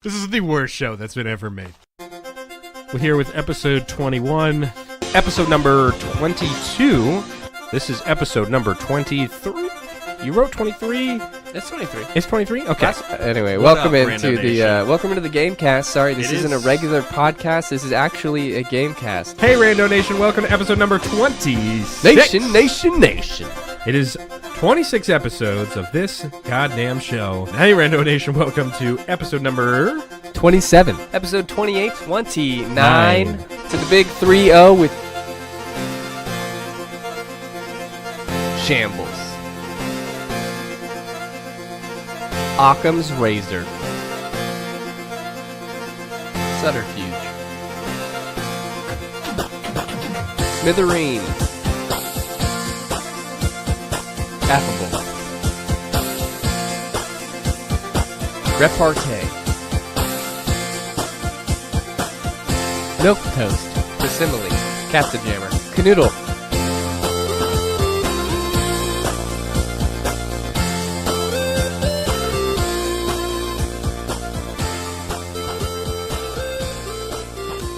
This is the worst show that's been ever made. We're here with episode 21. Episode number 22. This is episode number 23. You wrote 23? It's 23. It's 23? Okay. Anyway, What welcome up, into the Rando welcome into the Gamecast. Sorry, this It isn't a is. regular podcast. This is actually a Gamecast. Hey, Rando Nation. Welcome to episode number 26. Nation. It is 26 episodes of this goddamn show. Hey, Rando Nation. Welcome to episode number... 27. Episode 28, 29. Nine. To the big 3-0 with Shambles. Occam's Razor. Subterfuge. Smithereen. Affable. Repartee. Milk toast. Persimmon. Captain Jammer. Canoodle.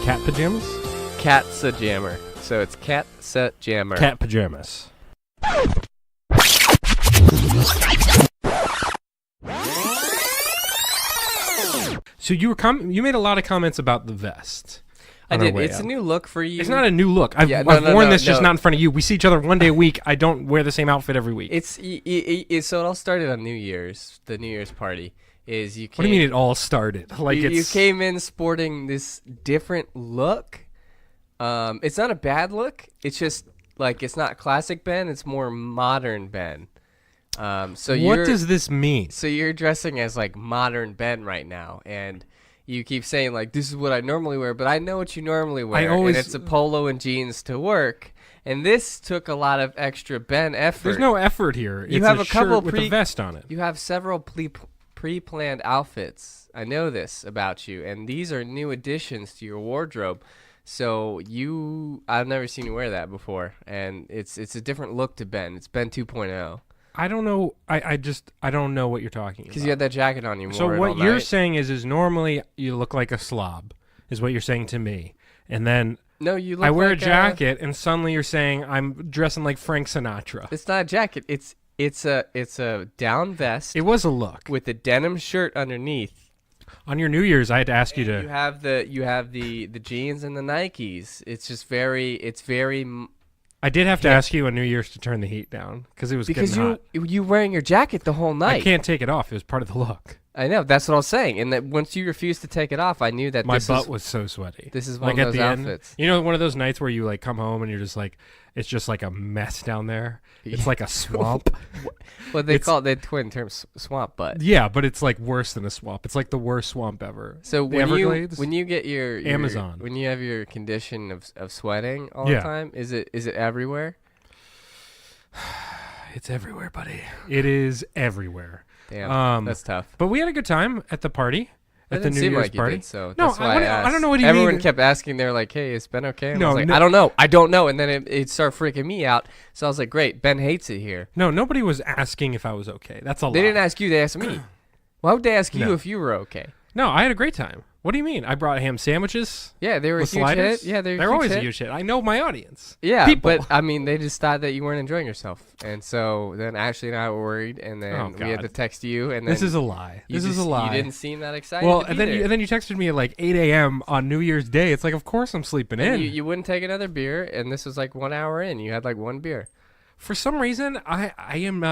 Cat pajamas? Catsa Jammer. So it's Catsa Jammer. Cat pajamas. So you made a lot of comments about the vest. I on our did. way It's out. a new look for you. It's not a new look. I've Yeah, worn this just no. not in front of you. We see each other one day a week. I don't wear the same outfit every week. So it all started on New Year's. The New Year's party is you. What do you mean it all started? Like you it's came in sporting this different look. It's not a bad look. It's just like it's not classic Ben. It's more modern Ben. So what does this mean? So you're dressing as like modern Ben right now, and you keep saying like this is what I normally wear, but I know what you normally wear. always- and it's a polo and jeans to work. And this took a lot of extra Ben effort. There's no effort here. You It's have a a couple shirt with a vest on it. You have several pre-planned outfits. I know this about you, and these are new additions to your wardrobe. So I've never seen you wear that before, and it's a different look to Ben. It's Ben 2.0. I don't know. I don't know what you're talking about. Because you had that jacket on you. So wore it what all you're night. saying is normally you look like a slob, is what you're saying to me, and then No, you look I wear like a jacket, and suddenly you're saying I'm dressing like Frank Sinatra. It's not a jacket. It's a down vest It was a look. with a denim shirt underneath. On your New Year's, I had to ask you You to. have the jeans and the Nikes. It's just very I did have to ask you on New Year's to turn the heat down because it was because getting hot. you wearing your jacket the whole night. I can't take it off. It was part of the look. I know. That's what I was saying. And that once you refused to take it off, I knew that My this butt was so sweaty. this is Like one at of the those end, outfits. you know, one of those nights where you like come home and you're just like, it's just like a mess down there. It's like a swamp. Well, they It's- call it the twin term swamp butt. Yeah, but it's like worse than a swamp. It's like the worst swamp ever. So The when Everglades? you get your Amazon. when you have your condition of sweating all Yeah. the time, is it everywhere? It's everywhere, buddy. It is everywhere. Damn, that's tough. But we had a good time at the party. It At the didn't New seem Year's like you party. did, so No, that's why I asked. don't know what you Everyone mean. kept asking. They're like, "Hey, is Ben okay?" And I No, was like, no- I don't know." And then it started freaking me out. So I was like, "Great, Ben hates it here." No, nobody was asking if I was okay. That's a lie. They didn't ask you. They asked me. Why would they ask you No. if you were okay? No, I had a great time. What do you mean? I brought ham sandwiches. Yeah, they were with a huge sliders. hit. Yeah, they're always a huge hit. I know my audience. Yeah, People. but I mean, they just thought that you weren't enjoying yourself, and so then Ashley and I were worried, and then Oh, we had God. to text you, and then This is a lie. you This is just- a lie. You didn't seem that excited. Well, to be and then there. you texted me at like 8 a.m. on New Year's Day. It's like, of course I'm sleeping And in. you wouldn't take another beer, and this was like 1 hour in. You had like one beer. For some reason, I am.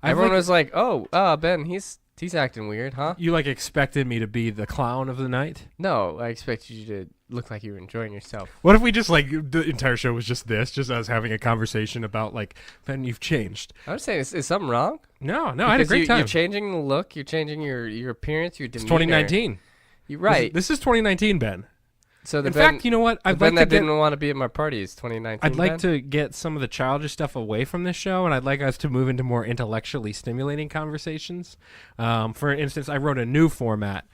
Everyone was like, "Oh, Ben, he's acting weird, huh?" You like expected me to be the clown of the night. No, I expected you to look like you were enjoying yourself. What if we just like the entire show was just this, just us having a conversation about like, Ben, you've changed. I'm saying, is something wrong? No, I had a Because great time. You're changing the look. You're changing your appearance. Your It's demeanor. 2019. You're right. This is 2019, Ben. So the In Ben, fact, you know what? the I'd Ben like to that get. didn't want to be at my party is 2019. I'd like Ben? to get some of the childish stuff away from this show, and I'd like us to move into more intellectually stimulating conversations. For instance, I wrote a new format.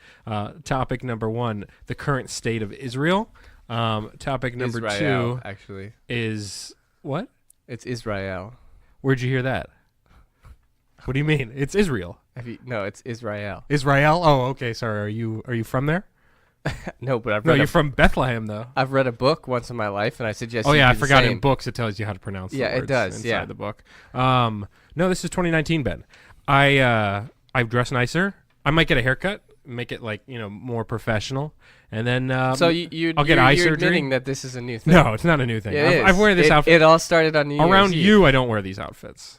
Topic number 1, the current state of Israel. Topic number Israel, 2 actually, is what? it's Israel. Where'd you hear that? What do you mean? It's Israel. No, it's Israel. Israel? Oh, okay. Sorry. Are you from there? No, but I've No, read you're from Bethlehem, though. I've read a book once in my life, and I suggest. Oh you yeah, I do the forgot. same. In books, it tells you how to pronounce. Yeah, the it words does, inside yeah. the book. No, this is 2019, Ben. I dress nicer. I might get a haircut, make it like more professional, and then So I'll get eye you're surgery. admitting that this is a new thing. No, it's not a new thing. Yeah, it is. I've worn this outfit It all started on New Year's around Eve. you. I don't wear these outfits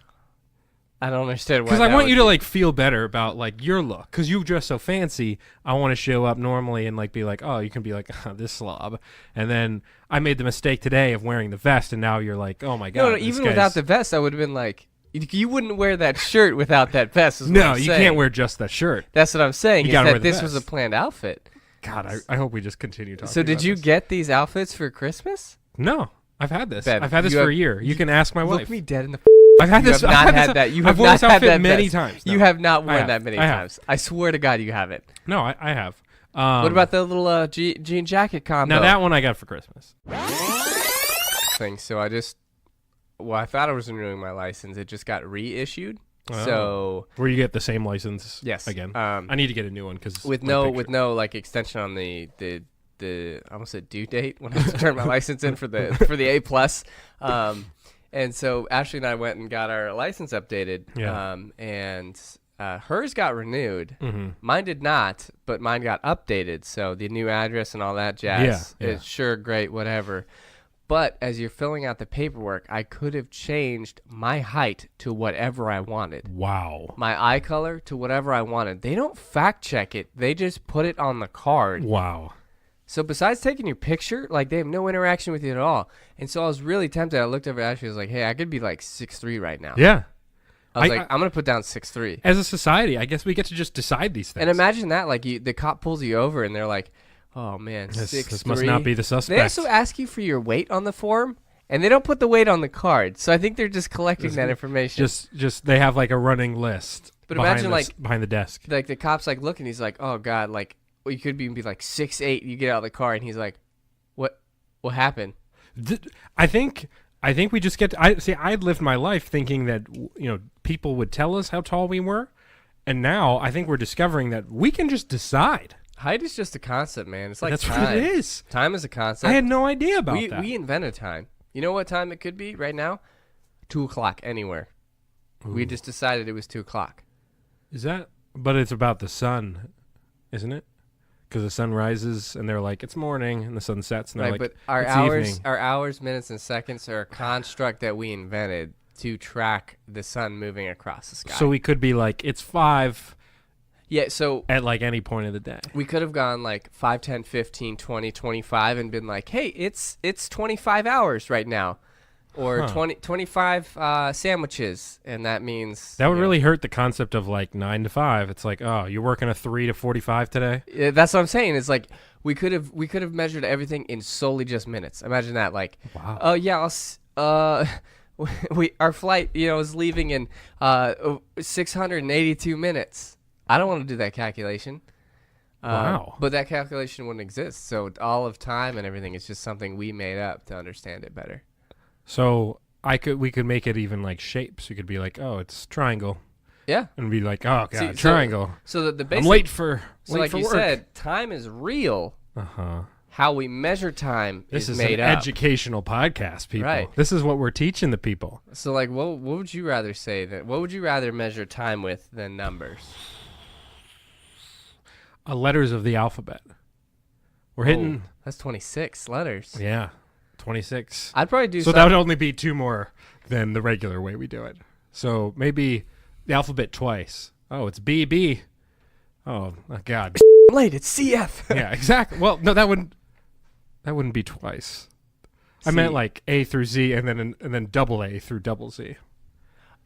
I don't understand why. because I that want would you to be. like feel better about like your look because you dress so fancy. I want to show up normally and like be like, oh, you can be like this slob, and then I made the mistake today of wearing the vest, and now you're like, oh my god. No, this even guy's- without the vest, I would have been like, you wouldn't wear that shirt without that vest. Is what No, I'm you saying. can't wear just that shirt. That's what I'm saying. You Is gotta wear that the this was a vest. planned outfit. God, I hope we just continue talking. So did about you this. get these outfits for Christmas? No, I've had this. Ben, I've had this you for have- a year. You can ask my wife. Look me dead in the. I've had You this. have I've not had had this, that. You I've have worn not this had outfit that many vest. times. You No. have not I worn have. that many I have. times. I swear to God, you haven't. No, I have. What about the little jean jacket combo? Now that one I got for Christmas. thing? So I thought I was renewing my license. It just got reissued. Oh. So Where you get the same license? yes, Again, I I need to get a new one because with no like extension on the I almost said due date when I have to turn my license in for the A plus. And so Ashley and I went and got our license updated. Yeah. And hers got renewed. Mm-hmm. Mine did not, but mine got updated. So the new address and all that jazz. Yeah, yeah. It's sure great, whatever. But as you're filling out the paperwork, I could have changed my height to whatever I wanted. Wow. My eye color to whatever I wanted. They don't fact check it. They just put it on the card. Wow. So besides taking your picture, like they have no interaction with you at all. And so I was really tempted. I looked over at Ashley. I was like, hey, I could be like 6'3" right now. Yeah. I was like, I'm going to put down 6'3". As a society, I guess we get to just decide these things. And imagine that, like the cop pulls you over and they're like, oh man, 6'3". This must not be the suspect. They also ask you for your weight on the form, and they don't put the weight on the card. So I think they're just collecting that information. Just they have like a running list. But behind imagine, the, like- behind the desk. Like the cop's like looking, he's like, oh god, like you could be like 6'8". You get out of the car, and he's like, what happened? I think we just get. I'd lived my life thinking that people would tell us how tall we were, and now I think we're discovering that we can just decide. Height is just a concept, man. It's like That's time. what it is. Time is a concept. I had no idea about that. We invented time. You know what time it could be right now? 2:00 anywhere. We just decided it was 2:00. Is that? But it's about the sun, isn't it? Because the sun rises and they're like it's morning, and the sun sets and they're Right, like but our it's hours, minutes, and seconds are a construct that we invented to track the sun moving across the sky. So we could be like it's 5 yeah, so at like any point of the day. we could have gone like 5, 10, 15, 20, 25 and been like, hey, it's 25 hours right now. Or 25 sandwiches, and that means... That would really hurt the concept of like 9 to 5. It's like, oh, you're working a 3 to 45 today? Yeah, that's what I'm saying. It's like we could have measured everything in solely just minutes. Imagine that. Like, Wow. oh yeah, our flight, is leaving in 682 minutes. I don't want to do that calculation. Wow. But that calculation wouldn't exist. So all of time and everything is just something we made up to understand it better. So we could make it even like shapes. You could be like, oh, it's triangle, Yeah. and be like, oh god, See, triangle. So the basic. I'm late for So like for you work. said, time is real. Uh-huh. How we measure time This is made an up. educational podcast, people. Right. This is what we're teaching the people. So like, what would you rather say that? What would you rather measure time with than numbers? Letters of the alphabet. We're hitting, That's 26 letters. yeah, 26. I'd probably do So something. that would only be 2 more than the regular way we do it. So maybe the alphabet twice. Oh, it's BB. Oh, God. late. It's CF. Yeah, exactly. Well, no, that wouldn't be twice. I C. meant like A through Z and then double A through double Z.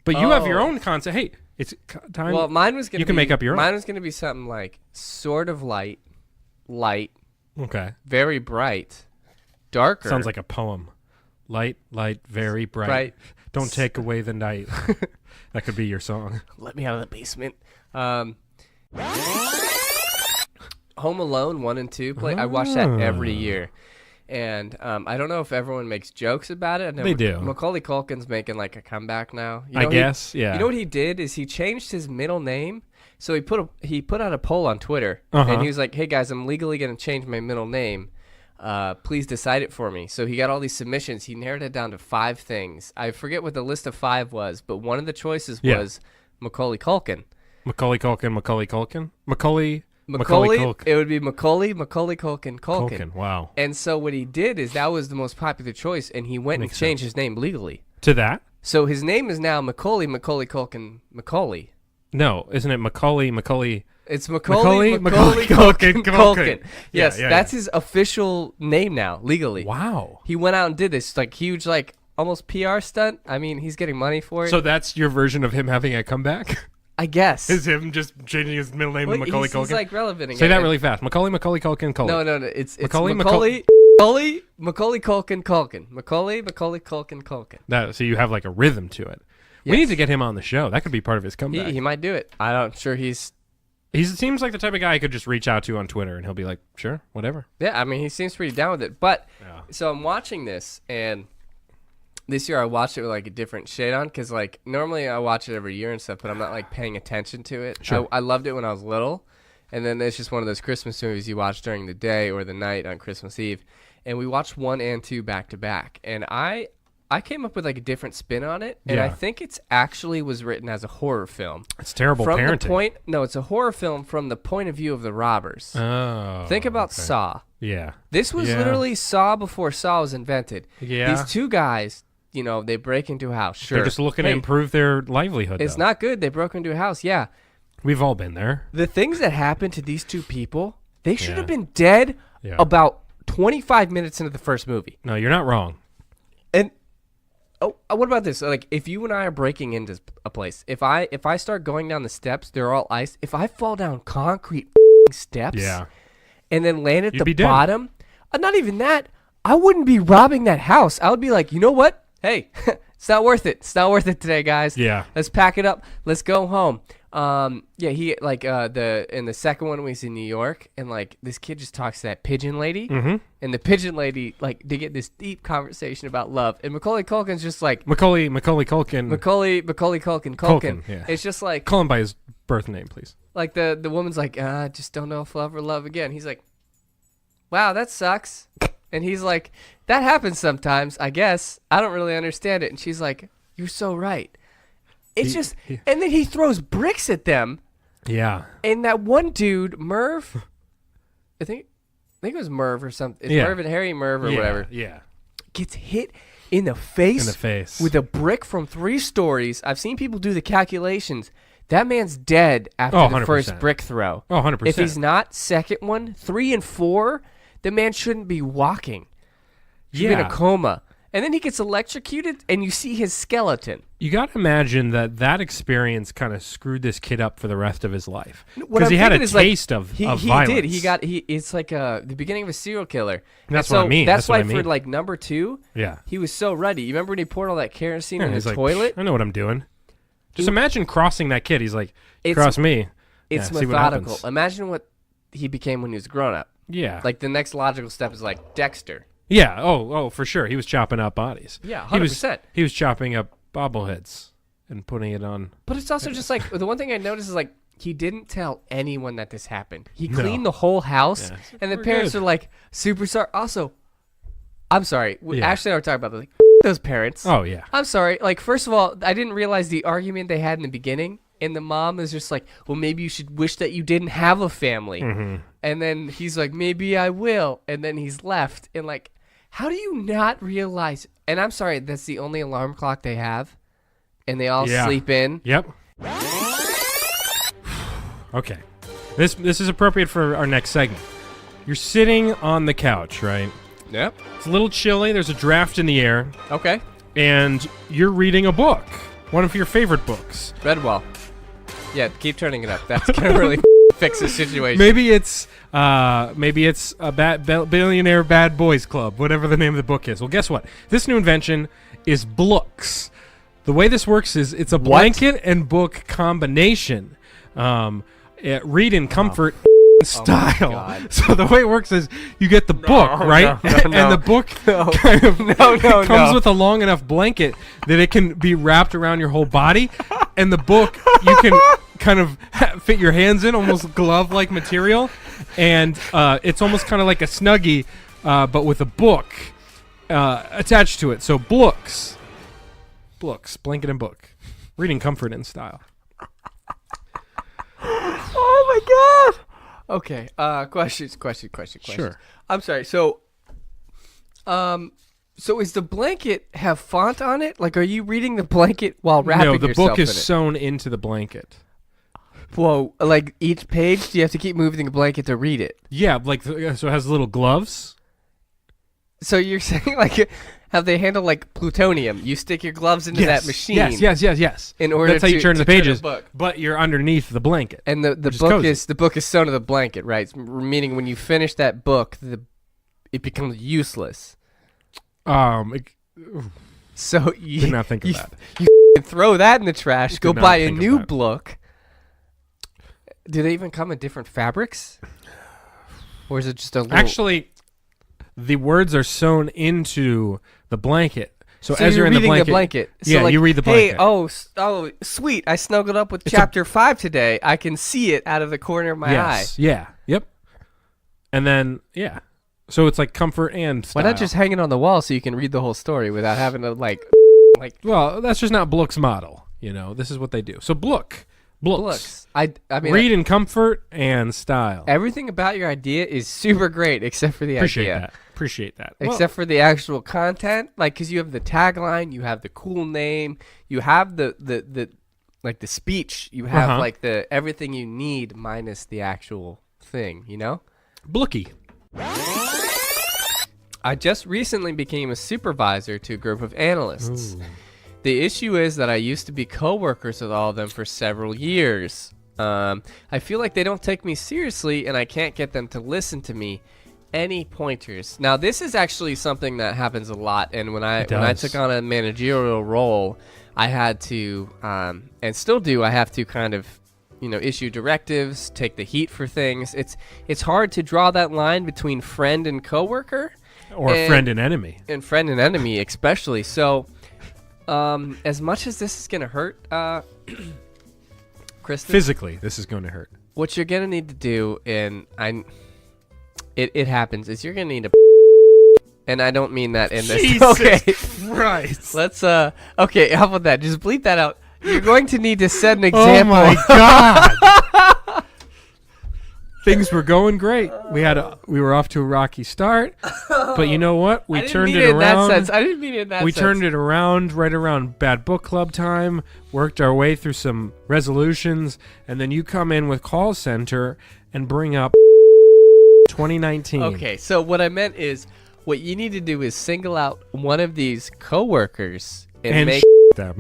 But you have your own concept. Hey, it's time. Well, mine was gonna. You can make up your own. Mine was gonna be something like sort of light, Okay. very bright, darker. Sounds like a poem. Light, very bright. Bright. Don't take away the night. That could be your song. Let me out of the basement. Home Alone 1 and 2 play. I watch that every year, and I don't know if everyone makes jokes about it. They do. Macaulay Culkin's making like a comeback now. I guess. Yeah. You know what he did is he changed his middle name So he put out a poll on Twitter, and he was like, "Hey guys, I'm legally going to change my middle name. Please decide it for me." So he got all these submissions. He narrowed it down to 5 things. I forget what the list of 5 was, but one of the choices was Macaulay Culkin. Macaulay Culkin. Macaulay Culkin. It would be Macaulay Culkin. Wow. And so what he did is that was the most popular choice, and he went and changed his name legally. To that? So his name is now Macaulay Culkin. No, isn't it Macaulay? It's Macaulay Culkin. Yes, Yeah, that's his official name now, legally. Wow. He went out and did this like huge, like almost PR stunt. I mean, he's getting money for it. So that's your version of him having a comeback? I guess. Is him just changing his middle name to Macaulay Culkin? He's like relevant again. Say that really fast. Macaulay Culkin. No. It's Macaulay Culkin. Macaulay Culkin. So you have like a rhythm to it. Yes. We need to get him on the show. That could be part of his comeback. He might do it. I'm sure he's. He seems like the type of guy I could just reach out to on Twitter, and he'll be like, sure, whatever. Yeah, I mean, he seems pretty down with it. But, so I'm watching this, and this year I watched it with, like, a different shade on, because, like, normally I watch it every year and stuff, but I'm not, like, paying attention to it. Sure. I loved it when I was little, and then it's just one of those Christmas movies you watch during the day or the night on Christmas Eve. And we watched 1 and 2 back-to-back, and I came up with like a different spin on it, and I think it's actually was written as a horror film. It's terrible parenting. It's a horror film from the point of view of the robbers. Oh. Think about Saw. Yeah. This was literally Saw before Saw was invented. Yeah. These 2 guys, they break into a house. Sure. They're just looking to improve their livelihood. It's not good. They broke into a house. Yeah. We've all been there. The things that happened to these 2 people, they should have been dead about 25 minutes into the first movie. No, you're not wrong. And what about this? Like, if you and I are breaking into a place, if I start going down the steps, they're all ice. If I fall down concrete steps, and then land at the bottom, not even that, I wouldn't be robbing that house. I would be like, you know what? Hey, it's not worth it. It's not worth it today, guys. Yeah. Let's pack it up. Let's go home. He like in the second one was in New York, and like this kid just talks to that pigeon lady, and the pigeon lady like they get this deep conversation about love, and Macaulay Culkin's just like Macaulay Culkin. Macaulay Culkin. Yeah. It's just like Call him by his birth name, please. Like the woman's like, I just don't know if I'll ever love again. He's like, wow, that sucks. And he's like, that happens sometimes, I guess. I don't really understand it. And she's like, you're so right. It's and then he throws bricks at them. Yeah. And that one dude, Merv, I think it was Merv or something. It's Merv and Harry Merv or whatever. Yeah. Gets hit in the face. With a brick from 3 stories. I've seen people do the calculations. That man's dead after the first brick throw. Oh, 100%. If he's not, second one, 3 and 4, the man shouldn't be walking. He's in a coma. And then he gets electrocuted, and you see his skeleton. You got to imagine that experience kind of screwed this kid up for the rest of his life. Because he had a taste of violence. He did. It's like the beginning of a serial killer. That's what I mean. That's why for like number 2, yeah, he was so ready. You remember when he poured all that kerosene in his toilet? I know what I'm doing. Just imagine crossing that kid. He's like, cross me. It's methodical. Imagine what he became when he was grown up. Yeah. Like the next logical step is like Dexter. Yeah. Oh, for sure. He was chopping up bodies. Yeah, 100%. He was chopping up bobbleheads and putting it on. But it's also just like the one thing I noticed is like he didn't tell anyone that this happened. He cleaned the whole house, and the parents are like super sorry. Also, I'm sorry. Ashley and I were talking about this. Like, those parents. Oh yeah. I'm sorry. Like first of all, I didn't realize the argument they had in the beginning. And the mom is just like, well, maybe you should wish that you didn't have a family. And then he's like, maybe I will. And then he's left. And like, how do you not realize? And I'm sorry, that's the only alarm clock they have. And they all sleep in. Yep. Okay. This is appropriate for our next segment. You're sitting on the couch, right? Yep. It's a little chilly. There's a draft in the air. Okay. And you're reading a book. One of your favorite books. Redwall. Yeah, keep turning it up. That's gonna really fix the situation. Maybe it's a billionaire bad boys club, whatever the name of the book is. Well, guess what? This new invention is Blooks. The way this works is it's a blanket and book combination. Read in comfort style. So the way it works is you get the book, right? And the book kind of comes with a long enough blanket that it can be wrapped around your whole body. And the book, you can kind of fit your hands in, almost glove-like material, and it's almost kind of like a Snuggie, but with a book attached to it. So Blooks, blanket and book, reading comfort and style. Oh my god. Okay. Questions. Sure. I'm sorry. So is the blanket have font on it? Like, are you reading the blanket while wrapping No, the yourself book is in it? sewn into the blanket. Whoa! Like each page, do you have to keep moving the blanket to read it? Yeah, like so it has little gloves. So you're saying like how they handle like plutonium? You stick your gloves into that machine. Yes. In order That's how you turn the pages. a book. But you're underneath the blanket. And the book is sewn to the blanket, right? Meaning when you finish that book, it becomes useless. So you Did not think of that. You throw that in the trash. Go not buy a think of new that. book. Do they even come in different fabrics? Or is it just a little... Actually, the words are sewn into the blanket. So as you're in reading the blanket, So yeah, like, you read the hey, blanket. oh, sweet! I snuggled up with chapter 5 today. I can see it out of the corner of my eye. Yeah. Yep. And then so it's like comfort and style. Why not just hang it on the wall so you can read the whole story without having to like? Well, that's just not Blook's model. This is what they do. So Blooks. I mean, Read in comfort and style. everything about your idea is super great except for the idea. Appreciate that. Except for the actual content, like because you have the tagline, you have the cool name, you have the like the speech, you have like the everything you need minus the actual thing, Blooky. I just recently became a supervisor to a group of analysts. The issue is that I used to be coworkers with all of them for several years. I feel like they don't take me seriously, and I can't get them to listen to me. Any pointers? Now, this is actually something that happens a lot, and when I took on a managerial role, I had to, and still do, I have to kind of, issue directives, take the heat for things. It's hard to draw that line between friend and coworker, Or friend and enemy. and friend and enemy, especially. So, as much as this is gonna hurt, Kristen, Physically, this is going to hurt. what you're gonna need to do, and it happens, is you're gonna need a, and I don't mean that in this. Jesus Okay, Christ. let's okay, how about that? Just bleep that out. You're going to need to set an example. Oh my God. Things were going great. We were off to a rocky start, but you know what? We turned it around. I didn't mean it in that sense. We turned it around right around Bad Book Club time, worked our way through some resolutions, and then you come in with call center and bring up 2019. Okay, so what I meant is what you need to do is single out one of these coworkers and make them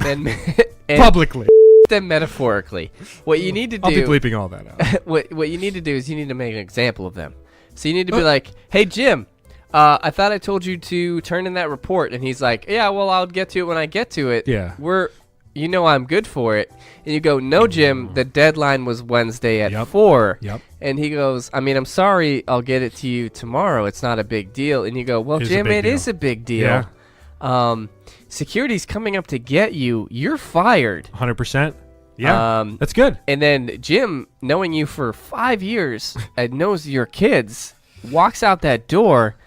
and publicly. them metaphorically. What you need to do, I'll be bleeping all that out. what you need to do is you need to make an example of them. So you need to be like, "Hey Jim, I thought I told you to turn in that report," and he's like, "Yeah, well I'll get to it when I get to it." Yeah. I'm good for it. And you go, "No, Jim, the deadline was Wednesday at 4. Yep. And he goes, "I'm sorry, I'll get it to you tomorrow. It's not a big deal." And you go, "Well, It is a Jim, big it deal. is a big deal. Security's coming up to get you. You're fired." 100%. Yeah. That's good. And then Jim, knowing you for 5 years and knows your kids, walks out that door.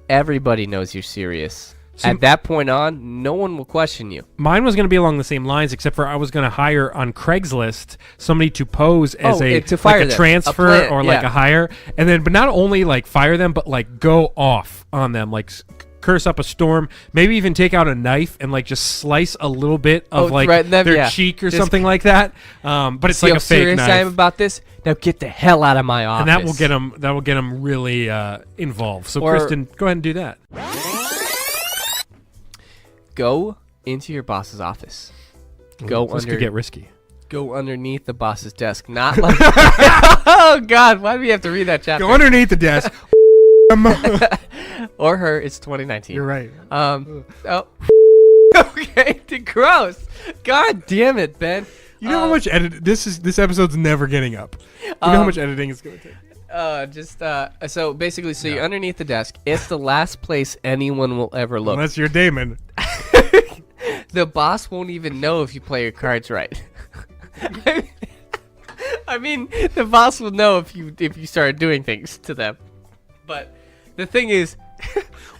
Everybody knows you're serious. So At that point on, no one will question you. Mine was going to be along the same lines, except for I was going to hire on Craigslist somebody to pose as to fire like a them. transfer A plant, or like yeah. a hire, and then but not only like fire them, but like go off on them, like curse up a storm, maybe even take out a knife and like just slice a little bit of like threaten them, their yeah. cheek or Just something like that. But it's See like how a fake serious I am knife. about this? Now get the hell out of my office. And that will get them really involved. So Or- Kristen, go ahead and do that. Go into your boss's office. This could get risky. Go underneath the boss's desk. Not like oh God, why do we have to read that chapter? Go underneath the desk. Or her, it's 2019. You're right. Oh. Okay, gross. God damn it, Ben. You know how much edit this episode's never getting up. You know how much editing it's going to take. So basically, you're underneath the desk. It's the last place anyone will ever look. Unless you're Damon. The boss won't even know if you play your cards right. I mean, the boss will know if you start doing things to them. But the thing is,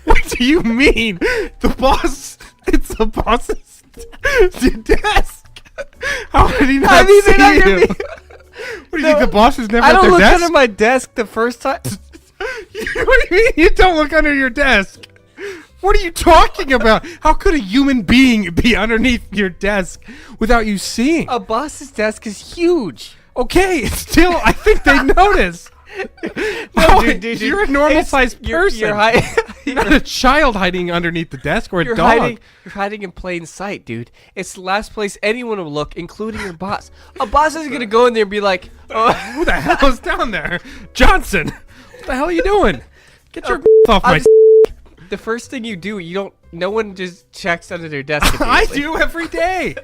What do you mean? The boss? It's the boss's desk. How did he not see they're not you? gonna be- What do you think? The boss is never I at don't their look desk? under my desk the first time. What do you mean you don't look under your desk? What are you talking about? How could a human being be underneath your desk without you seeing? A boss's desk is huge. Okay, still, I think they notice. No, dude, You're a normal-sized person. You're not a child hiding underneath the desk or a dog. You're hiding in plain sight, dude. It's the last place anyone will look, including your boss. A boss isn't gonna go in there and be like, "Oh, Who the hell is down there? Johnson! What the hell are you doing? Get your off my... the first thing you do, you don't. No one just checks under their desk." I immediately. do every day.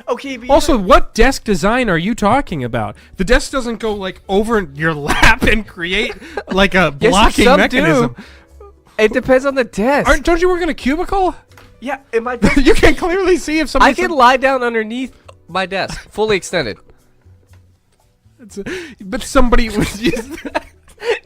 Okay, but Also, what desk design are you talking about? The desk doesn't go like over your lap and create like a Yes, blocking some mechanism. do. It depends on the desk. Don't you work in a cubicle? Yeah, in my desk, You can clearly see if I somebody. can lie down underneath my desk, fully extended. But somebody was used.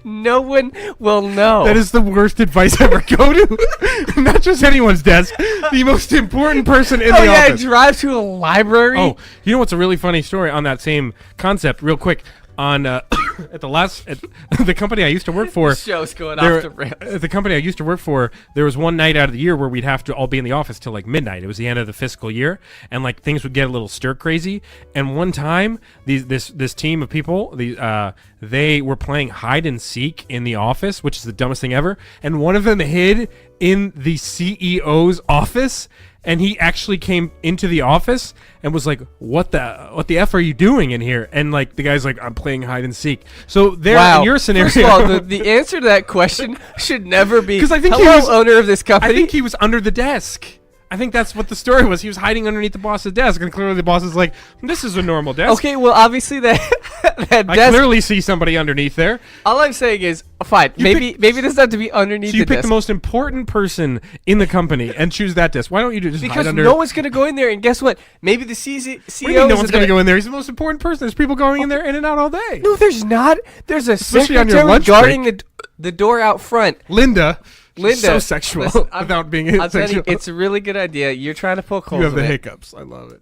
No one will know. That is the worst advice ever. Go to not just anyone's desk, the most important person in oh the yeah, office. drive to a library. Oh, you know what's a really funny story on that same concept? Real quick, on at the company I used to work for. Show's going There, off the rails. at the company I used to work for, there was one night out of the year where we'd have to all be in the office till like midnight. It was the end of the fiscal year, and like things would get a little stir crazy. And one time, this team of people, they were playing hide and seek in the office, which is the dumbest thing ever. And one of them hid in the CEO's office. And he actually came into the office and was like, "What the f are you doing in here?" And like the guy's like, "I'm playing hide and seek." So there, in your scenario, First of all, the answer to that question should never be. 'Cause I think he hello, was- owner of this company. I think he was under the desk. I think that's what the story was. He was hiding underneath the boss's desk, and clearly the boss is like, "This is a normal desk." Okay, well, obviously that that I desk. clearly see somebody underneath there. All I'm saying is, fine. Maybe it doesn't have to be underneath So you the pick desk. the most important person in the company and choose that desk. Why don't you just hide Because under? no one's gonna go in there, and guess what? Maybe the CEO. What do you mean no one's going to there. go in there? He's the most important person. There's people going in there in and out all day. No, there's not. There's a Especially on your secretary lunch guarding the door out front. Linda, Linda, so sexual listen, I'm- without being I'll tell sexual. you, it's a really good idea. You're trying to poke holes. You have the in it. hiccups. I love it.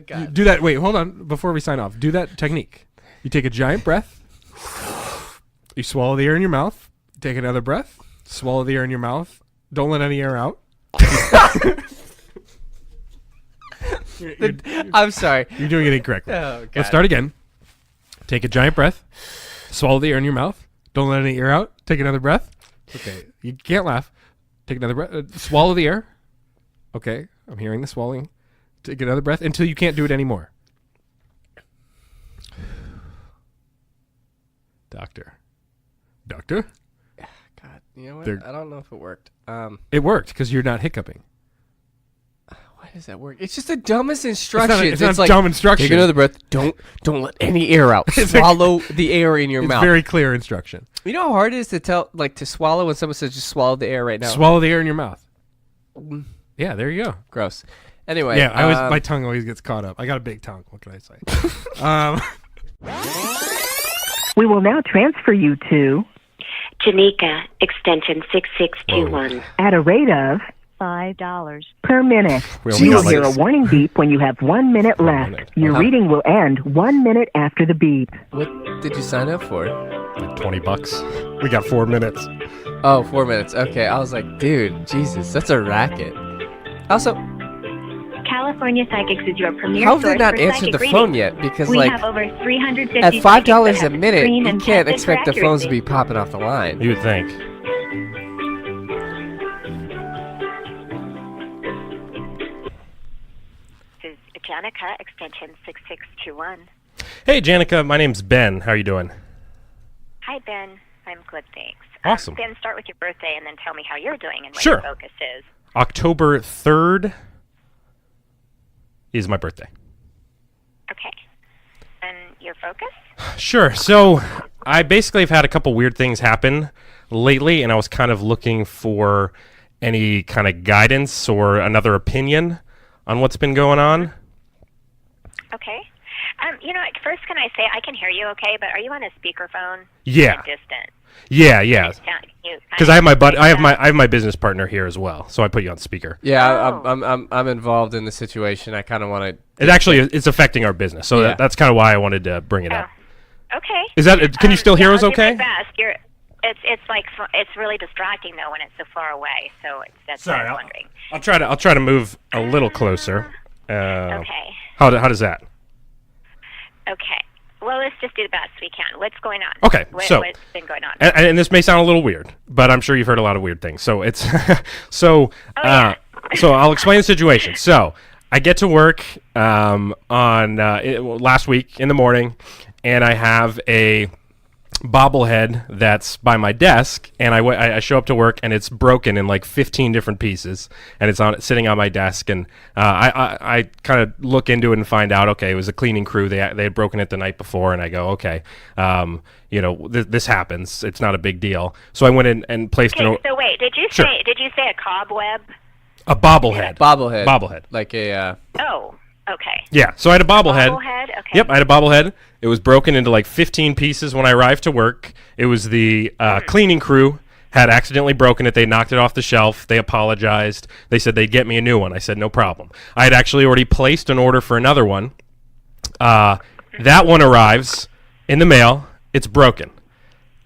God. Do that. Wait, hold on. Before we sign off, do that technique. You take a giant breath. You swallow the air in your mouth. Take another breath. Swallow the air in your mouth. Don't let any air out. I'm sorry. You're doing it incorrectly. Oh, God. Let's start again. Take a giant breath. Swallow the air in your mouth. Don't let any air out. Take another breath. Okay. You can't laugh. Take another breath. Swallow the air. Okay. I'm hearing the swallowing. Take another breath until you can't do it anymore. Doctor. God, you know what? They're- I don't know if it worked. It worked because you're not hiccuping. Why does that work? It's just the dumbest instructions. It's not like, dumb instruction. take another breath. Don't let any air out. Swallow the air in your It's mouth. very clear instruction. You know how hard it is to to swallow when someone says just swallow the air right now. Swallow the air in your mouth. Yeah, there you go. Gross. Anyway. Yeah, my tongue always gets caught up. I got a big tongue. What can I say? We will now transfer you to Jonica Extension 6621. at a rate of $5 per minute. We only You will got, hear like, a warning beep when you have 1 minute left. minute. Your reading will end 1 minute after the beep. What did you sign up for? like $20. We got 4 minutes. Oh, 4 minutes. Okay. I was like, dude, Jesus, that's a racket. Also, California Psychics is your premier how have they source not for answered psychic the phone readings. yet? Because We like have over 350 at $5 psychics that a have minute, screened you and can't tested expect for the phones to accuracy. be popping off the line. You would think. This is Jonica Extension 6621. Hey, Jonica. My name's Ben. How are you doing? Hi, Ben. I'm good, thanks. Awesome. Ben, start with your birthday and then tell me how you're doing and what Sure. your focus is. October 3rd is my birthday. Okay. And your focus? Sure. So I basically have had a couple weird things happen lately, and I was kind of looking for any kind of guidance or another opinion on what's been going on. Okay. First, can I say I can hear you okay, but are you on a speakerphone? Yeah. Distant. Yeah. Because I have my my business partner here as well, so I put you on speaker. Yeah, Oh. I'm involved in the situation. I kind of want to. It actually it's affecting our business, so Yeah. that's kind of why I wanted to bring it up. Okay. Is that? Can you still hear us? I'll do Okay. my best. It's really distracting though when it's so far away. So that's what Sorry, I'm wondering. I'll try to move a little closer. Okay. How does that? Okay. Well, let's just do the best we can. What's going on? Okay, What's been going on? And this may sound a little weird, but I'm sure you've heard a lot of weird things. So it's so yeah. so I'll explain the situation. So I get to work last week in the morning, and I have a bobblehead that's by my desk, and I show up to work, and it's broken in like 15 different pieces, and it's sitting on my desk, and I kind of look into it and find out, okay, it was a cleaning crew. They had broken it the night before, and I go, okay, this happens. It's not a big deal. So I went in and placed Okay. So wait, did you Sure. say a cobweb? a bobblehead. Bobblehead. Like a. Oh. Okay. Yeah, so I had a bobblehead. Bobblehead. Okay. Yep, I had a bobblehead. It was broken into like 15 pieces when I arrived to work. It was the cleaning crew had accidentally broken it. They knocked it off the shelf. They apologized. They said they'd get me a new one. I said, no problem. I had actually already placed an order for another one. That one arrives in the mail. It's broken.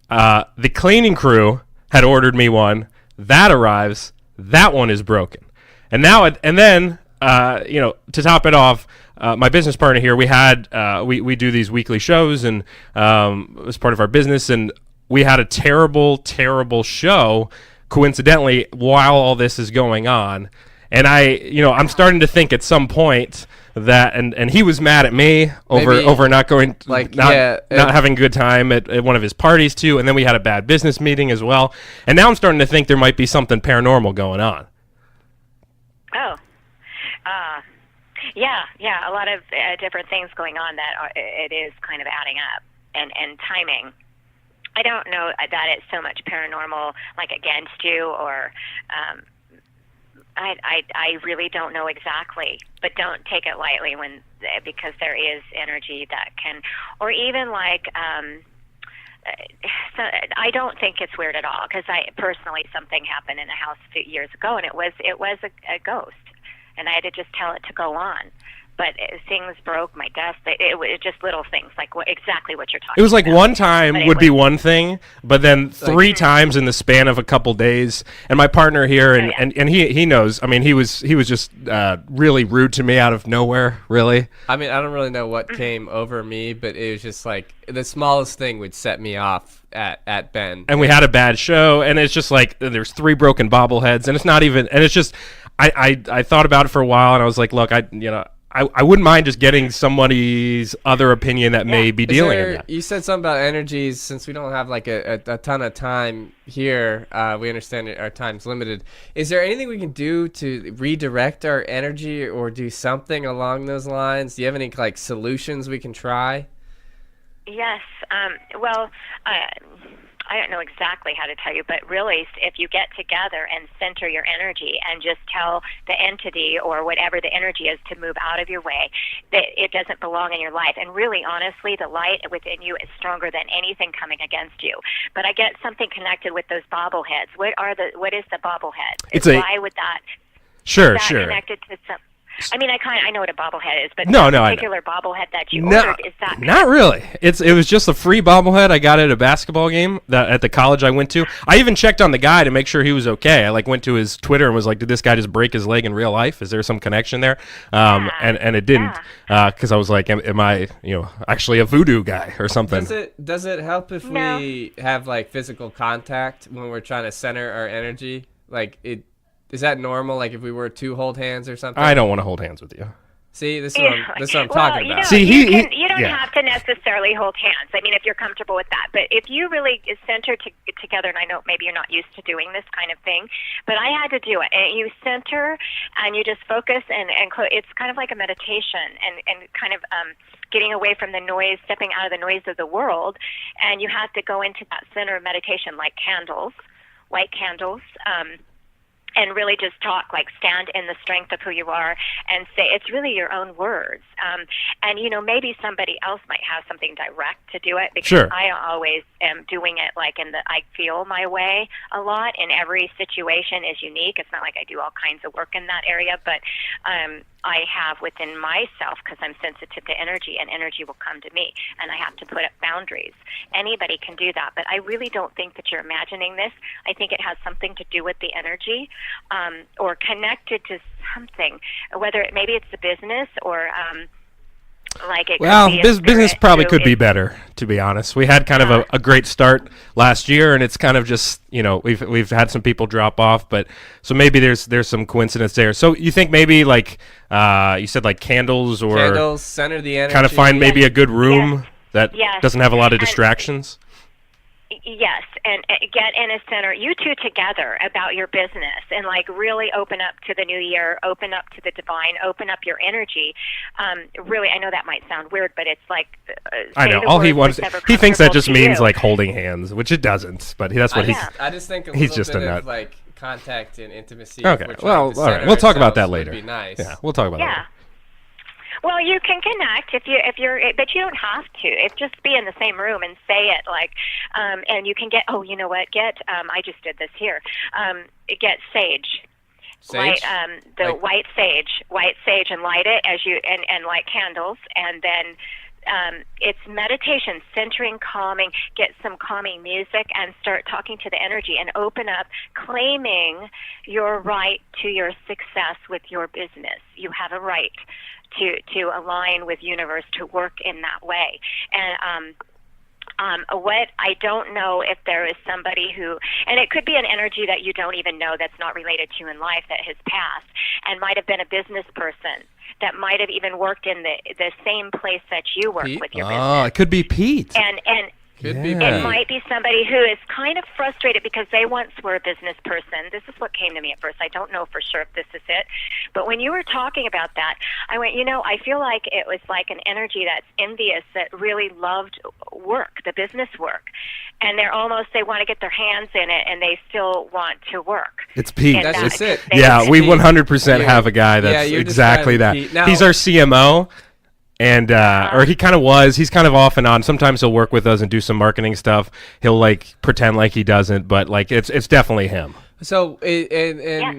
The cleaning crew had ordered me one. That arrives. That one is broken. And then to top it off, my business partner here, we do these weekly shows, and as part of our business, and we had a terrible, terrible show, coincidentally, while all this is going on. And I'm starting to think at some point that, and he was mad at me over not going, not having a good time at one of his parties too, and then we had a bad business meeting as well. And now I'm starting to think there might be something paranormal going on. Oh. Yeah, a lot of different things going on that it is kind of adding up, and timing. I don't know that it's so much paranormal, like against you, or I really don't know exactly. But don't take it lightly because there is energy that can, or even like. So I don't think it's weird at all, because something happened in the house a few years ago, and it was a ghost. And I had to just tell it to go on. But things broke, my desk. It was just little things, like exactly what you're talking about. It was like one time would be one thing, but then three times in the span of a couple days. And my partner here, and he knows. I mean, he was just really rude to me out of nowhere, really. I mean, I don't really know what came over me, but it was just like the smallest thing would set me off at Ben. And we had a bad show, and it's just like there's 3 broken bobbleheads, and it's not even, and it's just, I thought about it for a while, and I was like, look, I wouldn't mind just getting somebody's other opinion that may be dealing in that. You said something about energies. Since we don't have like a ton of time here, we understand our time's limited. Is there anything we can do to redirect our energy or do something along those lines? Do you have any like solutions we can try? Yes. Well, I don't know exactly how to tell you, but really, if you get together and center your energy and just tell the entity or whatever the energy is to move out of your way, that it doesn't belong in your life. And really, honestly, the light within you is stronger than anything coming against you. But I get something connected with those bobbleheads. What is the bobblehead? Why would that? Sure. Connected to some. I mean, I know what a bobblehead is, but no, particular bobblehead that you ordered, is that... Not really. It was just a free bobblehead I got at a basketball game at the college I went to. I even checked on the guy to make sure he was okay. I went to his Twitter and was like, did this guy just break his leg in real life? Is there some connection there? And it didn't, because I was like, am I actually a voodoo guy or something? Does it help if we have like physical contact when we're trying to center our energy? Like is that normal? Like if we were to hold hands or something? I don't want to hold hands with you. See, this is what I'm talking about. See, you don't have to necessarily hold hands. I mean, if you're comfortable with that. But if you really center together, and I know maybe you're not used to doing this kind of thing, but I had to do it. And you center and you just focus, and it's kind of like a meditation and kind of getting away from the noise, stepping out of the noise of the world. And you have to go into that center of meditation like candles, white candles. and really just talk, like stand in the strength of who you are and say it's really your own words. And, you know, maybe somebody else might have something direct to do it, because Sure. I always am doing it like I feel my way a lot, and every situation is unique. It's not like I do all kinds of work in that area, but I have within myself, because I'm sensitive to energy, and energy will come to me, and I have to put up boundaries. Anybody can do that, but I really don't think that you're imagining this. I think it has something to do with the energy, or connected to something, whether maybe it's the business or like it Well, could be a business spirit probably who could be is- better, to be honest. We had kind of a great start last year, and it's kind of just, you know, we've had some people drop off, but so maybe there's some coincidence there. So you think maybe like you said like candles, or Candles, center the energy. kind of find maybe a good room that Yes. doesn't have a lot of And- distractions? Yes, and get in a center, you two together, about your business, and like really open up to the new year, open up to the divine, open up your energy. Really, I know that might sound weird, but it's like I say know. the All he words wants, that's ever he thinks that comfortable just to means you. like holding hands, which it doesn't. But that's what he's. I just think a he's little just bit a nut. of like contact and intimacy. Okay. If we're trying Well, to all right. center We'll talk about that ourselves later. Would be nice. Yeah, we'll talk about Yeah. that. Well, you can connect if you're, but you don't have to. If just be in the same room and say it, like, and you can get. Oh, you know what? I just did this here. Get sage. Sage? Light, the Like- white sage, and light it as you and light candles, and then. It's meditation, centering, calming. Get some calming music and start talking to the energy and open up, claiming your right to your success with your business. You have a right to align with universe, to work in that way. And what I don't know if there is somebody who, and it could be an energy that you don't even know, that's not related to you in life, that has passed, and might have been a business person that might have even worked in the same place that you work Pete? with your Oh, business. it could be Pete. And Could be. Yeah. it might be somebody who is kind of frustrated because they once were a business person. This is what came to me at first. I don't know for sure if this is it. But when you were talking about that, I went, you know, I feel like it was like an energy that's envious, that really loved work, the business work. And they want to get their hands in it, and they still want to work. It's Pete. And That's that just it. they- Yeah, we Pete. 100% Yeah. have a guy Yeah, that's you're exactly that. describing Pete. Now- He's our CMO, and or he kind of was. He's kind of off and on. Sometimes he'll work with us and do some marketing stuff. He'll like pretend like he doesn't, but like it's definitely him. So,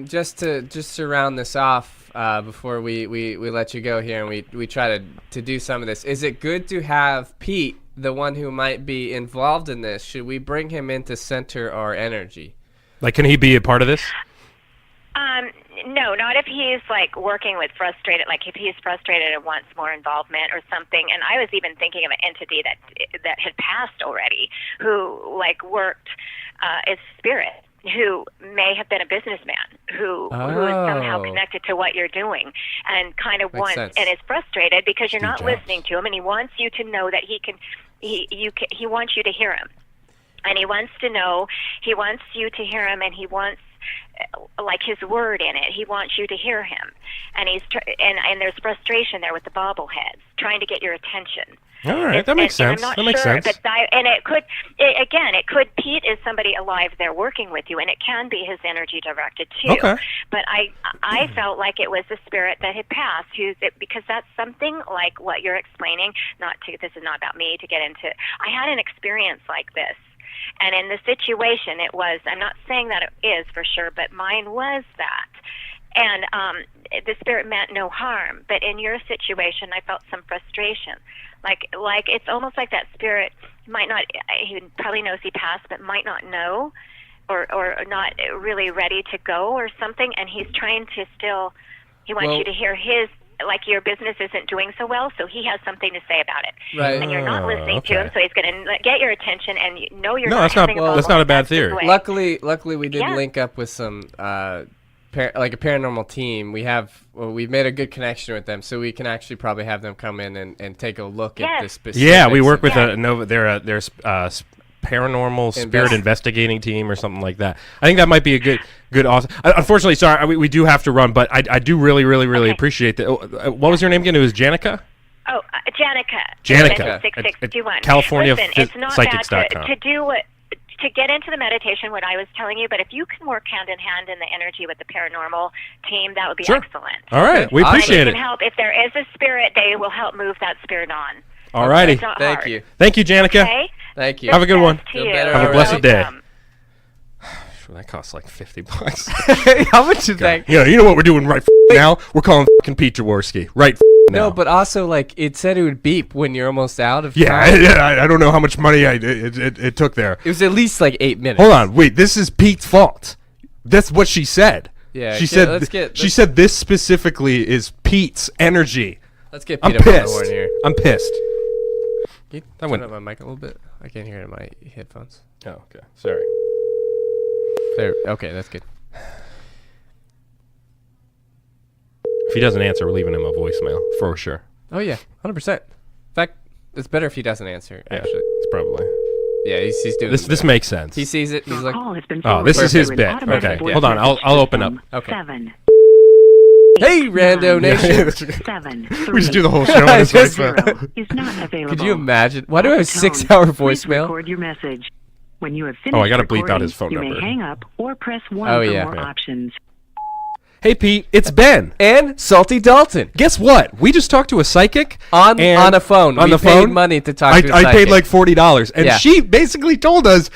just to round this off before we let you go here, and we try to do some of this, is it good to have Pete, the one who might be involved in this? Should we bring him in to center our energy? Like, can he be a part of this? No, not if he's like working with frustrated, like if he's frustrated and wants more involvement or something. And I was even thinking of an entity that had passed already, who like worked as spirit, who may have been a businessman, who is somehow connected to what you're doing, and kind of Makes wants sense. and is frustrated because you're Steve not Jobs. listening to him, and he wants you to know that he wants you to hear him. And he wants to know, he wants you to hear him, and he wants like his word in it. He wants you to hear him, and and there's frustration there with the bobbleheads, trying to get your attention. All right, that makes sense. And I'm not That makes sure sense. if it's and it could, Pete is somebody alive there working with you, and it can be his energy directed too. Okay. But I felt like it was the spirit that had passed, because that's something like what you're explaining. This is not about me to get into. I had an experience like this. And in the situation, it was, I'm not saying that it is for sure, but mine was that. And the spirit meant no harm. But in your situation, I felt some frustration. Like it's almost like that spirit he probably knows he passed, but might not know or not really ready to go or something. And he's trying to he wants you to hear like your business isn't doing so well, so he has something to say about it. Right. And you're not listening to him, so he's going to get your attention, and you're No, not that's not- having well, that's not a bad that's his theory. way. Luckily, we did Yeah. link up with some like a paranormal team. We've made a good connection with them, so we can actually probably have them come in and take a look at Yes. the specifics. Yeah, we work of with it. they're paranormal spirit investigating team or something like that. I think that might be a good awesome. Unfortunately, sorry, we do have to run, but I do really Okay. appreciate that. What was your name again? It was Janica? Oh, Janica. Janica. 6621. California Listen, it's not psychics.com. bad to do what. to get into the meditation, what I was telling you, but if you can work hand in hand in the energy with the paranormal team, that would be excellent. All right. We appreciate it. Help. If there is a spirit, they will help move that spirit on. All righty. Thank you. Thank you, Jonica. Okay? Thank you. Have a good one. To you. Have a blessed day. That costs like $50. How much is that? Yeah, you know what we're doing right now? We're calling fucking Pete Jaworski right now. No, but also like it said it would beep when you're almost out of yeah, time. I don't know how much money it took there. It was at least like 8 minutes. Hold on, wait. This is Pete's fault. That's what she said. Yeah, she let's said this specifically is Pete's energy. Let's get I'm Pete up on the pissed. horn here. I'm pissed. Can you That turn went- up my mic a little bit? I can't hear it in my headphones. Oh, okay. Sorry. There. Okay, that's good. If he doesn't answer, we're leaving him a voicemail for sure. Oh yeah, 100%. In fact, it's better if he doesn't answer. Yeah, Actually, it's probably yeah, he's doing this makes sense. He sees it. He's Your like, call has been Oh, this is forwarded his to an bit. automatic Okay, voice hold on. message I'll open up. system. Okay. 7 "Hey, Rando Nation." 7 We just do the whole show. I on his just- voicemail. is not available. Could you imagine? Why do I have a At the tone, 6-hour please voicemail? Record your message. When you have finished Oh, I gotta bleep out his phone recording, number. You may hang up or press 1 Oh, for yeah. more Yeah. options. Hey, Pete, it's Ben. And Salty Dalton Guess what? We just talked to a psychic on and- a phone. On We the paid phone, money to talk to a I psychic. paid like $40, and Yeah. she basically told us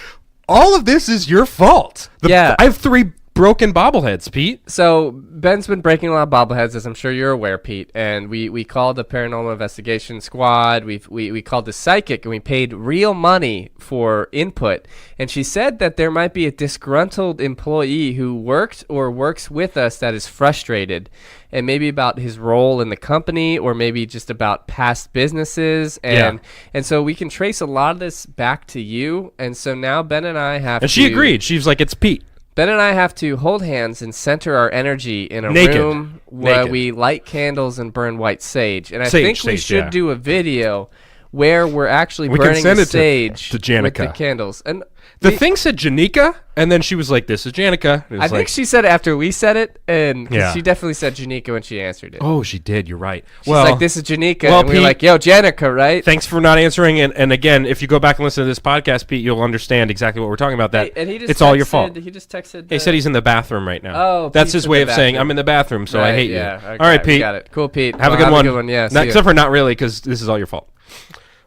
all of this is your fault. Yeah. I have 3 broken bobbleheads, Pete. So Ben's been breaking a lot of bobbleheads, as I'm sure you're aware, Pete. And we called the paranormal investigation squad. We called the psychic, and we paid real money for input. And she said that there might be a disgruntled employee who worked or works with us that is frustrated, and maybe about his role in the company, or maybe just about past businesses. And so we can trace a lot of this back to you. And so now Ben and I have And to. she agreed. She was like, it's Pete. Ben and I have to hold hands and center our energy in a Naked. room where Naked. we light candles and burn white sage. And I Sage, think we sage, should yeah. do a video where we're actually We can burning send the it to sage Janica. with the candles. And The thing said Jonica, and then she was like, this is Jonica. It was I think like, she said it after we said it, and 'cause Yeah. she definitely said Jonica when she answered it. oh, she did. You're right. She's like, this is Jonica, well, and we were Pete- like, yo, Janica, right? Thanks for not answering. And again, if you go back and listen to this podcast, Pete, you'll understand exactly what we're talking about. That And he just it's all your texted- fault. He just texted. He said he's in the bathroom right now. Oh, that's Pete's his in way the of saying bathroom. I'm in the bathroom, so I Right, hate yeah, you. okay, All right, Pete. Got it. Cool, Pete. Have a Well, good one. Good one. Yeah. Not, see ya. except for not really, because this is all your fault.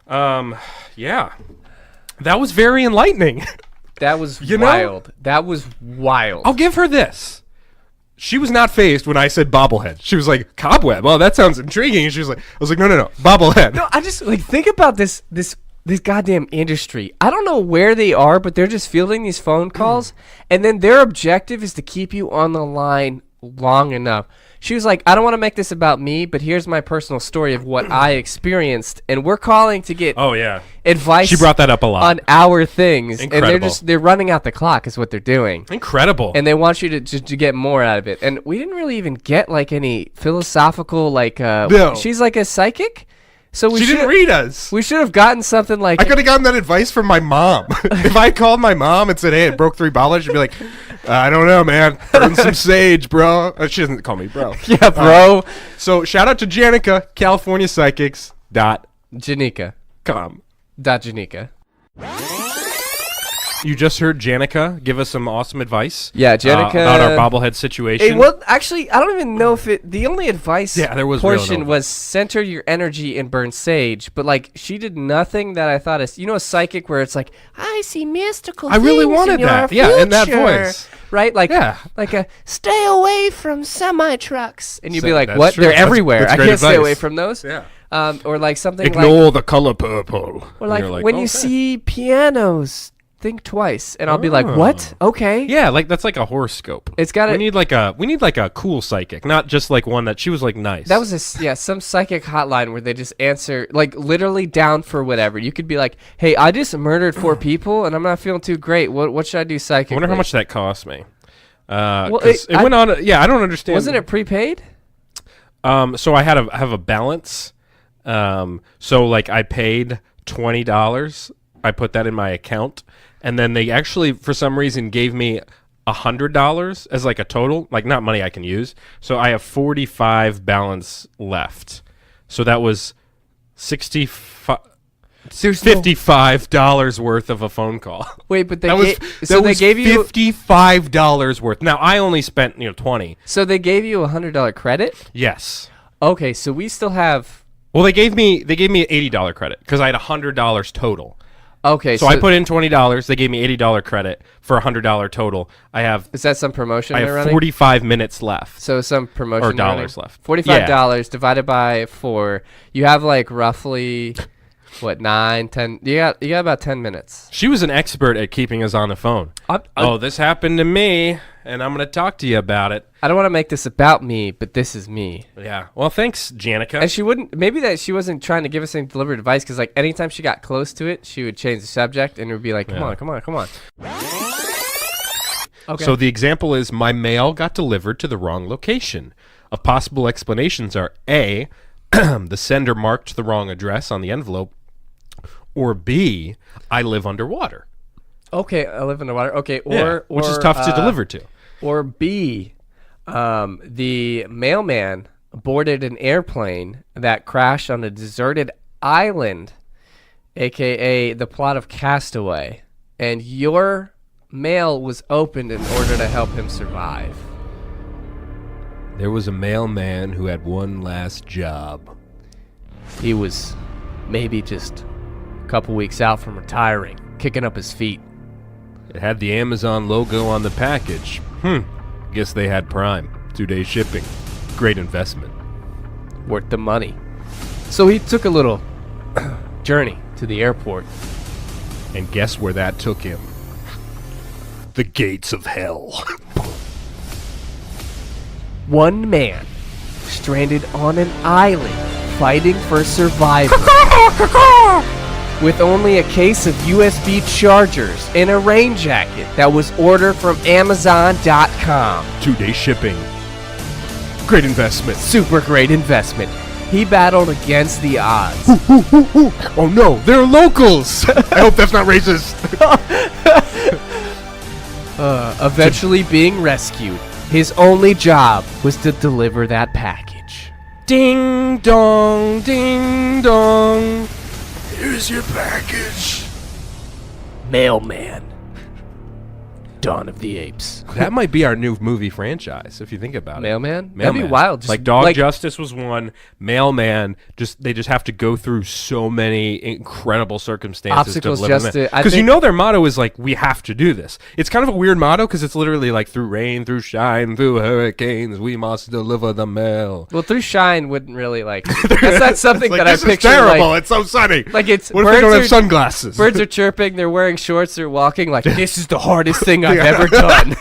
Yeah, that was very enlightening. That was You know? wild. That was wild. I'll give her this. She was not phased when I said bobblehead. She was like, cobweb. Oh, that sounds intriguing. And she was like, I was like, no, bobblehead. No, I just like think about this goddamn industry. I don't know where they are, but they're just fielding these phone calls, and then their objective is to keep you on the line long enough. She was like, I don't want to make this about me, but here's my personal story of what I experienced, and we're calling to get Oh yeah, advice. she brought that up a lot. on our things, Incredible. and they're running out the clock is what they're doing. Incredible. And they want you to get more out of it. And we didn't really even get like any philosophical like No. she's like a psychic. So we she didn't should- read us. We should have gotten something like I could have gotten that advice from my mom. If I called my mom and said, "Hey, it broke 3 bottles," she'd be like, "I don't know, man. Burn some sage, bro." She doesn't call me bro. yeah, bro. So shout out to Jonica, CaliforniaPsychics.com. Janica. Janica. You just heard Jonica give us some awesome advice. Yeah, Jonica- about our bobblehead situation. Hey, well, actually, I don't even know if the only advice Yeah, there was really portion no- was center your energy and burn sage, but like she did nothing that I thought is, a psychic where it's like, I see mystical I really things wanted in your that. Yeah, in that future," voice. Right? Like, Yeah. like a stay away from semi trucks. And you'd So be like, that's what? true. They're That's- everywhere. that's I great can't stay advice. away from those. Yeah. Or like something like, Ignore the color purple. or like And you're when you okay. see pianos, think twice. And I'll be like, Oh. what? Okay. Yeah, like that's like a horoscope. It's got we need like a cool psychic, not just like one that she was like nice. That was some psychic hotline where they just answer like literally down for whatever. You could be like, "Hey, I just murdered 4 people and I'm not feeling too great. What should I do I psychically?" wonder how much that cost me. Well, 'Cause it went on. Yeah, I don't understand. Wasn't it prepaid? So I have a balance. So like I paid $20. I put that in my account, and then they actually for some reason gave me $100 as like a total, like not money I can use. So I have 45 balance left. So that was 65. There's no- $55 worth of a phone call. Wait, but they They gave you $55 worth. Now I only spent 20. So they gave you $100 credit? Yes. Okay, so we still have. Well, they gave me an $80 credit because I had $100 total. Okay, So I put in $20. They gave me $80 credit for $100 total. Is that some promotion? I they're have running? 45 minutes left. So some promotion Or they're running? dollars left. $45 divided by 4. You have like roughly what 9, 10. You got about 10 minutes. She was an expert at keeping us on the phone. This happened to me, and I'm going to talk to you about it. I don't want to make this about me, but this is me. Yeah. Well, thanks, Jonica. And she wouldn't. Maybe that she wasn't trying to give us any deliberate advice because like anytime she got close to it, she would change the subject and it would be like, come on. Okay. So the example is my mail got delivered to the wrong location. Of possible explanations are A, the sender marked the wrong address on the envelope, or B, I live underwater. Okay, I live underwater. Okay, Which is tough to deliver to. Or B, the mailman boarded an airplane that crashed on a deserted island, a.k.a. the plot of Castaway, and your mail was opened in order to help him survive. There was a mailman who had one last job. He was maybe just a couple weeks out from retiring, kicking up his feet. It had the Amazon logo on the package. Guess they had Prime. 2-day shipping. Great investment. Worth the money. So he took a little journey to the airport. And guess where that took him? The gates of hell. One man stranded on an island fighting for survival. With only a case of USB chargers and a rain jacket that was ordered from Amazon.com. 2-day shipping. Great investment. Super great investment. He battled against the odds. Oh no, they're locals! I hope that's not racist. Eventually being rescued. His only job was to deliver that package. Ding dong, ding dong. Here's your package. Mailman. Dawn of the Apes. That might be our new movie franchise, if you think about it. Mailman? That'd be wild. Just like Dog Justice was one. Mailman, they just have to go through so many incredible circumstances Obstacles to deliver them. Because their motto is like, we have to do this. It's kind of a weird motto because it's literally like through rain, through shine, through hurricanes, we must deliver the mail. Well, through shine wouldn't really like. That's not something that I picture. This is terrible. It's so sunny. Like it's. What if they don't have sunglasses? Birds are chirping. They're wearing shorts. They're walking. Like this is the hardest thing I've ever done.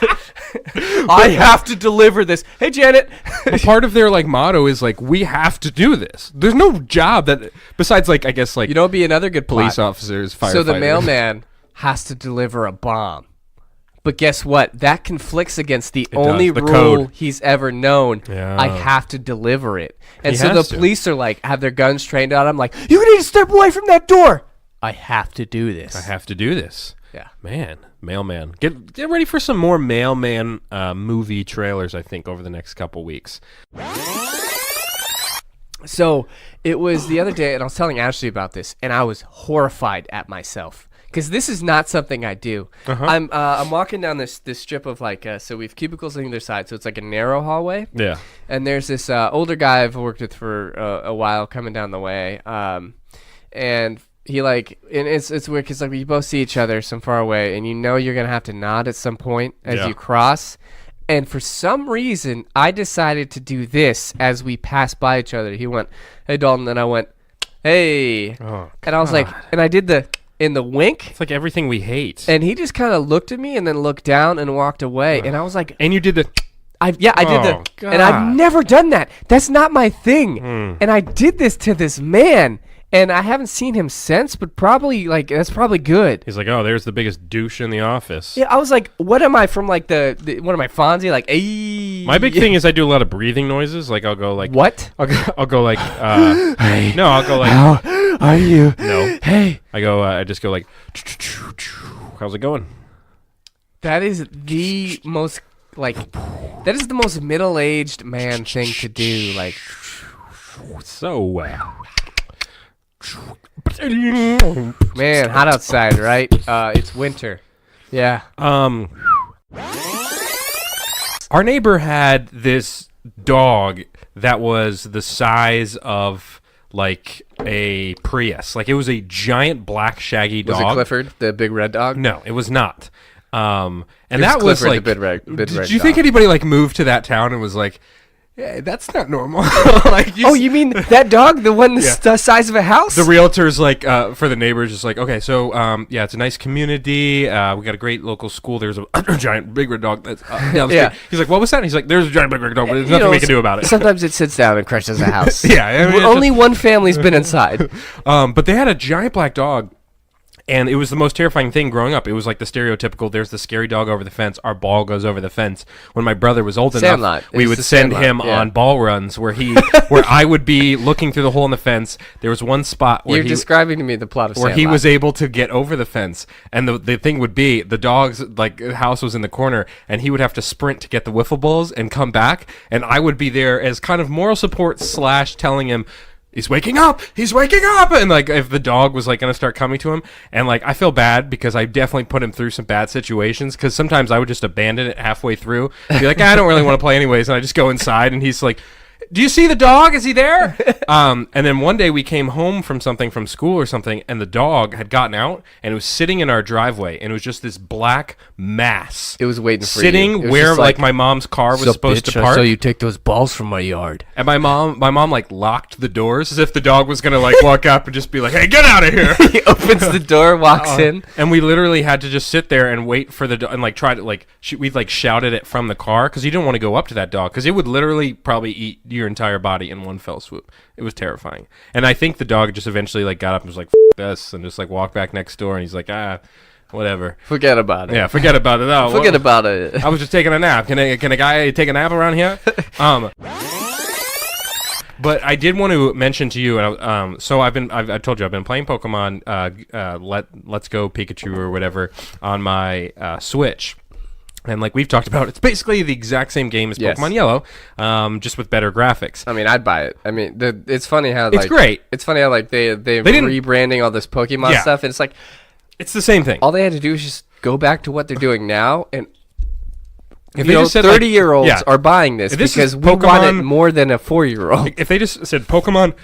I have to deliver this. Hey, Janet. But part of their like motto is like, we have to do this. There's no job that besides like I guess like be another good police plot. officers, firefighters. So the mailman has to deliver a bomb. But guess what? That conflicts against the only the rule code. he's ever known. Yeah. I have to deliver it. And He so the has to. police are like, have their guns trained on him. Like, you need to step away from that door. I have to do this. I have to do this. Yeah. Man, Mailman. Get ready for some more Mailman movie trailers, I think, over the next couple weeks. So it was the other day, and I was telling Ashley about this, and I was horrified at myself. Because this is not something I do. I'm walking down this strip of like, so we have cubicles on either side, so it's like a narrow hallway. Yeah. And there's this older guy I've worked with for a while coming down the way. And he like, and it's weird because like we both see each other some far away, and you know you're going to have to nod at some point as you cross. And for some reason, I decided to do this as we passed by each other. He went, hey, Dalton. And I went, hey. Oh, and I was like, and I did in the wink. It's like everything we hate. And he just kind of looked at me and then looked down and walked away. And I was like, and you did the... I did the... God. And I've never done that. That's not my thing. And I did this to this man. And I haven't seen him since, but probably, like, that's probably good. He's like, oh, there's the biggest douche in the office. Yeah, I was like, what am I from, like, what am I, Fonzie? Like, ayy. My big thing is I do a lot of breathing noises. Like, I'll go, like... What? I'll go, like... Hey. No, I'll go, like... How are you? No. Hey. I just go, like... How's it going? That is the most, like... That is the most middle-aged man thing to do, like... So, Man, hot outside, right? It's winter. Yeah. Our neighbor had this dog that was the size of like a Prius. Like it was a giant black shaggy dog. Was it Clifford, the big red dog? No, it was not. And It was that was Clifford, like, the big red did you think dog. anybody like moved to that town and was like, yeah, that's not normal? Like, You mean that dog, the one the size of a house? the realtor's like, for the neighbors, just like, okay, so yeah, it's a nice community. We got a great local school. There's a giant big red dog that's down the Yeah. street. He's like, what was that? And he's like, there's a giant big red dog, but there's nothing we can do about it. Sometimes it sits down and crushes a house. Yeah, I mean, it's Only one family's been inside. but they had a giant black dog, and it was the most terrifying thing growing up. It was like the stereotypical, there's the scary dog over the fence, our ball goes over the fence. When my brother was old Sandlot. enough, we It was would the send Sandlot, him yeah. on ball runs where I would be looking through the hole in the fence. There was one spot where You're describing to me the plot of where Sandlot. he was able to get over the fence, and the thing would be the dog's like house was in the corner, and he would have to sprint to get the wiffle balls and come back, and I would be there as kind of moral support / telling him he's waking up, and like if the dog was like gonna start coming to him, and like I feel bad because I definitely put him through some bad situations, because sometimes I would just abandon it halfway through, be like, I don't really want to play anyways, and I just go inside, and he's like, do you see the dog? Is he there? And then one day we came home from something, from school or something, and the dog had gotten out and it was sitting in our driveway, and it was just this black mass. It was waiting for sitting you. It was where just like my mom's car was supposed to park. So you take those balls from my yard. And my mom like locked the doors as if the dog was gonna like walk up and just be like, "Hey, get out of here!" He opens the door, walks in. And we literally had to just sit there and wait for the dog and like try to like we like shouted it from the car because you didn't want to go up to that dog because it would literally probably eat your entire body in one fell swoop. It was terrifying. And I think the dog just eventually like got up and was like, "F this," and just like walked back next door, and he's like, whatever. Forget about it. Yeah, forget about it. Oh, Forget about it. I was just taking a nap. Can a guy take a nap around here? But I did want to mention to you, so I told you I've been playing Pokemon Let's Go Pikachu or whatever on my Switch. And like we've talked about, it's basically the exact same game as Yes. Pokemon Yellow, just with better graphics. I mean, I'd buy it. I mean, it's funny how It's great. It's funny how like they're didn't- rebranding all this Pokemon Yeah. stuff, and it's like It's the same thing. all they had to do is just go back to what they're doing now, and If you they know, just said, like- 30-year-olds yeah. are buying this If this because is we want it Pokemon- more than a 4-year-old. If they just said Pokemon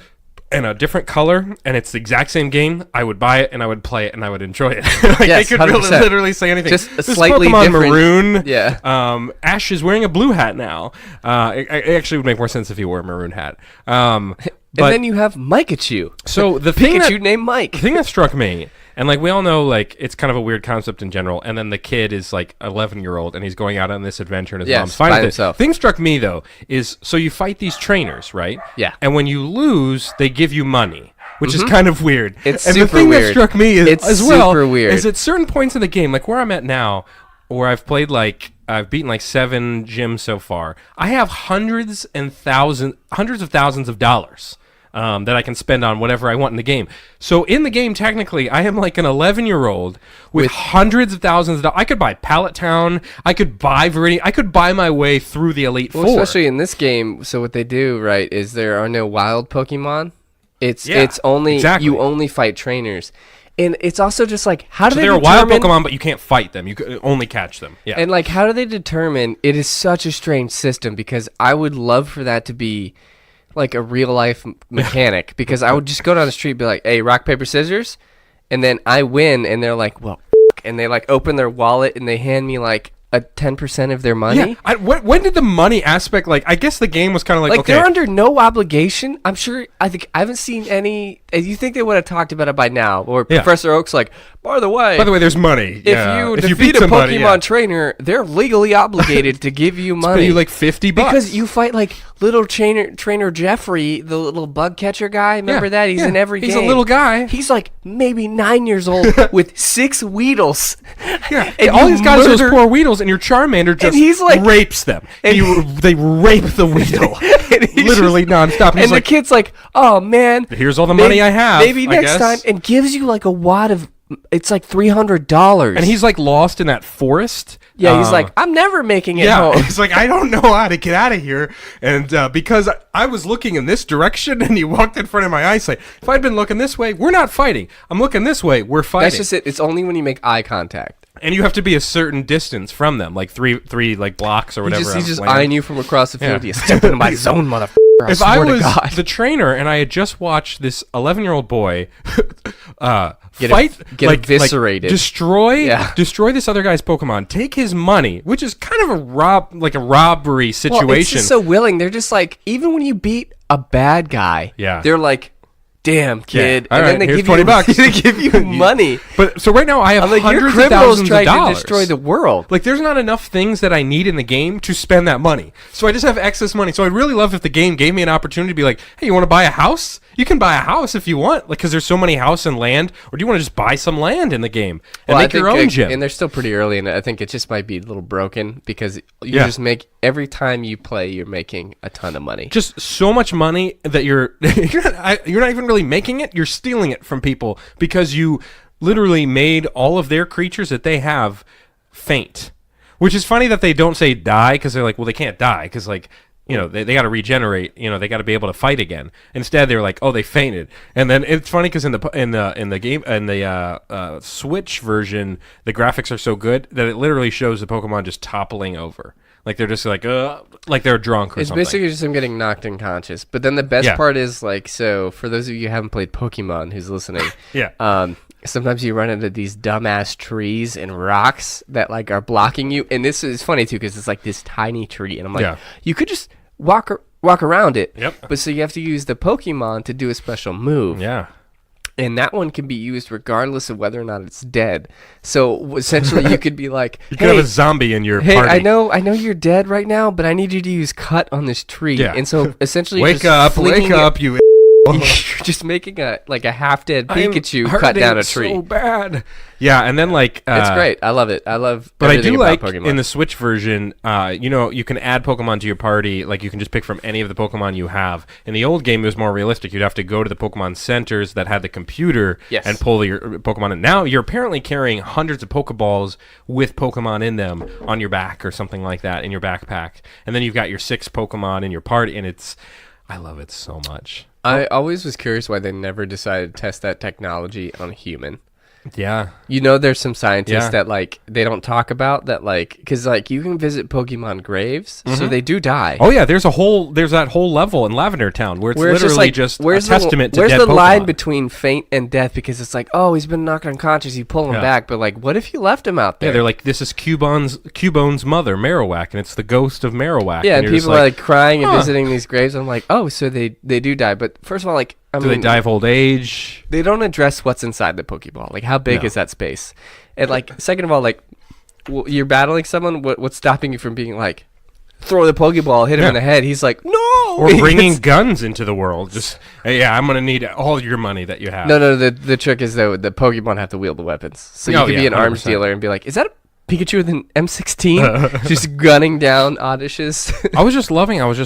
in a different color and it's the exact same game, I would buy it and I would play it and I would enjoy it. Like Yes, they could 100%. literally say anything. Just a This slightly Pokemon different- Maroon. Yeah. Ash is wearing a blue hat now. It actually would make more sense if he wore a maroon hat. And But then you have Mikachu. so the thing Pikachu that, named Mike. the thing that struck me, and like we all know, like it's kind of a weird concept in general, and then the kid is like 11-year-old and he's going out on this adventure and his Yes, mom's fine by with himself. it. Thing struck me though is so you fight these trainers, right? Yeah. And when you lose, they give you money, which is kind of weird. It's and super the thing that weird. struck me is It's as well super weird. is at certain points in the game, like where I'm at now, where I've played like I've beaten like 7 gyms so far. I have hundreds of thousands of dollars. That I can spend on whatever I want in the game. So in the game, technically, I am like an 11-year-old with hundreds of thousands of dollars. I could buy Pallet Town. I could buy Viridian. I could buy my way through the Elite Well, Four. especially in this game, so what they do, right, is there are no wild Pokemon. It's Yeah, only exactly. you only fight trainers. And it's also just like how do So they they're wild determine Pokemon, but you can't fight them. You can only catch them. Yeah. and like how do they determine it is such a strange system because I would love for that to be like a real life mechanic because I would just go down the street and be like, "Hey, rock paper scissors." And then I win and they're like, "Well, and they like open their wallet and they hand me like a 10% of their money. Yeah. When did the money aspect, like, I guess the game was kind of like, okay. They're under no obligation. I'm sure. I haven't seen any. You think they would have talked about it by now? Or Yeah. Professor Oak's like, by the way, there's money. if you defeat beat a somebody, Pokemon trainer, they're legally obligated to give you money. pay you like $50 because you fight like little trainer Jeffrey, the little bug catcher guy. Remember that? He's in every game. He's a little guy. He's like maybe 9 years old with 6 Weedles. Yeah, And all you he's got is those murder- poor Weedles, and your Charmander just he's like- rapes them. and- They rape the Weedle, And he's literally nonstop. And He's the like, kid's like, oh man, here's all the money I have. Maybe I next guess. time, and gives you like a wad of It's like $300. And he's like lost in that forest. Yeah, he's like, I'm never making it yeah, home. he's like, I don't know how to get out of here. And because I was looking in this direction and he walked in front of my eyesight. If I'd been looking this way, we're not fighting. I'm looking this way, we're fighting. That's just it. It's only when you make eye contact. And you have to be a certain distance from them, like three like blocks or whatever. He's just on land. eyeing you from across the field. Yeah. You step into my zone, motherfucker. If I swear to was God. the trainer and I had just watched this 11-year-old boy Get eviscerated. destroy this other guy's Pokemon, take his money, which is kind of a robbery situation. Well, it's just so willing. They're just like, even when you beat a bad guy, they're like, damn, kid. Yeah. And All then right, they here's give $20 you bucks. they give you money. But so right now I have I'm like, hundreds you're of criminals thousands trying of dollars. to destroy the world. Like, there's not enough things that I need in the game to spend that money. So I just have excess money. So I'd really love if the game gave me an opportunity to be like, hey, you want to buy a house? You can buy a house if you want, like, because there's so many house and land. Or do you want to just buy some land in the game and make your own gym? And they're still pretty early, and I think it just might be a little broken because you Yeah. just make every time you play, you're making a ton of money. Just so much money that you're you're not even really making it. You're stealing it from people because you literally made all of their creatures that they have faint. Which is funny that they don't say die because they're like, well, they can't die because, like, you know, they got to regenerate. You know, they got to be able to fight again. Instead, they're like, oh, they fainted. And then it's funny because in the game in the Switch version, the graphics are so good that it literally shows the Pokemon just toppling over, like they're just like they're drunk or It's something. basically just them getting knocked unconscious. But then the best part is, like, so for those of you who haven't played Pokemon who's listening, sometimes you run into these dumbass trees and rocks that, like, are blocking you. And this is funny too because it's like this tiny tree, and I'm like, you could just walk around it. Yep. But so you have to use the Pokemon to do a special move. Yeah. And that one can be used regardless of whether or not it's dead. So essentially, you could be like, You could have a zombie in your hey, party. I know you're dead right now, but I need you to use cut on this tree. Yeah. And so essentially, wake up, you. You're just making a half-dead Pikachu I'm cut down a hurting tree. so bad. Yeah, and then, like, It's great. I love it. I love. But I everything do about like Pokemon. in the Switch version, you know, you can add Pokemon to your party. Like, you can just pick from any of the Pokemon you have. In the old game, it was more realistic. You'd have to go to the Pokemon centers that had the computer and pull your Pokemon in. Now, you're apparently carrying hundreds of Pokeballs with Pokemon in them on your back or something like that in your backpack. And then you've got your 6 Pokemon in your party, and I love it so much. I always was curious why they never decided to test that technology on a human. Yeah. You know, there's some scientists that, like, they don't talk about that, like, because, like, you can visit Pokemon graves, so they do die. Oh yeah, the's that whole level in Lavender Town where it's literally just a testament to dead Pokemon. Where's the line between faint and death? Because it's like, oh, he's been knocked unconscious, you pull him back, but, like, what if you left him out there? Yeah, they're like, this is Cubone's mother, Marowak, and it's the ghost of Marowak. Yeah, and people are like crying and visiting these graves. I'm like, oh, so they do die. But first of all, like, I mean, they die of old age? They don't address what's inside the Pokeball. Like, how big is that space? And, like, second of all, like, you're battling someone. What's stopping you from being like, throw the Pokeball, hit him in the head? He's like, no. Or bringing guns into the world. Just, hey, I'm gonna need all your money that you have. No. The trick is, though, the Pokemon have to wield the weapons. So you can be an 100%. arms dealer and be like, is that a Pikachu with an M16 just gunning down Odysseus? I was just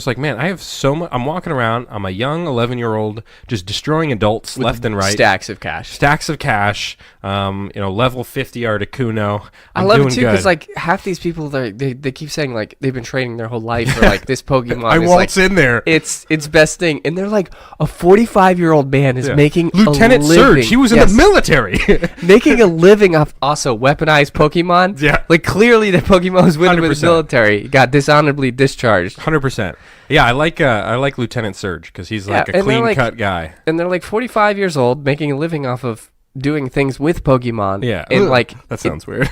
like, man, I have so much. I'm walking around. I'm a young 11-year-old just destroying adults left and right. Stacks of cash. Level 50 Articuno. I love it too because, like, half these people, they keep saying, like, they've been training their whole life for, like, this Pokemon. I waltz in there. It's best thing, and they're like, a 45-year-old man is making Lieutenant a living. Surge. He was in the military, making a living off also weaponized Pokemon. Yeah. Like, clearly the Pokemon was winning with 100%. the military. Got dishonorably discharged. 100%. Yeah, I like Lieutenant Surge because he's like a clean-cut guy. And they're like 45 years old, making a living off of doing things with Pokemon. Yeah. And like that sounds weird.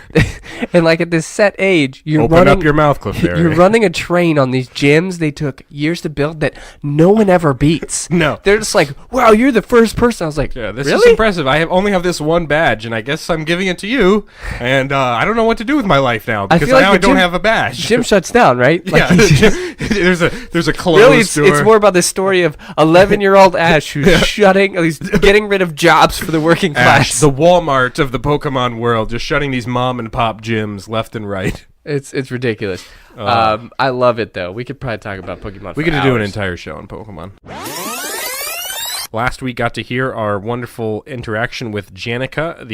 And like at this set age, you're Open running up your mouth, Cliff Berry. You're running a train on these gyms they took years to build that no one ever beats. No. They're just like, wow, you're the first person. I was like, Yeah, this really? is impressive. I only have this one badge, and I guess I'm giving it to you. And I don't know what to do with my life now because feel like now the I don't gym- have a badge. Gym shuts down, right? Like, Yeah, there's a closed really, door. it's more about the story of 11-year-old Ash who's he's getting rid of jobs for the working class. Ash, the Walmart of the Pokemon world, just shutting these mom and pop gyms left and right. It's ridiculous. I love it though. We could probably talk about Pokemon. We for could do an hours. entire show on Pokemon. last week got to hear our wonderful interaction with Jonica,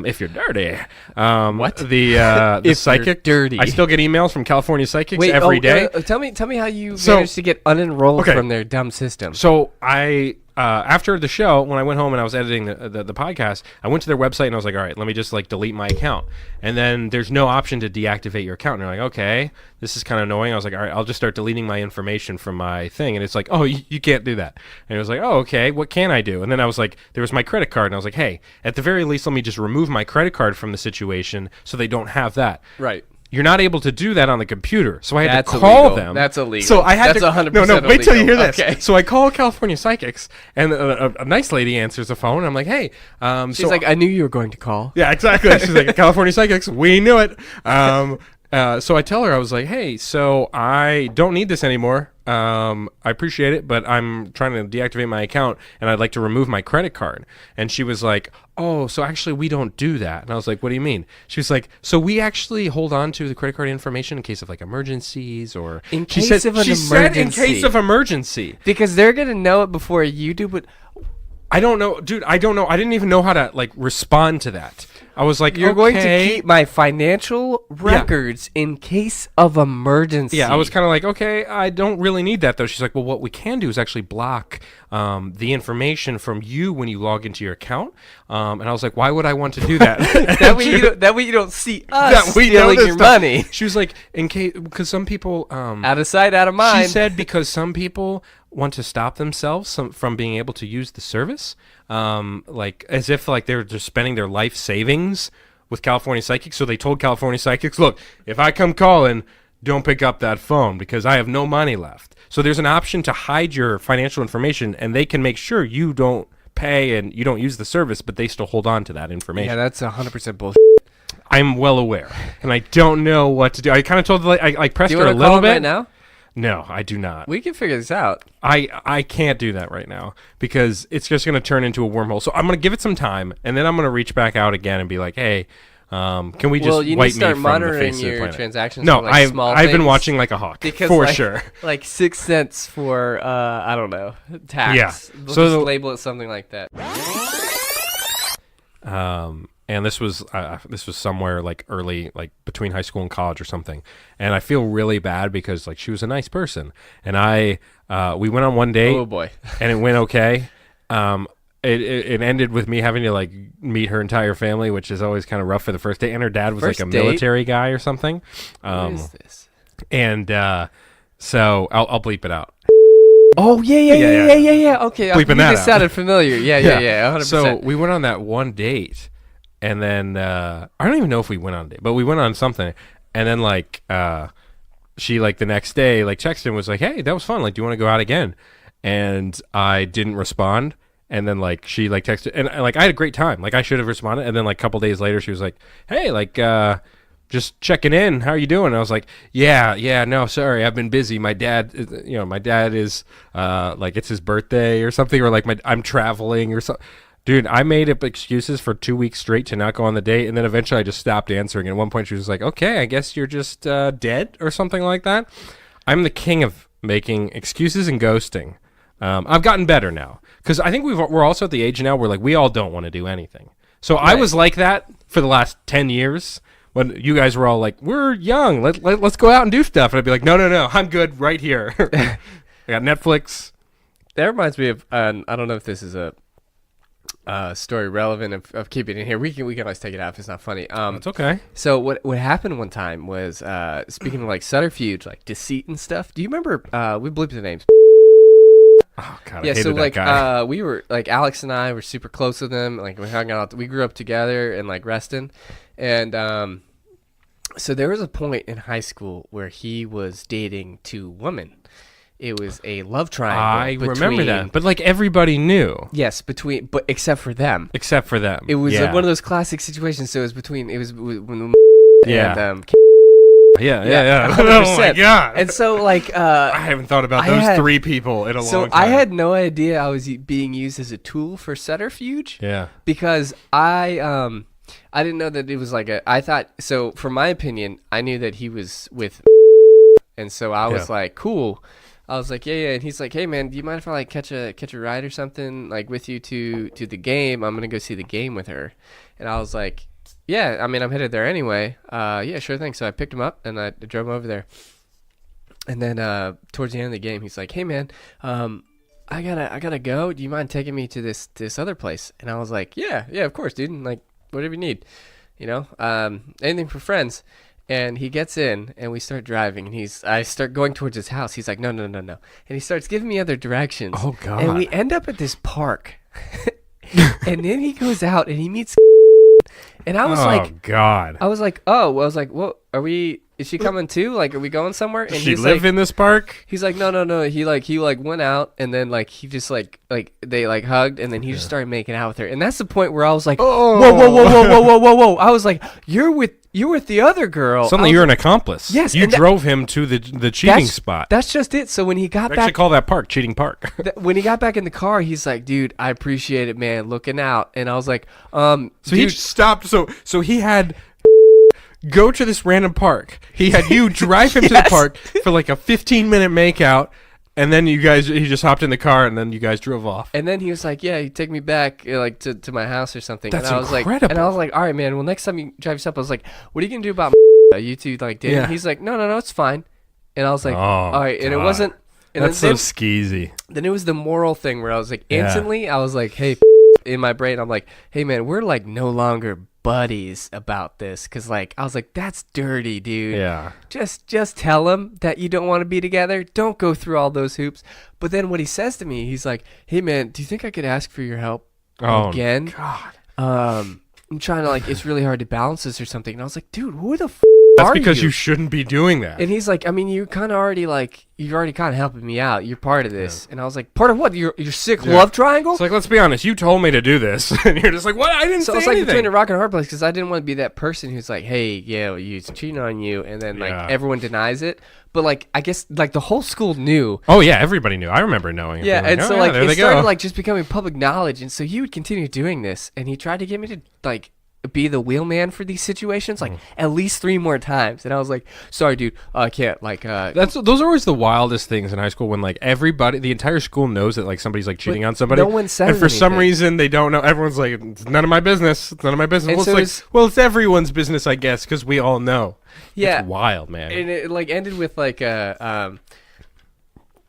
if you're dirty. What? The If psychic. you're dirty. I still get emails from California psychics every day. Tell me how you So- managed to get unenrolled Okay. from their dumb system. So I after the show, when I went home and I was editing the podcast, I went to their website and I was like, all right, let me just like delete my account. And then there's no option to deactivate your account. And they're like, okay, this is kind of annoying. I was like, all right, I'll just start deleting my information from my thing. And it's like, oh, you can't do that. And it was like, oh, okay, what can I do? And then I was like, there was my credit card. And I was like, hey, at the very least, let me just remove my credit card from the situation so they don't have that. Right. You're not able to do that on the computer. So I had That's to call illegal. them. That's illegal. So I had That's to 100% No, wait till you hear illegal. this. Okay. So I call California Psychics, and a nice lady answers the phone. And I'm like, hey. She's like, I knew you were going to call. Yeah, exactly. She's like, California Psychics, we knew it. So I tell her, I was like, hey, so I don't need this anymore. I appreciate it, but I'm trying to deactivate my account, and I'd like to remove my credit card. And she was like, oh, so actually we don't do that. And I was like, what do you mean? She was like, so we actually hold on to the credit card information in case of like emergencies or... In She case said- of an she said in emergency. case of emergency. Because they're going to know it before you do, but I don't know, dude. I don't know. I didn't even know how to like respond to that. I was like, you're going to okay. keep my financial records in case of emergency. Yeah, I was kind of like, okay, I don't really need that though. She's like, well, what we can do is actually block the information from you when you log into your account. And I was like, why would I want to do that? that way you don't see us That we know stealing this your stuff. money. She was like, in case, because some people, Out of sight, out of mind. she said, because some people want to stop themselves from being able to use the service, like as if like they're just spending their life savings with California Psychics. So they told California Psychics, look, if I come calling, don't pick up that phone because I have no money left. So there's an option to hide your financial information, and they can make sure you don't pay and you don't use the service, but they still hold on to that information. Yeah, that's 100% bullshit. I'm well aware, and I don't know what to do. I kind of told I pressed Do you her a want to little call bit. right now? No, I do not. We can figure this out. I can't do that right now because it's just going to turn into a wormhole. So I'm going to give it some time, and then I'm going to reach back out again and be like, hey, can we just Well, you need wipe to me start from the monitoring face of the your planet? transactions. No, for, like, small I've been things. watching like a hawk Because for like, sure. Like 6 cents for I don't know, tax. Yeah. We'll So just the- label it something like that. And this was somewhere like early, like between high school and college or something. And I feel really bad because like she was a nice person, and we went on one date. Oh boy. And it went okay. It ended with me having to like meet her entire family, which is always kind of rough for the first date. And her dad was First like a date? military guy or something. What is this? And so I'll bleep it out. Oh yeah. Okay, Bleeping you that just out. sounded familiar. Yeah, 100%. So we went on that one date, and then I don't even know if we went on a date, but we went on something, and then like she like the next day like texted and was like, hey, that was fun, like do you want to go out again? And I didn't respond, and then like she like texted, and like I had a great time, like I should have responded, and then like a couple days later she was like, hey, like just checking in, how are you doing? And I was like, yeah, no, sorry, I've been busy. My dad is like it's his birthday or something, or like I'm traveling or something. Dude, I made up excuses for 2 weeks straight to not go on the date, and then eventually I just stopped answering. And at one point she was like, okay, I guess you're just dead or something like that. I'm the king of making excuses and ghosting. I've gotten better now because I think we're also at the age now where like we all don't want to do anything. So I was like that for the last 10 years. When you guys were all like, we're young, let's go out and do stuff. And I'd be like, no, I'm good right here. I got Netflix. That reminds me of I don't know if this is a story relevant of keeping it in here. We can always take it out if it's not funny. It's okay. So what happened one time was speaking of like subterfuge, like deceit and stuff. Do you remember? We bleeped the names. Oh, God, Yeah, I hated so that like guy. we were like Alex and I were super close with them. Like we hung out. We grew up together in like Reston, and so there was a point in high school where he was dating 2 women. It was a love triangle. I remember that. But like everybody knew. Yes, but except for them. Except for them. It was yeah. like one of those classic situations. So it was when Yeah. and Yeah. 100%. Oh my God. And so like I haven't thought about I those had- 3 people in a long so time. I had no idea I was being used as a tool for subterfuge. Yeah. Because I didn't know that it was like I thought, so from my opinion, I knew that he was with, and so I was Yeah. like, cool, I was like, yeah. And he's like, hey, man, do you mind if I like catch a ride or something like with you to the game? I'm going to go see the game with her. And I was like, yeah, I mean, I'm headed there anyway. Yeah, sure thing. So I picked him up and I drove him over there. And then towards the end of the game, he's like, hey, man, I gotta go. Do you mind taking me to this other place? And I was like, yeah, of course, dude. And like, whatever you need, anything for friends. And he gets in, and we start driving, and I start going towards his house. He's like, no. And he starts giving me other directions. Oh, God. And we end up at this park. And then he goes out, and he meets and I was like, God. I was like, what, is she coming too? Like, are we going somewhere? And Does she he's live like, in this park? He's like, no. He went out, and then like he just like they like hugged, and then he just started making out with her. And that's the point where I was like, whoa. I was like, you're with the other girl. Suddenly you're an accomplice. Yes, You and drove him to the cheating spot. That's just it. So when he got Actually back, call that park Cheating Park. when he got back in the car, he's like, dude, I appreciate it, man, looking out. And I was like, So he stopped. So he had go to this random park. He had you drive him to the park for like a 15-minute makeout, and then he just hopped in the car, and then you guys drove off. And then he was like, yeah, you take me back like to my house or something. That's and I was incredible. and I was like, all right, man. Well, next time you drive yourself, I was like, what are you gonna do about you two like dating? Yeah. He's like, no, it's fine. And I was like, Oh, all right. And it God. wasn't. And That's so skeezy. Then it was the moral thing where I was like, instantly, I was like, hey, in my brain, I'm like, hey, man, we're like no longer buddies about this, because like I was like, that's dirty, dude. Yeah. Just tell him that you don't want to be together. Don't go through all those hoops. But then what he says to me, he's like, hey, man, do you think I could ask for your help again? God. I'm trying to like, it's really hard to balance this or something. And I was like, dude, who the That's are because you? you shouldn't be doing that. And he's like, I mean, you're already kind of helping me out. You're part of this. Yeah. And I was like, part of what? Your sick love triangle? It's like, let's be honest. You told me to do this, and you're just like, what? I didn't say anything. So it's like between a rock and a hard place, because I didn't want to be that person who's like, hey, yeah, he's cheating on you, and then like everyone denies it. But like, I guess like the whole school knew. Oh yeah, everybody knew. I remember knowing. Yeah, and so like it started like just becoming public knowledge, and so he would continue doing this, and he tried to get me to like be the wheelman for these situations like at least 3 more times. And I was like, sorry, dude, I can't like those are always the wildest things in high school, when like everybody, the entire school knows that like somebody's like cheating on somebody, no one says and for some anything. reason they don't know. Everyone's like, it's none of my business. It's none of my business. And Well, so it's like, well, it's everyone's business, I guess, because we all know. Yeah, It's wild, man. and it like ended with like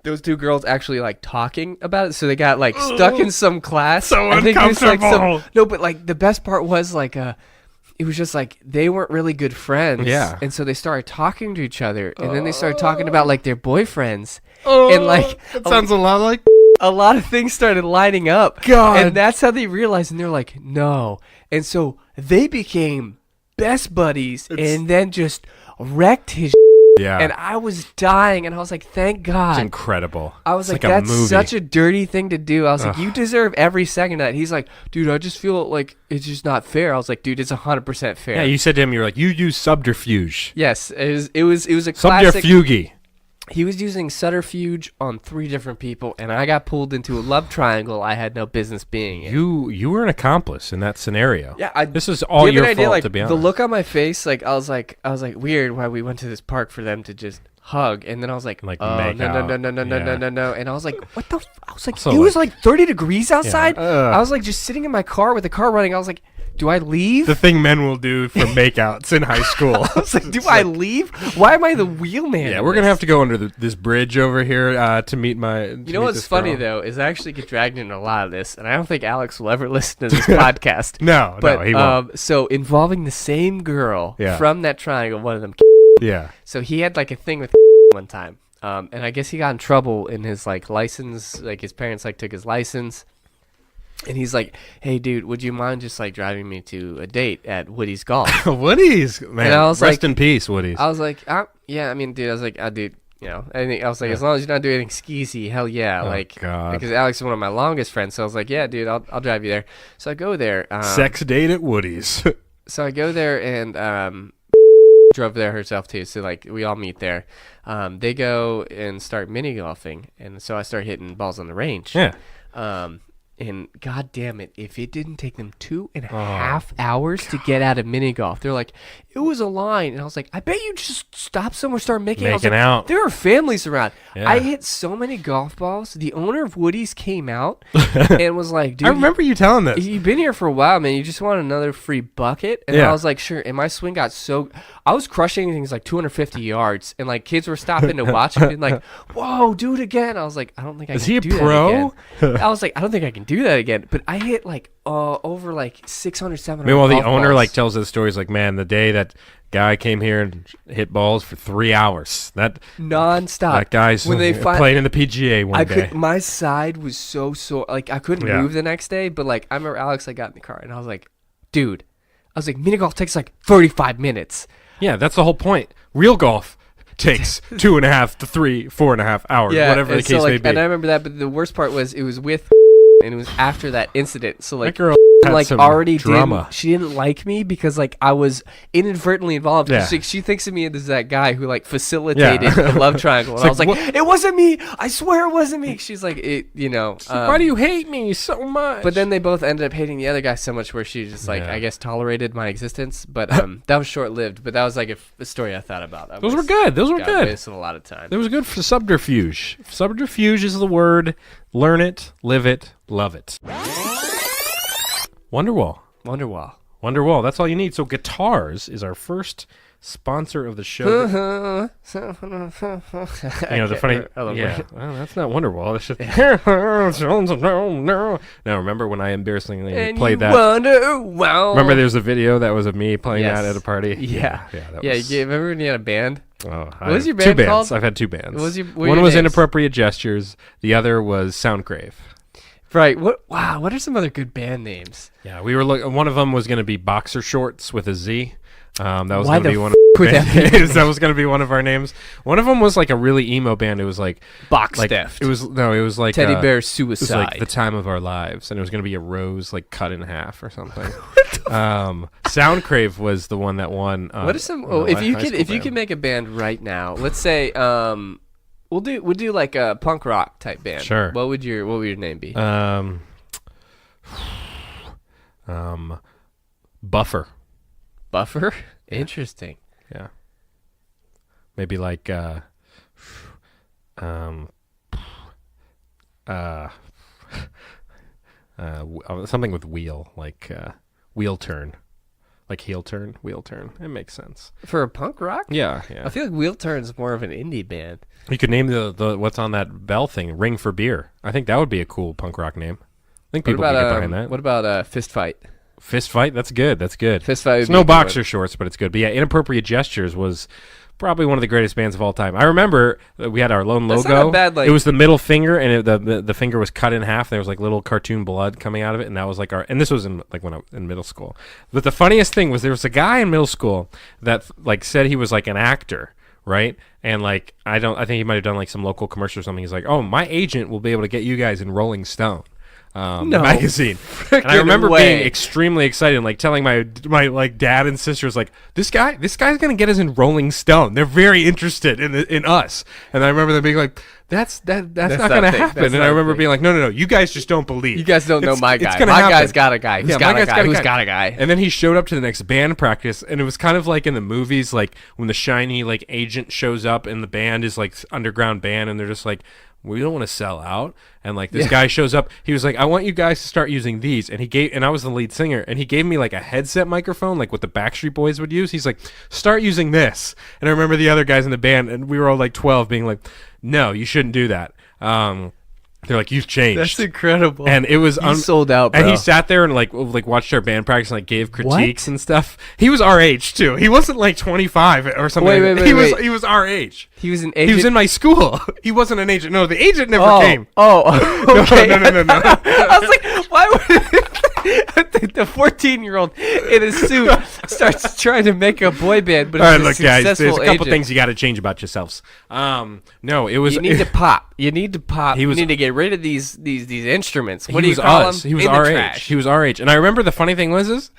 those 2 girls actually like talking about it, so they got like stuck in some class. So I think it was, like, uncomfortable. no, but like the best part was like it was just like they weren't really good friends. Yeah. And so they started talking to each other, and then they started talking about like their boyfriends. And like it sounds a lot like a lot of things started lining up. God. And that's how they realized, and they're like, no. And so they became best buddies, and then just wrecked his yeah. and I was dying, and I was like, thank God. It's incredible. I was It's like, a that's movie. such a dirty thing to do. I was like, you deserve every second of that. He's like, dude, I just feel like it's just not fair. I was like, dude, it's 100% fair. Yeah, you said to him, you were like, you use subterfuge. Yes, it was a classic. Subterfuge. He was using subterfuge on 3 different people, and I got pulled into a love triangle I had no business being in. You were an accomplice in that scenario. Yeah, this is all do you have your an idea, fault, like, to be honest. the look on my face, like I was like weird why we went to this park for them to just hug, and then I was like, Like, oh, make no, out. no, and I was like, what the? I was like, So, it was like 30 degrees outside. Yeah. I was like just sitting in my car with the car running. I was like, do I leave? The thing men will do for makeouts in high school. I was like, do I leave? Why am I the wheelman? Yeah, we're gonna have to go under this bridge over here to meet my. You know what's funny though is I actually get dragged into a lot of this, and I don't think Alex will ever listen to this podcast. No, But he won't. so involving the same girl Yeah. from that triangle, one of them. Yeah. So he had like a thing with one time, and I guess he got in trouble in his like license. Like his parents like took his license, and he's like, "Hey, dude, would you mind just like driving me to a date at Woody's Golf?" Woody's, man. And I was rest like- in peace, Woody's. I was like, "Yeah, I mean, dude," I was like, dude, you know, I was like, as long as you're not doing anything skeezy, hell yeah, Oh, like, God. because Alex is one of my longest friends, so I was like, yeah, dude, I'll drive you there. So I go there. Sex date at Woody's. So I go there and drove there herself too. So like we all meet there. They go and start mini golfing, and so I start hitting balls on the range. Yeah. And god damn it, if it didn't take them 2.5 hours to get out of mini golf, they're like, it was a line. And I was like, I bet you just stop somewhere, start making I was like, out. There are families around. Yeah. I hit so many golf balls. The owner of Woody's came out and was like, dude, I remember you telling this. you've been here for a while, man. You just want another free bucket? And Yeah. I was like, sure. And my swing got so... I was crushing things like 250 yards. And like kids were stopping to watch and being like, whoa, do it again. I was like, I don't think I Is can he a do that pro? again. I was like, I don't think I can do that again. But I hit like over like 600, 700 Meanwhile, the golf owner balls. like tells the stories like, man, the day that guy came here and hit balls for 3 hours. That non-stop. guy's when they playing in the PGA one day. My side was so sore. Like I couldn't Yeah. move the next day. But like I remember Alex, I got in the car and I was like, dude, I was like, mini golf takes like 35 minutes. Yeah, that's the whole point. Real golf takes 2.5 to 3, 4.5 hours, whatever the and case so, may be. And I remember that, but the worst part was it was with and it was after that incident. So like That girl had like some already drama. she didn't like me because like I was inadvertently involved. Yeah. She thinks of me as that guy who like facilitated Yeah. the love triangle. And It's I was like, like, what- it wasn't me. I swear it wasn't me. She's like, Why do you hate me so much? But then they both ended up hating the other guy so much where she just like Yeah. I guess tolerated my existence. But that was short lived. But that was like a story I thought about. those were good. Those were good. Wasted a lot of time. It was good for subterfuge. Subterfuge is the word. Learn it, live it, love it. Wonderwall. Wonderwall. That's all you need. So Guitars is our first sponsor of the show. You know, the funny... Yeah, well, that's not Wonderwall. That's just... Now, remember when I embarrassingly And played you that? wonder, wow. Remember there's a video that was of me playing Yes. that at a party? Yeah. That Yeah, was... you remember when you had a band? Oh, What was your two band bands. called? I've had two bands. What was your- what were One your was names? Inappropriate Gestures. The other was Soundcrave. Right. What are some other good band names? Yeah, we were one of them was going to be Boxer Shorts with a Z. That was Why going to the be one f- of would that be? that was going to be one of our names. One of them was like a really emo band. It was like Box like Theft. it was like Teddy Bear It was Suicide. like the time of our lives, and it was going to be a rose like cut in half or something. Soundcrave was the one that won. What are some? the Oh, if high you school could band. make a band right now, let's say we'll do like a punk rock type band. Sure. What would your name be? Buffer. Buffer. Interesting. Yeah. Maybe like something with wheel, like wheel turn. Like heel turn, wheel turn. It makes sense. For a punk rock? Yeah. I feel like Wheel Turn's more of an indie band. You could name the what's on that bell thing, Ring for Beer. I think that would be a cool punk rock name. I think people could get behind that. What about Fist Fight? Fist Fight, that's good. Fist Fight. It's no Boxer Shorts, but it's good. But yeah, Inappropriate Gestures was probably one of the greatest bands of all time. I remember we had our lone That's logo. not a bad, like- it was the middle finger, and the finger was cut in half. There was like little cartoon blood coming out of it, and that was like our. And this was in like when I was in middle school. But the funniest thing was there was a guy in middle school that like said he was like an actor. Right, and like I think he might have done like some local commercial or something. He's like, "Oh, my agent will be able to get you guys in Rolling Stone." The magazine. And I remember being extremely excited and like telling my like dad and sisters like this guy's gonna get us in Rolling Stone. They're very interested in us. And I remember them being like that's not gonna happen. And I remember being like no, you guys just don't believe. You guys don't know my guy. It's gonna My happen. guy's got a guy. Who's Yeah, got my a guy's guy? Who's got a guy? And then he showed up to the next band practice, and it was kind of like in the movies, like when the shiny like agent shows up and the band is like underground band, and they're just like, we don't want to sell out. And like this guy shows up, he was like, I want you guys to start using these. And I was the lead singer, and he gave me like a headset microphone, like what the Backstreet Boys would use. He's like, start using this. And I remember the other guys in the band, and we were all like 12, being like, no, you shouldn't do that. They're like, you've changed. That's incredible. And it was sold out, bro. And he sat there and like watched our band practice and like gave critiques and stuff. He was our age too. He wasn't like 25 or something. Wait, He was our age. He was an agent. He was in my school. He wasn't an agent. No, the agent never came. Oh, okay. No. I was like, why would the 14-year-old in a suit starts trying to make a boy band? But All right, it's a look, guys. There's successful a couple agent. things you got to change about yourselves. No, it was. You need to pop. You need to pop. He was- you need to get rid of these instruments. What he do you was call us. them? He was In the our age. trash. He was our age. And I remember the funny thing was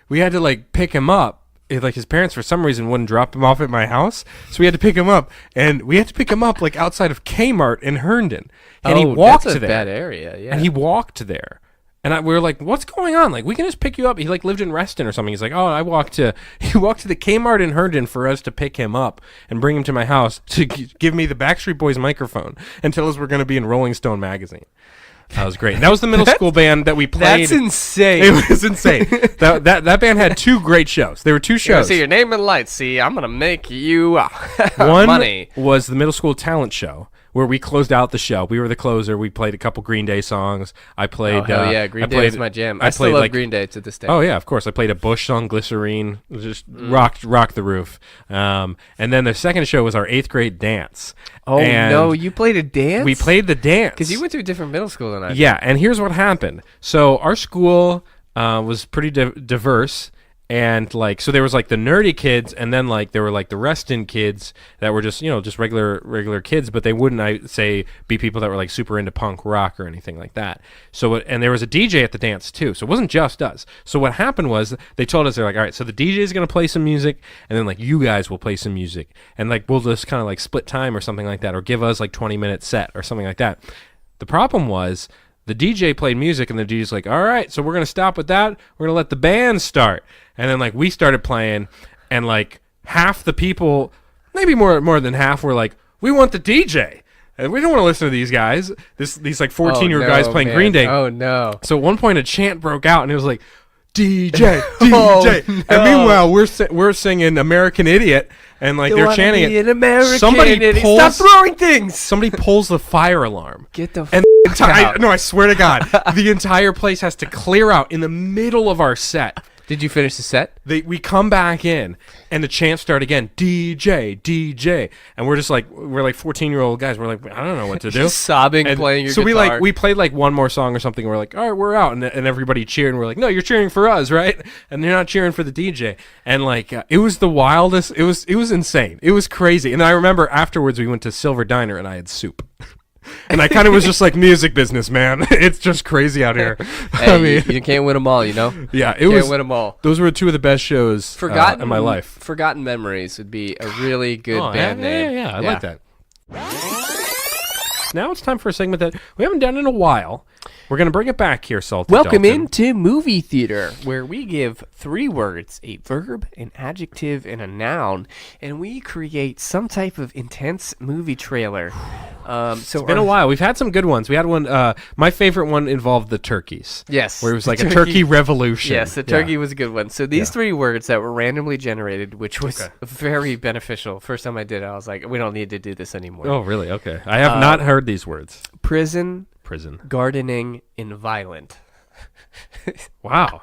we had to like pick him up like his parents for some reason wouldn't drop him off at my house, so we had to pick him up, and we had to pick him up like outside of Kmart in Herndon, and he walked that's a there. bad area. Yeah. And he walked there. And we were like, what's going on? Like, we can just pick you up. He, like, lived in Reston or something. He's like, he walked to the Kmart in Herndon for us to pick him up and bring him to my house to give me the Backstreet Boys microphone and tell us we're going to be in Rolling Stone magazine. That was great. And that was the middle school band that we played. That's insane. It was insane. that band had 2 great shows. There were 2 shows. See your name in lights. See, I'm going to make you One money. was the middle school talent show, where we closed out the show. We were the closer. We played a couple Green Day songs. I played. Oh, hell yeah. Green Day was my jam. I still love Green Day to this day. Oh, yeah, of course. I played a Bush song, Glycerine. It just rocked the roof. And then the second show was our 8th grade dance. Oh, and no. You played a dance? we played the dance. Because you went to a different middle school than I did. Yeah, and here's what happened. So our school was pretty diverse. And like, so there was like the nerdy kids, and then like there were like the Reston kids that were just, just regular kids, but they wouldn't, I say, be people that were like super into punk rock or anything like that. So, and there was a DJ at the dance too, so it wasn't just us. So what happened was they told us, they're like, all right, so the DJ is gonna play some music, and then like you guys will play some music, and like we'll just kind of like split time or something like that, or give us like 20-minute set or something like that. The problem was, the DJ played music, and the DJ's like, all right, so we're going to stop with that. We're going to let the band start. And then, like, we started playing, and, like, half the people, maybe more than half, were like, we want the DJ. And we don't want to listen to these guys. These like, 14-year-old guys playing Green Day. Oh, no. So at one point, a chant broke out, and it was like, DJ, DJ. Oh, no. And meanwhile, we're singing American Idiot, and, like, they're chanting it. An American Somebody idiot. pulls- Stop throwing things. Somebody pulls the fire alarm. Get the And out. I swear to God, the entire place has to clear out in the middle of our set. Did you finish the set? We come back in, and the chants start again, DJ, DJ, and we're like 14-year-old guys. We're like, I don't know what to do. Just sobbing, And playing your so guitar. we played like one more song or something. And we're like, all right, we're out, and everybody cheered. And we're like, no, you're cheering for us, right? And they're not cheering for the DJ. And like, it was the wildest. It was insane. It was crazy. And I remember afterwards we went to Silver Diner, and I had soup. And I kind of was just like, music business, man. It's just crazy out here. Hey, I mean, you can't win them all, you know? yeah, it You was. can't win them all. Those were 2 of the best shows in my life. Forgotten Memories would be a really good band name. Yeah, I like that. Now it's time for a segment that we haven't done in a while. We're going to bring it back here, Salty Welcome Dalton. into Movie Theater, where we give 3 words, a verb, an adjective, and a noun, and we create some type of intense movie trailer. It's been a while. We've had some good ones. We had one, my favorite one involved the turkeys. Yes. Where it was like a turkey revolution. Yes, the turkey was a good one. So these 3 words that were randomly generated, which was very beneficial. First time I did it, I was like, we don't need to do this anymore. Oh, really? Okay. I have not heard these words. Prison, Prison. gardening, and violent. Wow.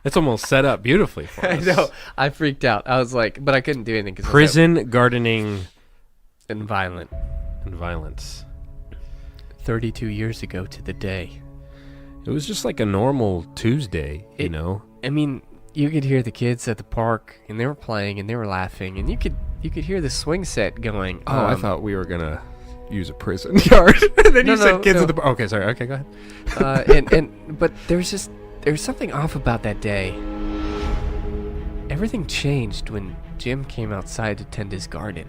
It's almost set up beautifully for I us. know. I freaked out. I was like, but I couldn't do anything. Prison, gardening, and violent. and violence. 32 years ago to the day. It was just like a normal Tuesday, you know? I mean, you could hear the kids at the park, and they were playing, and they were laughing, and you could hear the swing set going. Oh, I thought we were going to use a prison yard. And then you said kids at the park. Okay, sorry. Okay, go ahead. But there's something off about that day. Everything changed when Jim came outside to tend his garden.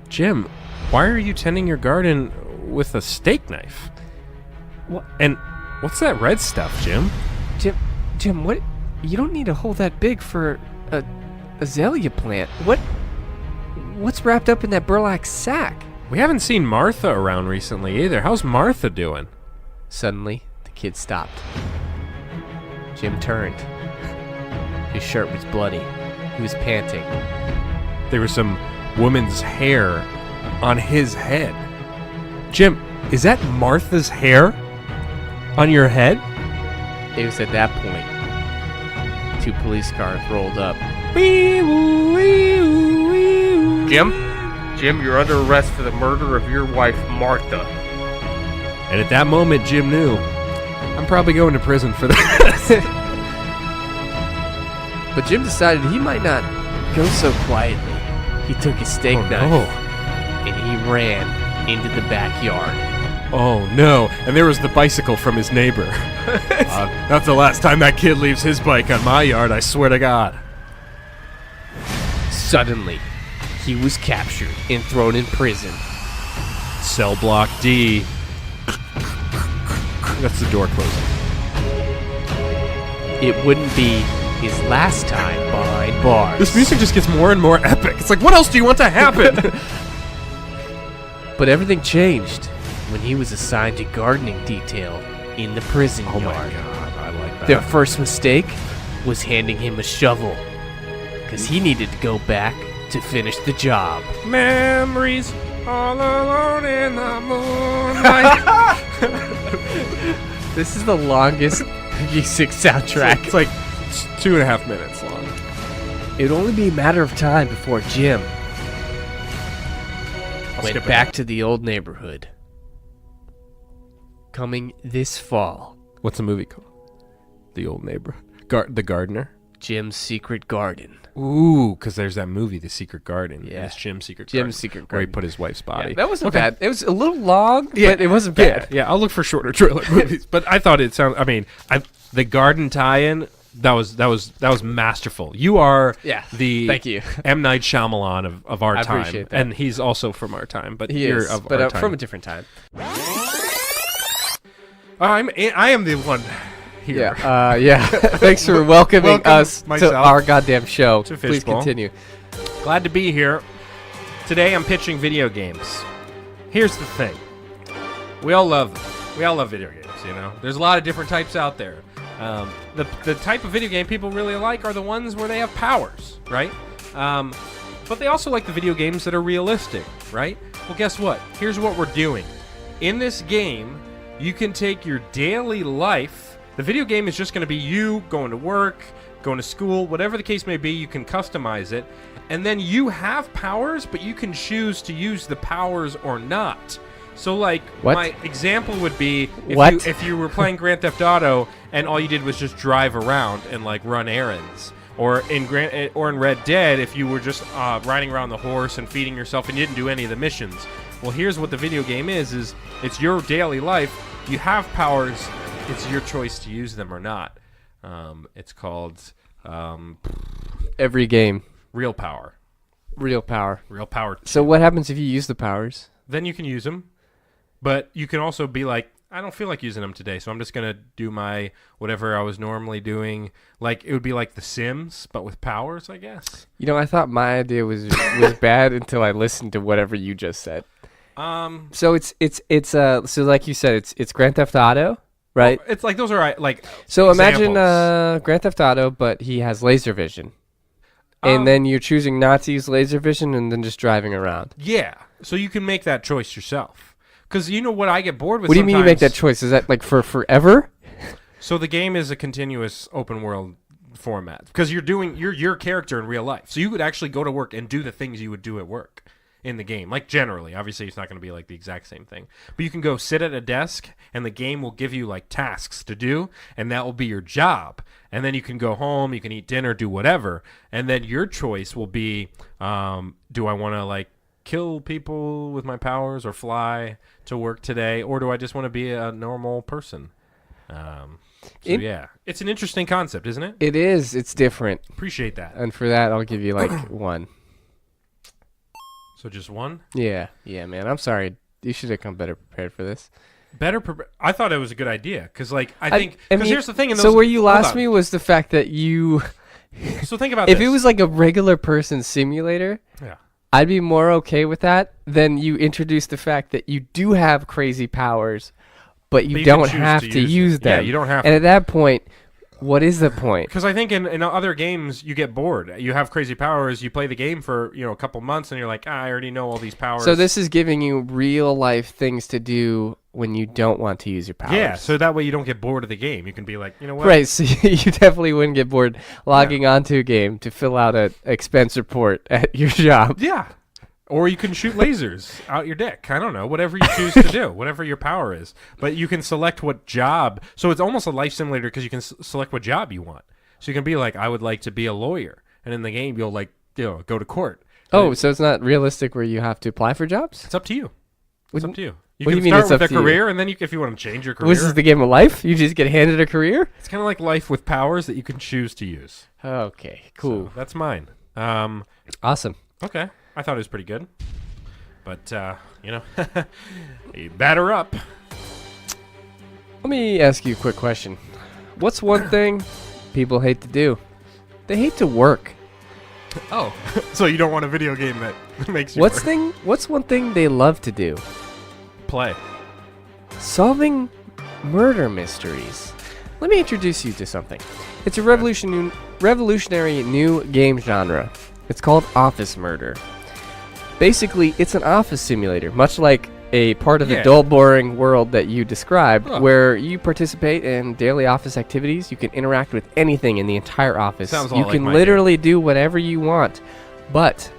Jim, why are you tending your garden with a steak knife? What? And what's that red stuff, Jim? Jim, what? You don't need a hole that big for a azalea plant. What's wrapped up in that burlap sack? We haven't seen Martha around recently either. How's Martha doing? Suddenly, the kid stopped. Jim turned. His shirt was bloody. He was panting. There was some woman's hair on his head. Jim, is that Martha's hair on your head? It was at that point 2 police cars rolled up. Jim, you're under arrest for the murder of your wife, Martha. And at that moment, Jim knew, I'm probably going to prison for this. But Jim decided he might not go so quietly. He took his steak knife and he ran into the backyard. Oh no, and there was the bicycle from his neighbor. That's the last time that kid leaves his bike on my yard, I swear to God. Suddenly, he was captured and thrown in prison. Cell block D. That's the door closing. It wouldn't be his last time behind bars. This music just gets more and more epic. It's like, what else do you want to happen? But everything changed when he was assigned to gardening detail in the prison Oh my yard. god, I like that. Their first mistake was handing him a shovel, because he needed to go back to finish the job. Memories all alone in the moonlight. This is the longest music soundtrack. It's like 2.5 minutes long. It would only be a matter of time before Jim went skip back to the old neighborhood. Coming this fall, What's the movie called? The Old Neighbor. The Gardener. Jim's Secret Garden. Ooh, because there's that movie, The Secret Garden. Yeah. It's Jim's Secret Garden. Jim's Secret Where he Garden. put his wife's body. That wasn't Okay. bad. It was a little long, but it wasn't bad. Yeah, I'll look for shorter trailer movies. But I thought it sounded. I mean, the garden tie-in. That was masterful. You are the Thank you. M. Night Shyamalan of our I time, appreciate that. and he's also from our time. But He you're is, of but our time. from a different time. I am the one here. Yeah. Thanks for welcoming Welcome us to myself our goddamn show. to Please Fishbowl. continue. Glad to be here. Today I'm pitching video games. Here's the thing. We all love video games, you know. There's a lot of different types out there. The type of video game people really like are the ones where they have powers, right? But they also like the video games that are realistic, right? Well, guess what? Here's what we're doing. In this game, you can take your daily life. The video game is just going to be you going to work, going to school, whatever the case may be. You can customize it. And then you have powers, but you can choose to use the powers or not. So, like, What? my example would be What? if you were playing Grand Theft Auto and all you did was just drive around and, like, run errands. Or in Red Dead, if you were just riding around the horse and feeding yourself and you didn't do any of the missions. Well, here's what the video game is it's your daily life. You have powers. It's your choice to use them or not. It's called Every game, Real Power. real power. Real Power 2. So what happens if you use the powers? Then you can use them. But you can also be like, I don't feel like using them today, so I'm just going to do my whatever I was normally doing. Like, it would be like The Sims, but with powers, I guess. You know, I thought my idea was bad until I listened to whatever you just said. So it's so like you said, it's Grand Theft Auto, right? It's like those are like So imagine examples. Grand Theft Auto, but he has laser vision. And then you're choosing not to use laser vision and then just driving around. Yeah. So you can make that choice yourself. Because you know what I get bored with What do you mean you make that sometimes? choice? Is that like for forever? So the game is a continuous open world format. Because you're doing your character in real life. So you could actually go to work and do the things you would do at work in the game. Like generally. Obviously it's not going to be like the exact same thing. But you can go sit at a desk and the game will give you like tasks to do. And that will be your job. And then you can go home, you can eat dinner, do whatever. And then your choice will be, do I want to like kill people with my powers or fly to work today, or do I just want to be a normal person? Yeah, it's an interesting concept, isn't it? It is. It's different. Appreciate that. And for that, I'll give you like one. So just one? Yeah, man. I'm sorry. You should have come better prepared for this. I thought it was a good idea because, like, I think I because mean, here's the thing. In those, so where you hold lost on. me was the fact that you, So think about if this. it was like a regular person simulator, yeah. I'd be more okay with that than you introduce the fact that you do have crazy powers, but you But you can don't choose have to to use use them. Yeah, them. you don't have And to. at that point, what is the point? Because I think in other games you get bored. You have crazy powers. You play the game for a couple months, and you're like, I already know all these powers. So this is giving you real life things to do when you don't want to use your powers. Yeah, so that way you don't get bored of the game. You can be like, you know what? Right, so you definitely wouldn't get bored logging onto a game to fill out an expense report at your job. Yeah. Or you can shoot lasers out your dick. I don't know. Whatever you choose to do. Whatever your power is. But you can select what job. So it's almost a life simulator because you can select what job you want. So you can be like, I would like to be a lawyer. And in the game, you'll go to court. Oh, so it's not realistic where you have to apply for jobs? It's up to you. It's up to you. You what do can you mean start it's with up a to you? career, and then if you want to change your career. This is the game of life? You just get handed a career? It's kind of like life with powers that you can choose to use. Okay, cool. So that's mine. Awesome. Okay. I thought it was pretty good. But, you know, you batter up. Let me ask you a quick question. What's one thing people hate to do? They hate to work. Oh. So you don't want a video game that makes you What's one thing they love to do? play? Solving murder mysteries. Let me introduce you to something. It's a revolutionary new game genre. It's called office murder. Basically, it's an office simulator, much like a part of the dull, boring world that you described, where you participate in daily office activities. You can interact with anything in the entire office. Sounds a you lot can like my literally do whatever you want, but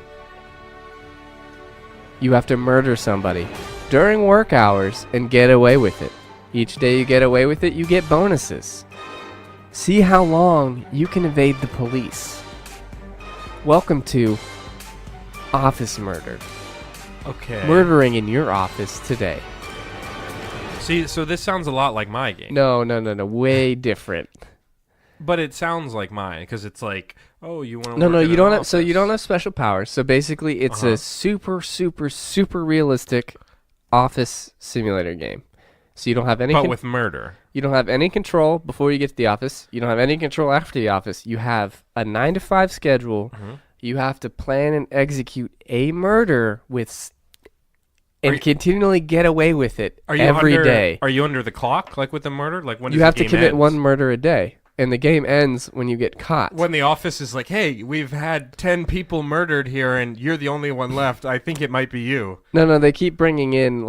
you have to murder somebody during work hours and get away with it. Each day you get away with it, you get bonuses. See how long you can evade the police. Welcome to office murder. Okay. Murdering in your office today. See, so this sounds a lot like my game. No. Way different. But it sounds like mine, because it's like, oh, you want to No, you don't have. So you don't have special powers. So basically, it's a super realistic office simulator game. So you don't have any. But with murder. You don't have any control before you get to the office. You don't have any control after the office. You have a 9-to-5 schedule. You have to plan and execute a murder and continually get away with it every day. Are you under the clock, like with the murder? Like when you have to commit one murder a day, and the game ends when you get caught. When the office is like, hey, we've had 10 people murdered here, and you're the only one left. I think it might be you. No, they keep bringing in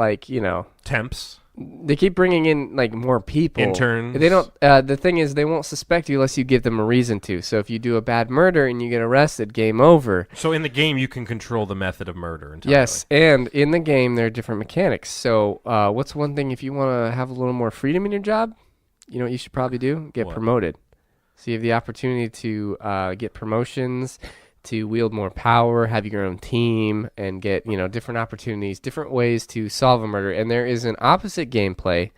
Temps. They keep bringing in more people. Interns. They don't. The thing is, they won't suspect you unless you give them a reason to. So if you do a bad murder and you get arrested, game over. So in the game, you can control the method of murder entirely. Yes, and in the game, there are different mechanics. So what's one thing if you want to have a little more freedom in your job? You know what you should probably do? Get promoted. So you have the opportunity to get promotions, to wield more power, have your own team, and get different opportunities, different ways to solve a murder. And there is an opposite gameplay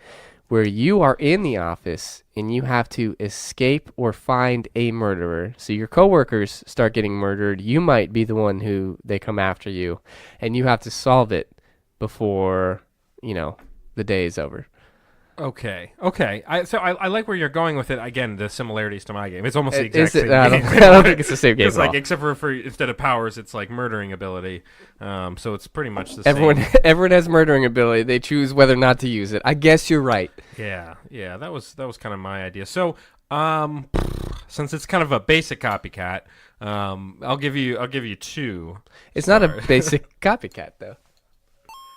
where you are in the office and you have to escape or find a murderer. So your coworkers start getting murdered. You might be the one who they come after you, and you have to solve it before the day is over. Okay. I like where you're going with it. Again, the similarities to my game. It's almost the exact same game. I don't think it's the same game It's at like, all. except for instead of powers, it's like murdering ability. So it's pretty much the Everyone same. everyone has murdering ability. They choose whether or not to use it. I guess you're right. Yeah. That was kind of my idea. So, since it's kind of a basic copycat, I'll give you 2. It's not a basic copycat though.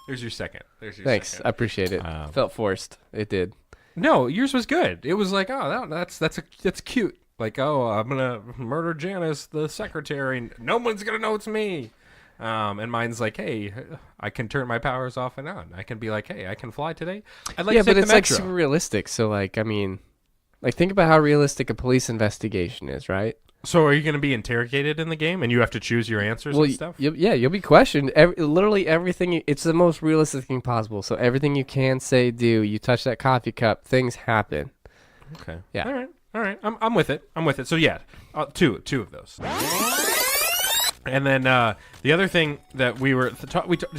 There's your second. Thanks, second. I appreciate it. Felt forced. It did. No, yours was good. It was like, oh, that's cute. Like, oh, I'm gonna murder Janice, the secretary, and no one's gonna know it's me. And mine's like, hey, I can turn my powers off and on. I can be like, hey, I can fly today. I'd like to but take it's the like metro. super realistic. So think about how realistic a police investigation is, right? So are you going to be interrogated in the game, and you have to choose your answers and stuff? You'll be questioned. Literally everything. It's the most realistic thing possible. So everything you can say, do. You touch that coffee cup, things happen. Okay. Yeah. All right. I'm with it. So yeah, two of those. And then the other thing that we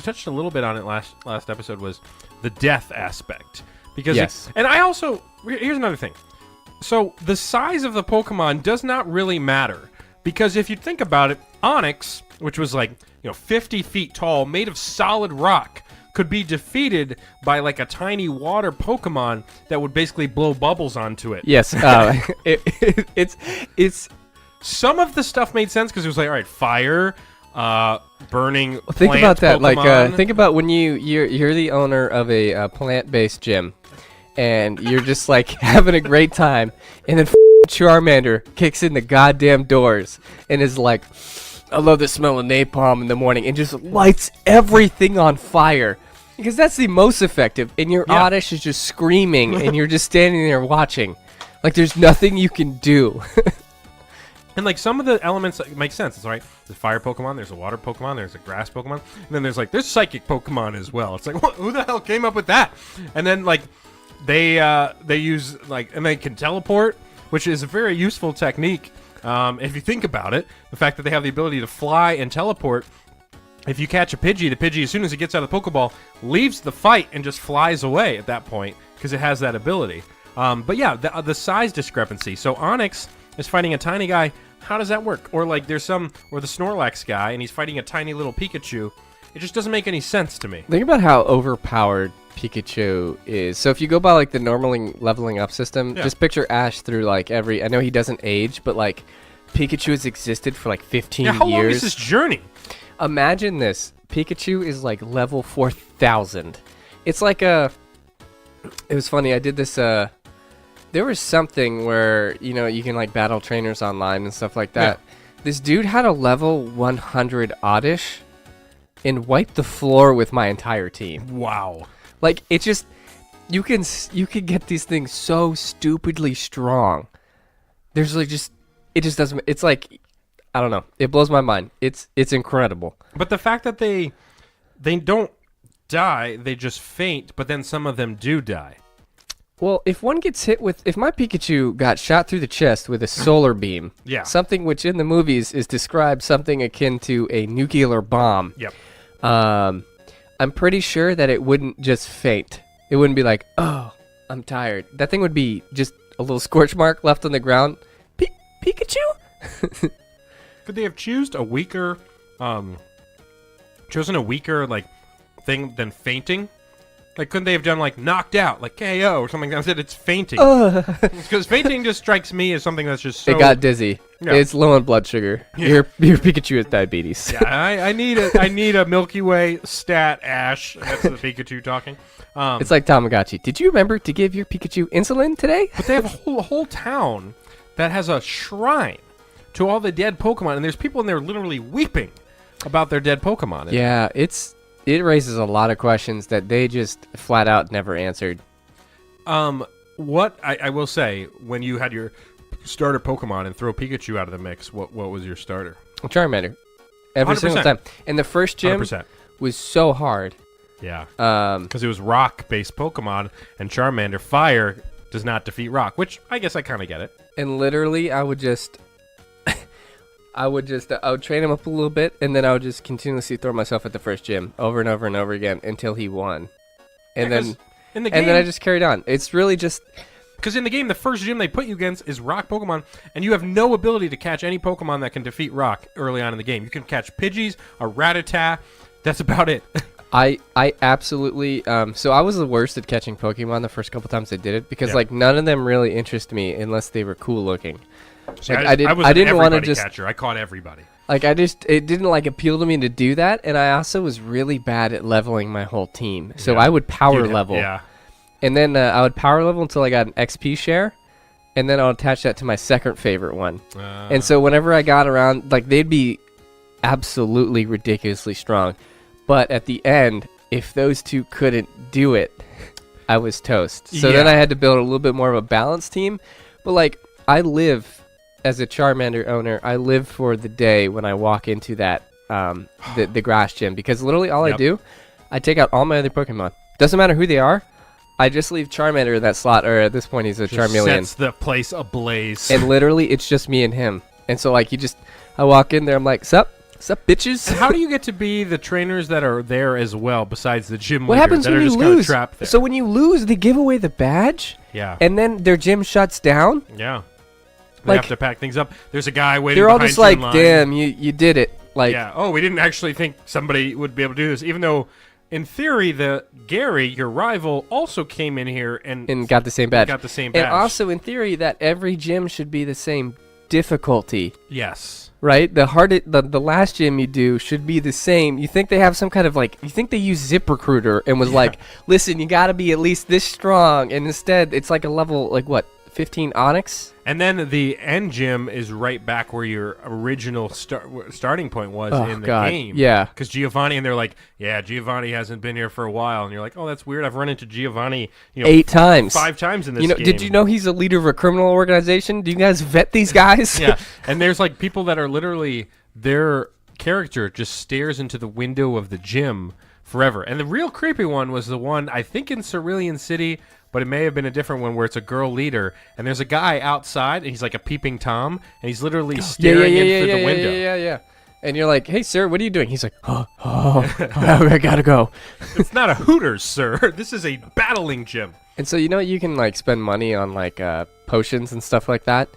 touched a little bit on it last episode was the death aspect, because yes. And I also here's another thing. So the size of the Pokemon does not really matter, because if you think about it, Onyx, which was 50 feet tall, made of solid rock, could be defeated by like a tiny water Pokemon that would basically blow bubbles onto it. Yes, it's some of the stuff made sense because it was like, all right, fire, burning. Think about that. Pokemon. Think about when you're the owner of a plant-based gym. And you're just having a great time, and then Charmander kicks in the goddamn doors and is like, I love the smell of napalm in the morning, and just lights everything on fire. Because that's the most effective, and your Oddish is just screaming, and you're just standing there watching. There's nothing you can do. And some of the elements make sense. It's all right. There's a fire Pokemon, there's a water Pokemon, there's a grass Pokemon, and then there's psychic Pokemon as well. It's who the hell came up with that? And then they use and they can teleport, which is a very useful technique. If you think about it, the fact that they have the ability to fly and teleport. If you catch a Pidgey, the Pidgey, as soon as it gets out of the Pokeball, leaves the fight and just flies away at that point because it has that ability. But yeah, the size discrepancy. So Onyx is fighting a tiny guy. How does that work? Or like there's or the Snorlax guy, and he's fighting a tiny little Pikachu. It just doesn't make any sense to me. Think about how overpowered Pikachu is. So if you go by like the normal leveling up system, just picture Ash through like I know he doesn't age, but like Pikachu has existed for like 15 years. How long is this journey? Imagine this. Pikachu is like level 4,000. It's like it was funny. I did this, there was something where, you can like battle trainers online and stuff like that. Yeah. This dude had a level 100 oddish and wiped the floor with my entire team. Wow. Like, it just, you can get these things so stupidly strong. There's like it just doesn't, it's like, I don't know. It blows my mind. It's incredible. But the fact that they don't die, they just faint, but then some of them do die. Well, if one gets hit if my Pikachu got shot through the chest with a solar beam, something which in the movies is described something akin to a nuclear bomb. Yep. I'm pretty sure that it wouldn't just faint. It wouldn't be like, oh, I'm tired. That thing would be just a little scorch mark left on the ground. Pikachu? Could they have chosen a weaker like thing than fainting? Like, couldn't they have done like knocked out, like KO or something? Instead, it's fainting. Because fainting just strikes me as something that's just so. It got dizzy. Yeah. It's low on blood sugar. Yeah. Your Pikachu has diabetes. Yeah, I need a Milky Way stat Ash. That's the Pikachu talking. It's like Tamagotchi. Did you remember to give your Pikachu insulin today? But they have a whole town that has a shrine to all the dead Pokemon, and there's people in there literally weeping about their dead Pokemon. Yeah, it raises a lot of questions that they just flat out never answered. What I will say, when you had your starter Pokemon and throw Pikachu out of the mix, what was your starter? Charmander. Every 100%. single time. And the first gym 100%. was so hard. Yeah. Because it was rock-based Pokemon, and Charmander, fire, does not defeat rock, which I guess I kind of get it. And literally, I would train him up a little bit, and then I would just continuously throw myself at the first gym over and over and over again until he won. And then I just carried on. It's really just because in the game, the first gym they put you against is rock Pokemon, and you have no ability to catch any Pokemon that can defeat rock early on in the game. You can catch Pidgeys, a Rattata. That's about it. I absolutely so I was the worst at catching Pokemon the first couple times I did it because like none of them really interest me unless they were cool looking. See, like, I didn't want to just catcher. I caught everybody. Like it didn't like appeal to me to do that, and I also was really bad at leveling my whole team. So I would power level. Yeah. And then I would power level until I got an XP share, and then I'll attach that to my second favorite one. And so whenever I got around, like they'd be absolutely ridiculously strong. But at the end, if those two couldn't do it, I was toast. So then I had to build a little bit more of a balanced team. But like I live as a Charmander owner, I live for the day when I walk into that the grass gym, because literally all I do, I take out all my other Pokemon. Doesn't matter who they are. I just leave Charmander in that slot, or at this point he's a Charmeleon. Sets the place ablaze. And literally it's just me and him. And so like I walk in there, I'm like, sup bitches? And how do you get to be the trainers that are there as well, besides the gym what leaders happens that when are you just lose? Trapped there? So when you lose, they give away the badge? Yeah. And then their gym shuts down? Yeah. They have to pack things up. There's a guy waiting behind you. They're all just like, line. damn, you did it. Like, yeah. Oh, we didn't actually think somebody would be able to do this, even though in theory, Gary, your rival, also came in here and got the same badge. And also, in theory, that every gym should be the same difficulty. Yes. Right? The last gym you do should be the same. You think they have some kind of you think they use ZipRecruiter and was like, listen, you got to be at least this strong. And instead, it's like a level, 15 Onyx? And then the end gym is right back where your original starting point was in the game. Yeah. Because Giovanni, and they're like, Giovanni hasn't been here for a while. And you're like, oh, that's weird. I've run into Giovanni 8 times. 5 times in this game. Did you know he's a leader of a criminal organization? Do you guys vet these guys? Yeah. And there's people that are literally, their character just stares into the window of the gym forever. And the real creepy one was the one, I think in Cerulean City, but it may have been a different one where it's a girl leader, and there's a guy outside, and he's like a peeping Tom, and he's literally staring in through the window. Yeah. And you're like, hey, sir, what are you doing? He's like, oh, I gotta go. It's not a Hooters, sir. This is a battling gym. And so, you can, like, spend money on, like, potions and stuff like that.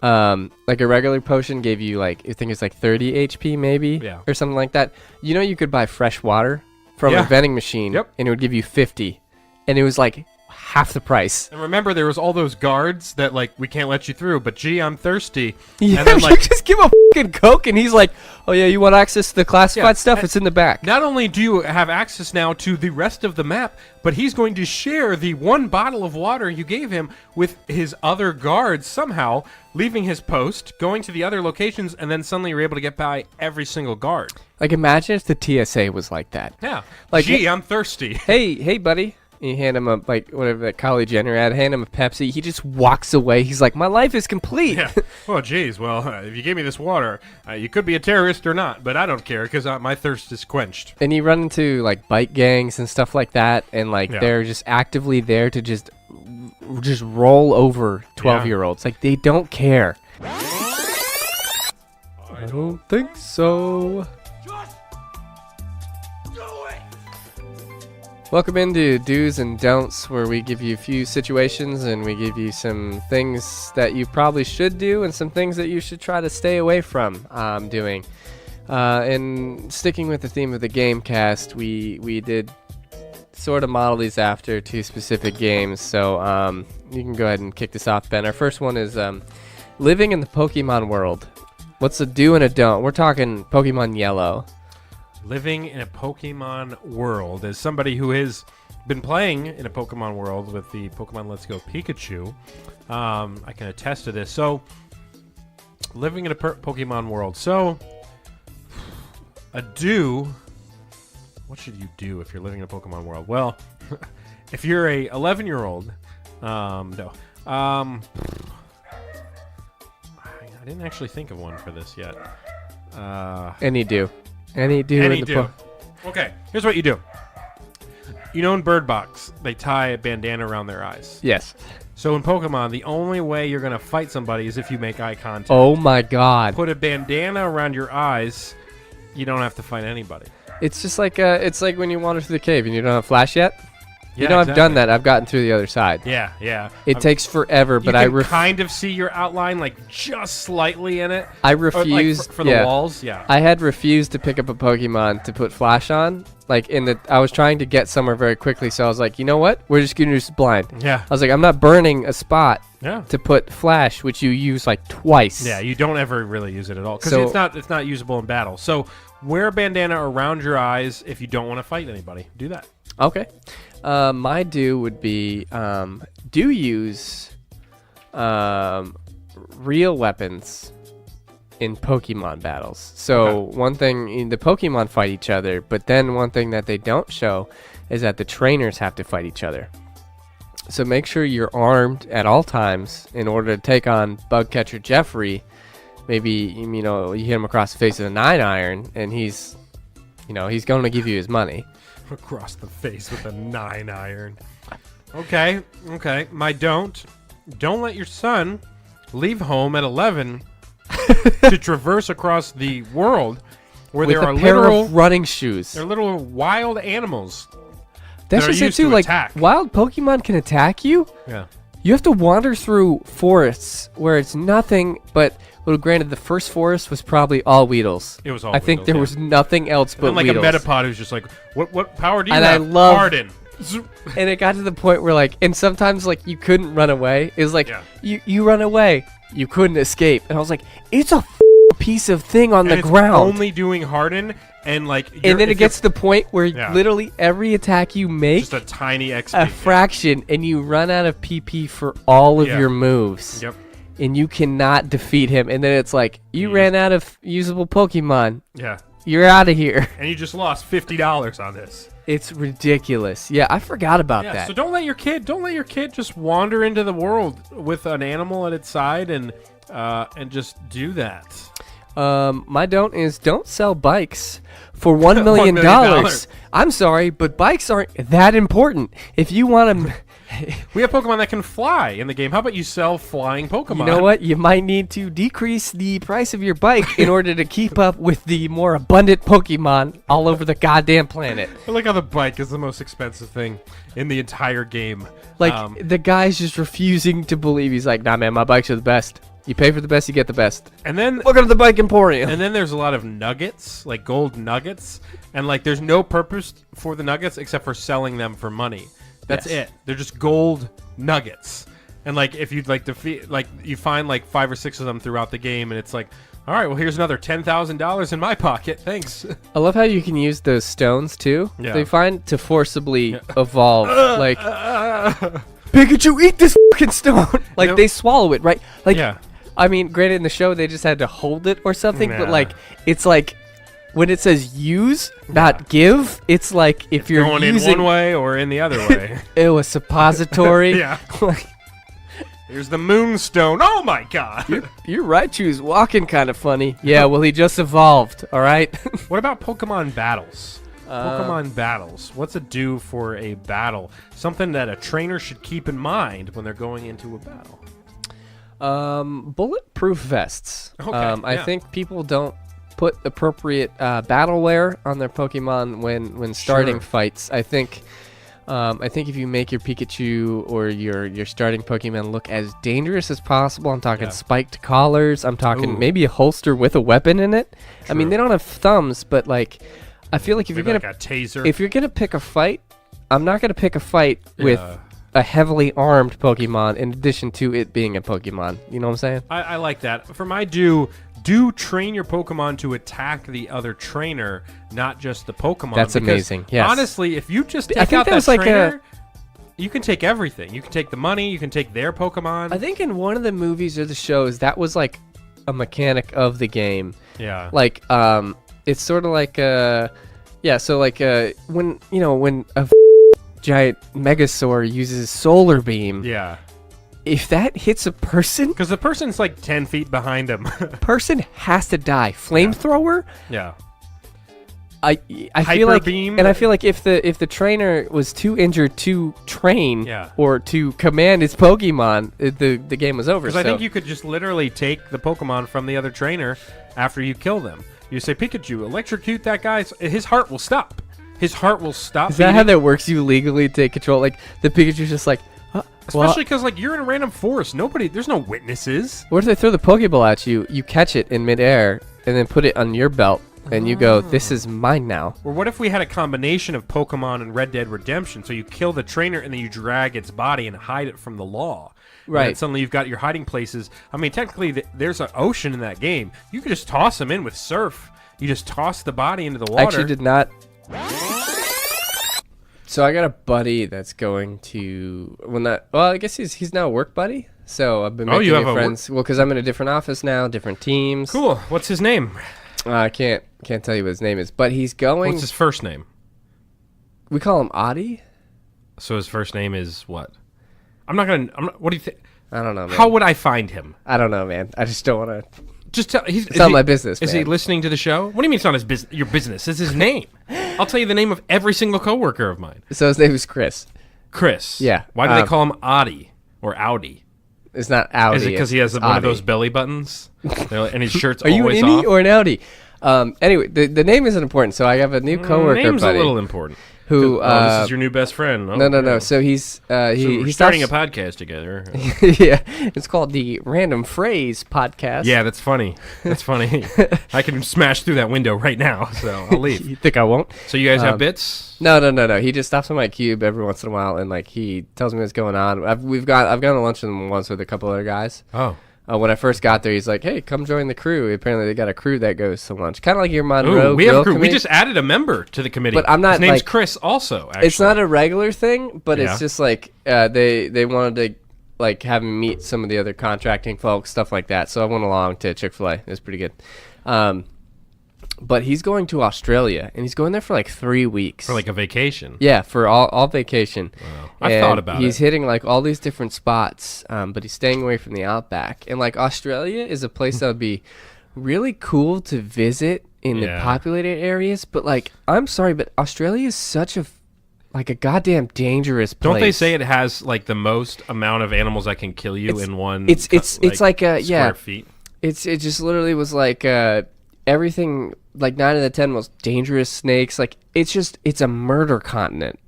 Like, a regular potion gave you, like, I think it's like 30 HP, maybe? Yeah. Or something like that. You could buy fresh water from a vending machine, Yep. and it would give you 50. And it was, like, half the price. And remember, there was all those guards that, like, we can't let you through, but gee, I'm thirsty. Yeah, and then, you like, just give a fucking Coke, and he's like, oh, yeah, you want access to the classified stuff? It's in the back. not only do you have access now to the rest of the map, but he's going to share the one bottle of water you gave him with his other guards somehow, leaving his post, going to the other locations, and then suddenly you're able to get by every single guard. Like, imagine if the TSA was like that. Yeah. Like, gee, I'm thirsty. Hey, buddy. And you hand him a, like, whatever that Kylie Jenner ad, hand him a Pepsi. He just walks away. He's like, my life is complete. Yeah. Well, geez. Well, if you gave me this water, you could be a terrorist or not, but I don't care because my thirst is quenched. And you run into, like, bike gangs and stuff like that, and, like, Yeah. they're just actively there to just roll over 12-year-olds. Like, they don't care. I don't think so. Welcome into Do's and Don'ts, where we give you a few situations and we give you some things that you probably should do and some things that you should try to stay away from doing. And sticking with the theme of the game cast, we did sort of model these after two specific games. So you can go ahead and kick this off, Ben. Our first one is living in the Pokemon world. What's a do and a don't? We're talking Pokemon Yellow. Living in a Pokemon world, as somebody who has been playing in a Pokemon world with the Pokemon Let's Go Pikachu, I can attest to this. So, living in a Pokemon world. So, a do. What should you do if you're living in a Pokemon world? Well, if you're a 11-year-old, no. I didn't actually think of one for this yet. Any do. Any do. Any in the do. Okay, here's what you do. You know in Bird Box, they tie a bandana around their eyes. Yes. So in Pokemon, the only way you're going to fight somebody is if you make eye contact. Oh my god. Put a bandana around your eyes, you don't have to fight anybody. It's just like it's like when you wander through the cave and you don't have flash yet. Yeah, I've done that. I've gotten through the other side. Yeah. It takes forever, but you can kind of see your outline, like just slightly in it. I Or, like, refused for the walls. Yeah. I had refused to pick up a Pokemon to put flash on. Like I was trying to get somewhere very quickly, so I was like, you know what? We're just gonna do this blind. Yeah. I was like, I'm not burning a spot Yeah. to put flash, which you use like twice. Yeah, you don't ever really use it at all because So- it's not usable in battle. So wear a bandana around your eyes if you don't want to fight anybody. Do that. Okay. My do would be do use real weapons in Pokemon battles. So one thing, the Pokemon fight each other, but then one thing that they don't show is that the trainers have to fight each other. So make sure you're armed at all times in order to take on Bug Catcher Jeffrey. Maybe, you hit him across the face with a 9-iron, and he's going to give you his money. Across the face with a 9-iron. Okay. My don't let your son leave home at 11 to traverse across the world where With there are a pair literal of running shoes. there are little wild animals. That's that are just it used too. to Like attack. wild Pokemon can attack you. Yeah. You have to wander through forests where it's nothing but. Well, granted, the first forest was probably all Weedles. It was all I think Weedles, there yeah. was nothing else but And like Weedles. a Metapod who's just like, what power do you And have? I love- Harden. And it got to the point where and sometimes you couldn't run away. It was like Yeah. you run away, you couldn't escape, and I was like, it's a piece of thing on the And it's ground. only doing Harden and And then it gets to the point where Yeah. literally every attack you make just a tiny XP. a fraction, and you run out of PP for all of Yeah. your moves. Yep. And you cannot defeat him. And then it's like, you ran out of usable Pokemon. Yeah. You're out of here. And you just lost $50 on this. It's ridiculous. Yeah, I forgot about Yeah, that. so don't let your kid just wander into the world with an animal at its side and just do that. My don't sell bikes for $1 million. $1 million. I'm sorry, but bikes aren't that important. If you want to We have Pokemon that can fly in the game. How about you sell flying Pokemon? You know what? You might need to decrease the price of your bike in order to keep up with the more abundant Pokemon all over the goddamn planet. I like how the bike is the most expensive thing in the entire game. Like, the guy's just refusing to believe. He's like, nah, man, my bikes are the best. You pay for the best, you get the best. And then Look at the Bike Emporium. And then there's a lot of nuggets, like gold nuggets, and like there's no purpose for the nuggets except for selling them for money. That's Yes. it. They're just gold nuggets. And like if you'd like defeat, like you find like 5 or 6 of them throughout the game, and it's like, all right, well here's another $10,000 in my pocket. Thanks. I love how you can use those stones, too. Yeah. They find to forcibly evolve. Like, Pikachu, eat this fucking stone. Like, Yep. they swallow it, right? Like, Yeah. I mean, granted, in the show, they just had to hold it or something, but, Nah. like, it's like, when it says use, not give, it's like if you're Going using in one way or in the other way. a suppository. Yeah. Like, Here's the Moonstone. Oh my god. your Raichu's walking kind of funny. Yeah, well, he just evolved, all right? What about Pokemon battles? Pokemon battles. What's it do for a battle? Something that a trainer should keep in mind when they're going into a battle. Bulletproof vests. Okay, I yeah. think people don't put appropriate battle wear on their Pokemon when starting Sure. fights. I think if you make your Pikachu or your starting Pokemon look as dangerous as possible, I'm talking Yeah. spiked collars. I'm talking Ooh. maybe a holster with a weapon in it. I mean, True. they don't have thumbs, but like, I feel like if Maybe you're like gonna a taser. if you're gonna pick a fight, I'm not gonna pick a fight with Yeah. a heavily armed Pokemon in addition to it being a Pokemon. You know what I'm saying? I like that. For my do train your Pokemon to attack the other trainer, not just the Pokemon. That's because amazing, yes. Honestly, if you just take I think out that there's like trainer, you can take everything. You can take the money. You can take their Pokemon. I think in one of the movies or the shows that was like a mechanic of the game. yeah. Like it's sort of like so like when a giant Megasaur uses solar beam, Yeah. if that hits a person, Because the person's like 10 feet behind him. person has to die. Flamethrower? yeah. I Hyper feel like beam? and I feel like if the trainer was too injured to train Yeah. or to command his Pokemon, the game was over. Because I think you could just literally take the Pokemon from the other trainer after you kill them. You say, Pikachu, electrocute that guy. His heart will stop. His heart will stop. Is that how beating. that works? You legally take control? Like, the Pikachu's just like, Especially because like you're in a random forest. There's no witnesses. what if they throw the Pokeball at you, you catch it in midair, and then put it on your belt, and you go, this is mine now. Or what if we had a combination of Pokemon and Red Dead Redemption? So you kill the trainer and then you drag its body and hide it from the law. And then Right. suddenly you've got your hiding places. I mean, technically, there's an ocean in that game. You could just toss them in with surf. You just toss the body into the water. I actually did not. So I got a buddy that's going to I guess he's now a work buddy. So I've been Oh, making you have new a friends. Well, because I'm in a different office now, different teams. Cool. What's his name? I can't tell you what his name is, but he's going. What's his first name? We call him Adi. So his first name is what? What do you think? I don't know, man. How would I find him? I don't know, man. I just don't want to. Just tell. It's not my business, Is he man. listening to the show? What do you mean it's not his business? Your business. It's his name. I'll tell you the name of every single coworker of mine. So his name is Chris. Chris. Yeah, Why do they call him Audi or Audi? It's not Audi. Is it because he has it's one of Adi. those belly buttons? And his shirt's Are you an always innie off? or an Audi? Anyway, the name isn't important. So I have a new coworker Name's buddy a little important. who. This is your new best friend. Oh, No. yeah. So he's So he we're he starting a starts- podcast together. Yeah, it's called the Random Phrase Podcast. Yeah, that's funny. That's funny. I can smash through that window right now, so I'll leave. You think I won't? So you guys have bits? No. He just stops on my cube every once in a while and like he tells me what's going on. I've gone to lunch with him once with a couple other guys. Oh. When I first got there, he's like, "Hey, come join the crew." Apparently, they got a crew that goes to lunch, kind of like your Monroe Ooh, we have Grill a crew. We Committee. just added a member to the committee. But I'm not, His name's like- Chris. Also, actually, It's not a regular thing, but Yeah. it's just like they wanted to like have me meet some of the other contracting folks, stuff like that. So I went along to Chick-fil-A. It was pretty good. But he's going to Australia, and he's going there for like 3 weeks. for like a vacation. Yeah, for all vacation. Wow. I've thought about He's it. hitting like all these different spots, but he's staying away from the outback. And like Australia is a place that would be really cool to visit in the Yeah. populated areas. But like, I'm sorry, but Australia is such a like a goddamn dangerous place. Don't they say it has like the most amount of animals that can kill you in one? It's like a square feet. It just literally was like everything. Like 9 of the 10 most dangerous snakes. Like it's a murder continent.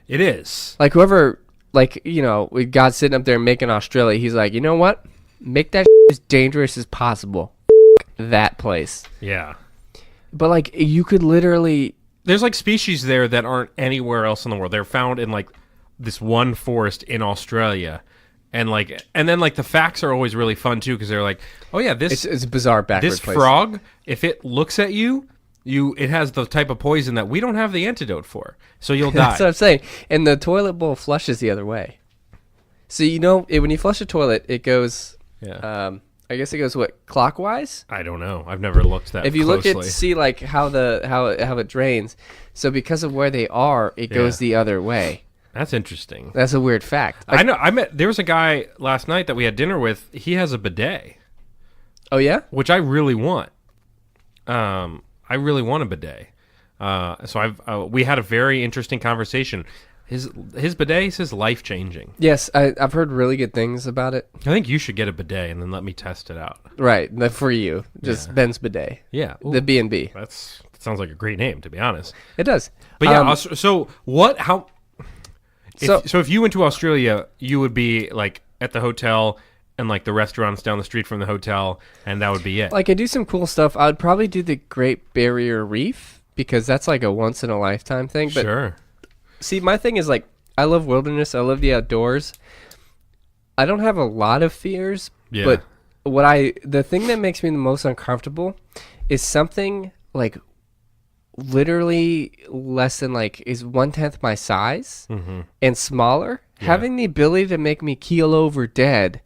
It is. Like whoever, like with God sitting up there making Australia, he's like, you know what? Make that as dangerous as possible. That place. Yeah. But like you could literally. There's like species there that aren't anywhere else in the world. They're found in like this one forest in Australia, and then the facts are always really fun too because they're like, oh yeah, it's a bizarre backward this place. frog, if it looks at you, it has the type of poison that we don't have the antidote for, so you'll die. That's what I'm saying. And the toilet bowl flushes the other way. So when you flush a toilet, it goes. Yeah. I guess it goes clockwise. I don't know. I've never looked that. If you closely. look at see like how it drains, so because of where they are, it goes the other way. That's interesting. That's a weird fact. I know. There was a guy last night that we had dinner with. He has a bidet. Oh yeah, which I really want. I really want a bidet. So we had a very interesting conversation. His bidet is life changing. Yes, I've heard really good things about it. I think you should get a bidet and then let me test it out. Right, for you, just Ben's bidet. Yeah, the B&B. That sounds like a great name, to be honest. It does. But yeah, so what? How? So if you went to Australia, you would be like at the hotel and like the restaurants down the street from the hotel, and that would be it. Like I do some cool stuff. I would probably do the Great Barrier Reef because that's like a once in a lifetime thing. But sure. See, my thing is like I love wilderness. I love the outdoors. I don't have a lot of fears, but the thing that makes me the most uncomfortable is something like literally less than like is 1/10 my size and smaller. Yeah. Having the ability to make me keel over dead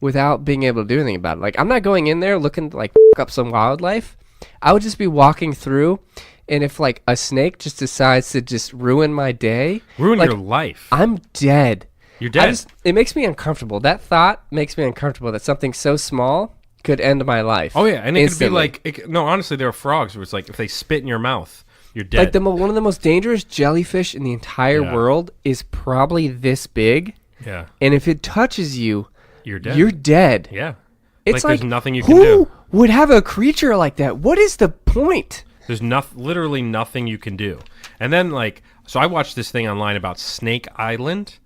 without being able to do anything about it. Like I'm not going in there looking to like up some wildlife. I would just be walking through. And if like a snake just decides to just ruin my day, ruin your life, I'm dead. You're dead. It makes me uncomfortable. That thought makes me uncomfortable that something so small could end my life. Oh yeah, and it instantly. could be like no. Honestly, there are frogs where it's like if they spit in your mouth, you're dead. Like one of the most dangerous jellyfish in the entire world is probably this big. Yeah. And if it touches you, you're dead. You're dead. Yeah. It's like there's nothing you can do. Who would have a creature like that? What is the point? There's literally nothing you can do. And then, so I watched this thing online about Snake Island.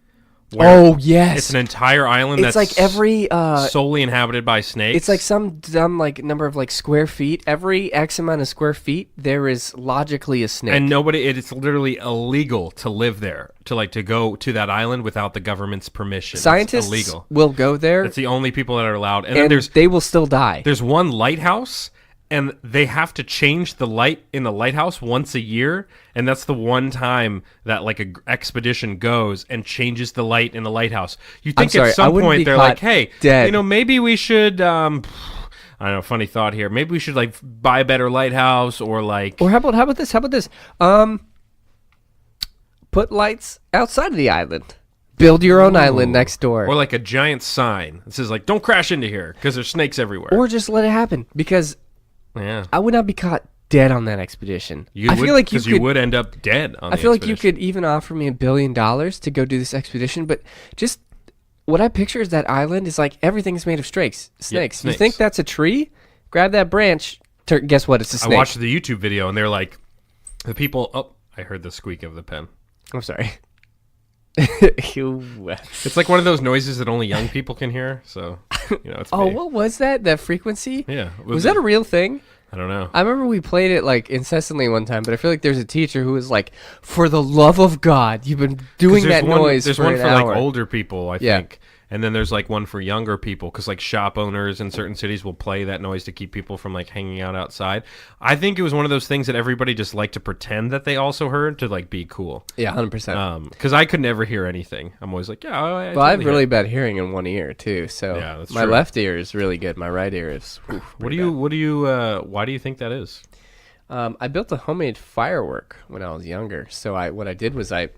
Oh, yes. It's an entire island that's like every solely inhabited by snakes. It's like some dumb number of square feet. Every X amount of square feet, there is logically a snake. And it's literally illegal to live there, to go to that island without the government's permission. Scientists it's illegal. Will go there. It's the only people that are allowed. And then they will still die. There's one lighthouse. And they have to change the light in the lighthouse once a year, and that's the one time that a expedition goes and changes the light in the lighthouse. You think at some point they're like, "Hey, dead. Maybe we should." I don't know. Funny thought here. Maybe we should buy a better lighthouse, or Or how about this? How about this? Put lights outside of the island. Build your own island next door, or a giant sign that says "Don't crash into here" because there's snakes everywhere. Or just let it happen because. Yeah, I would not be caught dead on that expedition. I feel like you would end up dead on the expedition. I feel like you could even offer me $1 billion to go do this expedition, but just what I picture is that island is everything's made of snakes. Yeah, You think that's a tree? Grab that branch. Guess what? It's a snake. I watched the YouTube video and they're like, the people. Oh, I heard the squeak of the pen. I'm sorry. It's like one of those noises that only young people can hear. So, it's me. What was that? That frequency? Yeah. Was that a real thing? I don't know. I remember we played it incessantly one time, but I feel like there's a teacher who was like, "For the love of God, you've been doing that noise There's for one an for hour." older people, I think. And then there's one for younger people because shop owners in certain cities will play that noise to keep people from hanging out outside. I think it was one of those things that everybody just liked to pretend that they also heard to be cool. Yeah, 100%. Because I could never hear anything. I'm always like, yeah. I have really bad hearing in one ear too. So yeah, that's my true. Left ear is really good. My right ear is. What do you? Why do you think that is? I built a homemade firework when I was younger. So what I did was I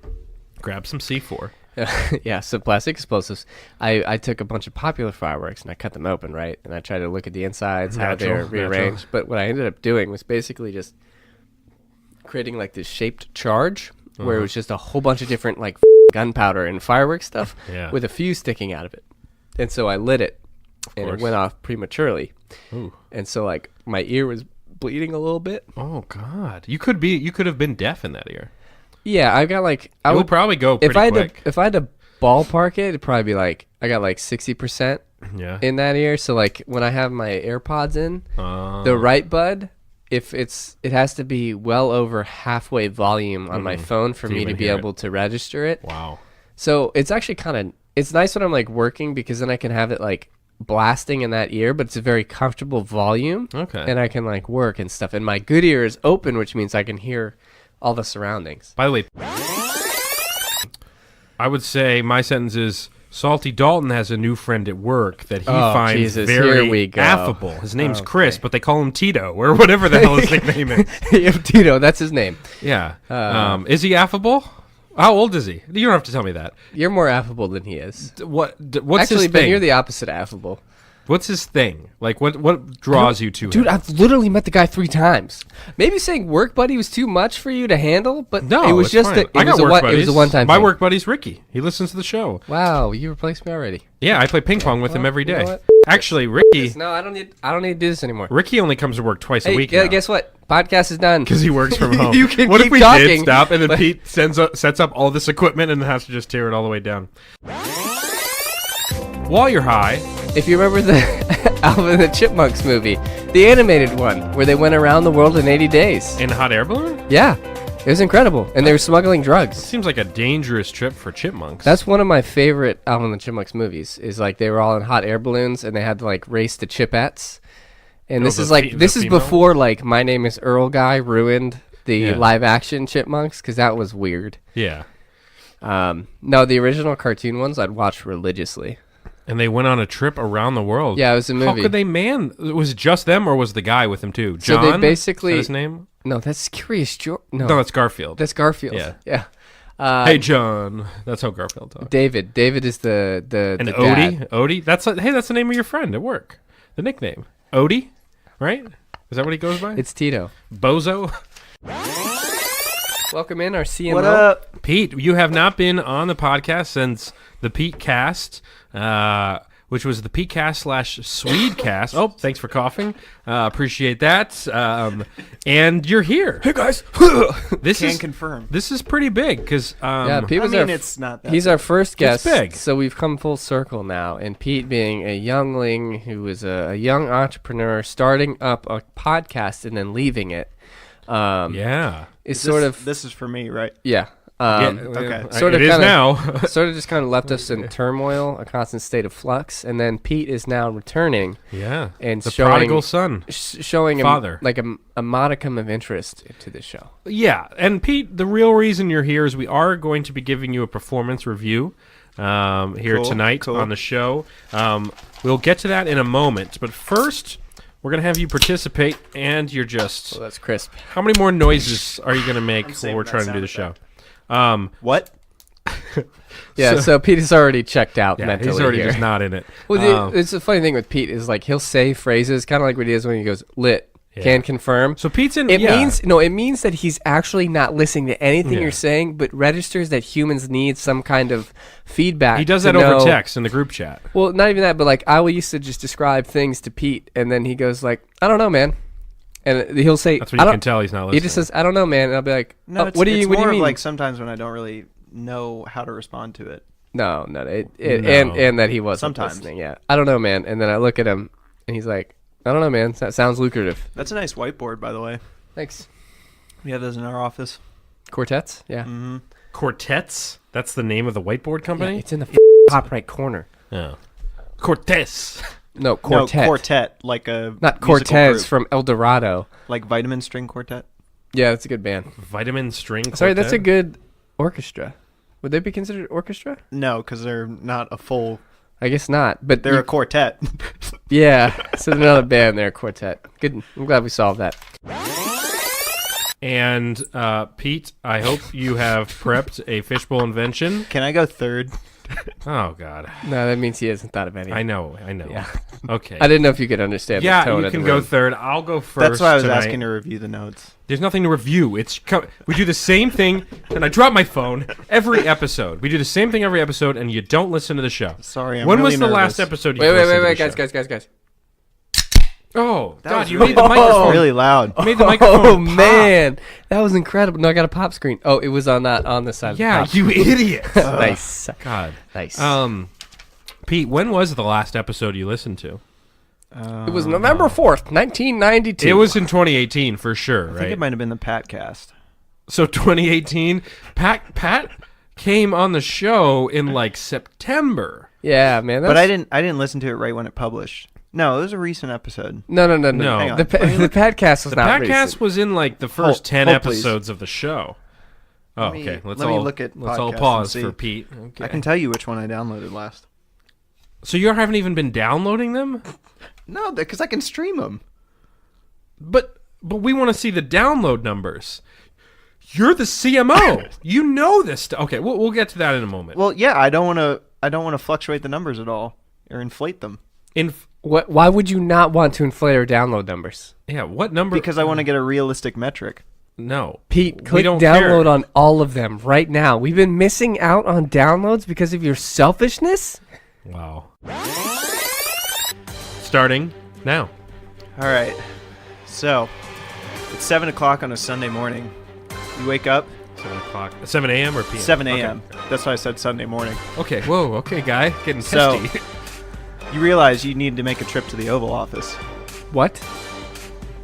grabbed some C4. Yeah, some plastic explosives. I took a bunch of popular fireworks and I cut them open, right? And I tried to look at the insides, how they're rearranged. But what I ended up doing was basically just creating this shaped charge where it was just a whole bunch of different like gunpowder and fireworks stuff Yeah. with a fuse sticking out of it. And so I lit it, and course. it went off prematurely. Ooh. And so like my ear was bleeding a little bit. Oh God, you could have been deaf in that ear. Yeah, I got like I It would would probably go pretty if I had quick. to ballpark it, it'd probably be like I got like 60% Yeah. in that ear. So like when I have my AirPods in, Oh. the right bud, if it has to be well over halfway volume on my phone for To me to even be hear it. able to register it. Wow. So it's actually it's nice when I'm like working because then I can have it like blasting in that ear, but it's a very comfortable volume. Okay. And I can like work and stuff. And my good ear is open, which means I can hear all the surroundings. By the way, I would say my sentence is Salty Dalton has a new friend at work that he finds Jesus, very here we go. affable. His name's Chris, Okay. but they call him Tito or whatever the hell his nickname is. Tito, that's his name. Yeah. Is he affable? How old is he? You don't have to tell me that. You're more affable than he is. What's Actually, his Ben, thing? you're the opposite of affable. What's his thing? Like, what draws you to Dude, him? I've literally met the guy 3 times. Maybe saying work buddy was too much for you to handle, but No, it was it's just fine. I got work it buddies. was a one-time My thing. work buddy's Ricky. He listens to the show. Wow, you replaced me already. Yeah, I play ping pong with him every you know day. what? Actually, Ricky No, I don't need to do this anymore. Ricky only comes to work twice a Hey, week yeah, now. guess what? Podcast is done. Because he works from home. You can what keep if we talking, did stop and then but- Pete sets up all this equipment and then has to just tear it all the way down? While you're high, If you remember the Alvin and the Chipmunks movie, the animated one, where they went around the world in 80 days. in a hot air balloon, Yeah, it was incredible. And they were smuggling drugs. seems like a dangerous trip for chipmunks. That's one of my favorite Alvin and the Chipmunks movies. Is like they were all in hot air balloons and they had to like race the Chipettes. And this the is like fe- the this is female? before like My Name Is Earl guy ruined the Yeah. live action Chipmunks because that was weird. yeah. No, the original cartoon ones I'd watch religiously. And they went on a trip around the world. Yeah, it was a How movie. could they man? Was it just them or was the guy with him too? So John? they basically- Is that his name? No, that's Curious George. No, No, that's Garfield. that's Garfield. Yeah. Yeah. Hey, John. That's how Garfield talks. David. David is the And the Odie? dad. Odie? That's the name of your friend at work. The nickname. Odie? Right? Is that what he goes by? It's Tito. Bozo? Welcome in our CMO. What up? Pete, you have not been on the podcast since the Pete Cast, which was the Pete Cast / Swedecast. Oh, thanks for coughing. Appreciate that. And you're here. Hey guys, This can is confirm. this is pretty big because Yeah, Pete I was mean, our it's not that. He's our first guest, big. so we've come full circle now. And Pete, being a youngling who is a young entrepreneur, starting up a podcast and then leaving it, yeah. is sort of This is for me, right? yeah. okay. Sort of it is kinda- now. Sort of just kind of left us in turmoil, a constant state of flux, and then Pete is now returning Yeah. and the showing prodigal son. showing Father. a modicum of interest to the show. Yeah, and Pete, the real reason you're here is we are going to be giving you a performance review here Cool, tonight cool. on the show. We'll get to that in a moment, but first we're going to have you participate, and you're just... So that's crisp. How many more noises are you going to make while saving we're that trying to do sound the show? effect. What? Yeah, so Pete is already checked out Yeah, mentally he's already here. just not in it. Well, it's a funny thing with Pete is like he'll say phrases kind of like what he does when he goes lit. Yeah. Can confirm. So Pete's in... It yeah. means that he's actually not listening to anything Yeah. you're saying, but registers that humans need some kind of feedback. He does to that over know- text in the group chat. Well, not even that, but like I used to just describe things to Pete, and then he goes like, "I don't know, man," and he'll say, That's what "I you don't." can tell he's not listening. He just says, "I don't know, man," and I'll be like, No, oh, it's, "What do it's you? What do more you of mean?" like sometimes when I don't really know how to respond to it. No. No. And that he wasn't Sometimes. listening. Yeah, I don't know, man. And then I look at him, and he's like, "I don't know, man. That sounds lucrative." That's a nice whiteboard, by the way. Thanks. We have those in our office. Quartets? Yeah. Mm-hmm. Quartets? That's the name of the whiteboard Yeah, company? it's in the top right corner. Oh. Cortez. No, quartet. No, quartet, like a Not musical Cortez group. from El Dorado. Like Vitamin String Quartet. Yeah, that's a good band. Vitamin String Quartet. Sorry, that's a good orchestra. Would they be considered orchestra? No, because they're not a full. I guess not. But They're a quartet. yeah. So they're not a band. They're a quartet. Good. I'm glad we solved that. And Pete, I hope you have prepped a fishbowl invention. Can I go third? Oh God. No, that means he hasn't thought of any. I know. Yeah. Okay. I didn't know if you could understand the Yeah, tone you of can the go room. third. I'll go first. That's why I was tonight. asking to review the notes. There's nothing to review. We do the same thing, and I drop my phone every episode. We do the same thing every episode, and you don't listen to the show. Sorry, I'm when really was the last nervous. episode you Wait, listened to the guys. show? Oh, God, was you really- made the microphone. Really loud. You made the microphone Oh, pop. man. That was incredible. No, I got a pop screen. Oh, it was on the side of Yeah, the pop. you idiot. Nice. God. Nice. Pete, when was the last episode you listened to? It was November 4th, 1992. It was in 2018 for sure, I think right? it might have been the Patcast. So 2018, Pat came on the show in like September. Yeah, man. But I didn't listen to it right when it published. No, it was a recent episode. No. No. Hang on. The podcast was The not podcast recent. was in like the first 10 hold, please. episodes of the show. Oh, Let me- okay. Let's let me all look at let's all podcasts pause and for see. Pete. Okay. I can tell you which one I downloaded last. So you haven't even been downloading them? No, because I can stream them. But we want to see the download numbers. You're the CMO. You know this stuff. Okay, we'll get to that in a moment. Well, yeah, I don't want to fluctuate the numbers at all or inflate them Why would you not want to inflate our download numbers? what number? because I want to get a realistic metric. No. Pete, We click don't download care. on all of them right now. We've been missing out on downloads because of your selfishness? Wow. Starting now. All right. So, it's 7 o'clock on a Sunday morning. You wake up, 7 o'clock. 7 a.m. or p.m.? 7 a.m. That's why I said Sunday morning. Okay. Whoa. Okay, guy. Getting So- testy. You realize you need to make a trip to the Oval Office. What?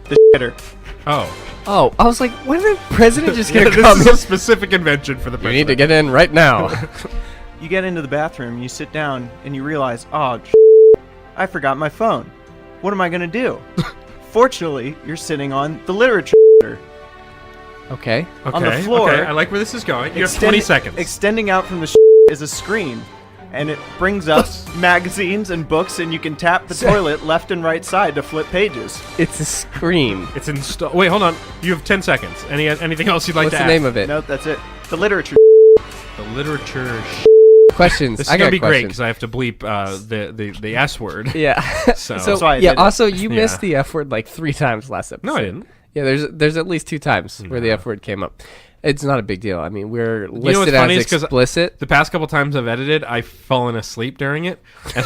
The shitter. Oh. Oh, I was like, when did the president just Yeah, gonna this come is in? a specific invention for the You president. need to get in right now. You get into the bathroom, you sit down, and you realize, oh, I forgot my phone. What am I going to do? Fortunately, you're sitting on the literature. Okay. Okay. on the floor. Okay, I like where this is going. You have 20 seconds. Extending out from the is a screen, and it brings up magazines and books, and you can tap the toilet left and right side to flip pages. It's a screen. It's installed. Wait, hold on. You have 10 seconds. Anything else you'd like What's to the add? name of it? Nope, that's it. The literature. The literature. Questions. This I is got gonna be great questions. because I have to bleep the S word. Yeah. So- so That's why I yeah. did it. Also, you Yeah. missed the F word like 3 times last episode. No, I didn't. Yeah, there's at least 2 times where the No. F word came up. It's not a big deal. I mean, we're know what's listed funny as is 'cause explicit. The past couple times I've edited, I've fallen asleep during it. And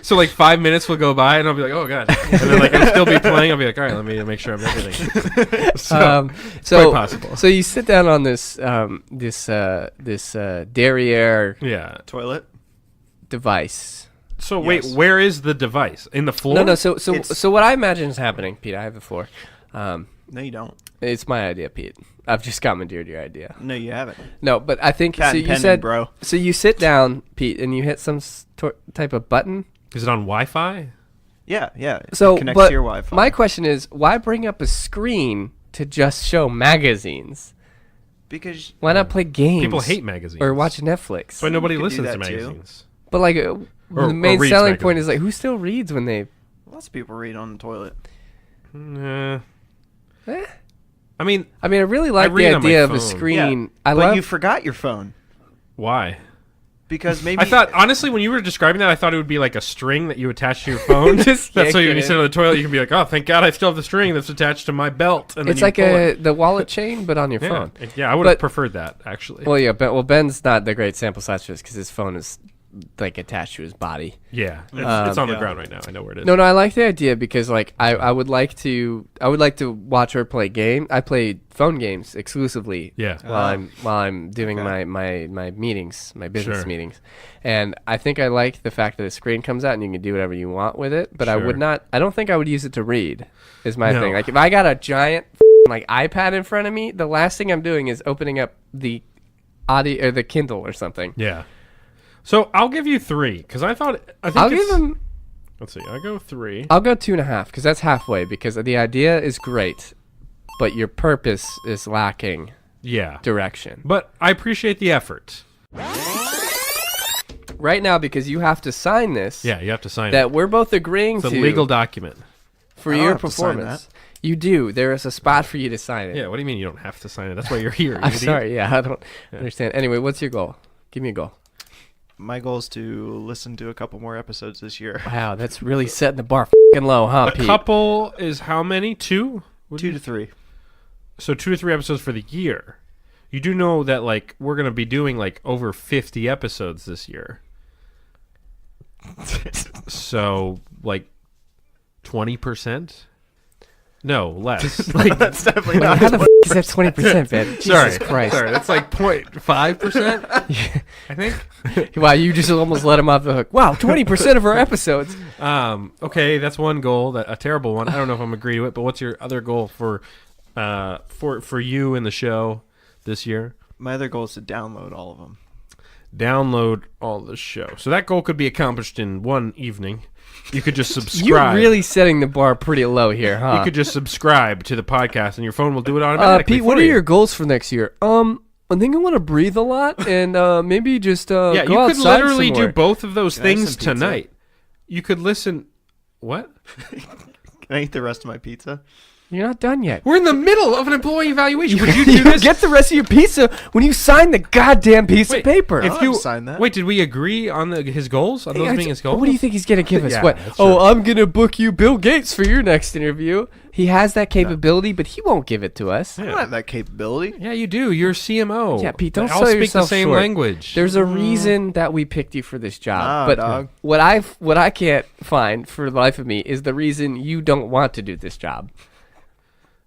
so like 5 minutes will go by, and I'll be like, oh god, and then like it'll still be playing. I'll be like, all right, let me make sure I'm editing. So So quite possible. So you sit down on this derriere yeah. Toilet. device. So wait, Yes. where is the device in the floor? No. So It's- what I imagine is happening, Pete. I have the floor. No, you don't. It's my idea, Pete. I've just commandeered your idea. No, you haven't. No, but I think so. Patent You pending, said, bro. So you sit down, Pete, and you hit some type of button. Is it on Wi-Fi? Yeah, yeah. It So, connects but to your Wi-Fi. my question is, why bring up a screen to just show magazines? because Why not play games? People hate magazines. or watch Netflix. But nobody You could do listens to that too. magazines. But like, Or the main reads selling magazines. point is like, who still reads when they? lots of people read on the toilet. Nah. Eh? I mean, I mean, I really like the read on my idea of a phone. screen. Yeah, I but love. you forgot your phone why? because maybe I thought honestly, when you were describing that, I thought it would be like a string that you attach to your phone. Just That's so yank when it you sit in. on the toilet, you can be like, "Oh, thank God, I still have the string that's attached to my belt." And then It's you like pull it. the wallet chain, but on your Yeah, phone. yeah. I would have But- preferred that actually. Well, yeah, Ben's not the great sample size for this because his phone is like attached to his body. yeah, it's on the yeah. ground right now. I know where it is. No, I like the idea because like I would like to watch her play game. I play phone games exclusively. Yeah. While I'm doing Okay. my meetings, my business Sure. meetings, and I think I like the fact that a screen comes out and you can do whatever you want with it. But I Sure. would not. I don't think I would use it to read. Is my No. thing. Like if I got a giant like iPad in front of me, the last thing I'm doing is opening up the audio or the Kindle or something. Yeah. So I'll give you 3 because I think I'll give him. Let's see. I go 3. I'll go 2.5 because that's halfway. Because the idea is great, but your purpose is lacking Yeah. direction. But I appreciate the effort. Right now, because you have to sign this, Yeah, you have to sign it. that we're both agreeing It's a to legal document. for I don't your have to sign performance. You do. There is a spot for you to sign it. Yeah, what do you mean you don't have to sign it? That's why you're here. I'm sorry. Yeah, I don't understand. Anyway, what's your goal? Give me a goal. My goal is to listen to a couple more episodes this year. Wow, that's really setting the bar fucking low, huh, A Pete? couple is how many? 2? 2 to 3. So 2 to 3 episodes for the year. You do know that like we're gonna be doing like over 50 episodes this year. So like 20%? No, less. Like That's definitely Wait, not. how the f*** is that 20%, man? sorry, Jesus Christ. sorry, that's like 0.5%. I think. Wow, you just almost let him off the hook. Wow, 20% of our episodes. Okay, that's one goal. A terrible one. I don't know if I'm agree to it, but what's your other goal for you in the show this year? My other goal is to download all of them. Download all the show. So that goal could be accomplished in one evening. You could just You're subscribe. really setting the bar pretty low here, huh? You could just subscribe to the podcast, and your phone will do it automatically. Pete, what for are you. your goals for next year? I think I want to breathe a lot and maybe just Yeah, go you could outside literally somewhere. do both of those Can I have things some pizza? tonight. You could listen. What? Can I eat the rest of my pizza? You're not done yet. We're in the middle of an employee evaluation. Would you do You this? get the rest of your pizza when you sign the goddamn piece Wait, of paper. if I'll you sign that. Wait, did we agree on his goals? On those being his goals? What do you think he's gonna give us? Yeah, What? that's Oh, true. I'm gonna book you Bill Gates for your next interview. He has that capability, but he won't give it to us. I don't have that capability. Yeah, you do. You're CMO. Yeah, Pete, don't They all sell speak yourself the same short. language. There's a reason that we picked you for this job. Nah, but dog. what I can't find for the life of me is the reason you don't want to do this job.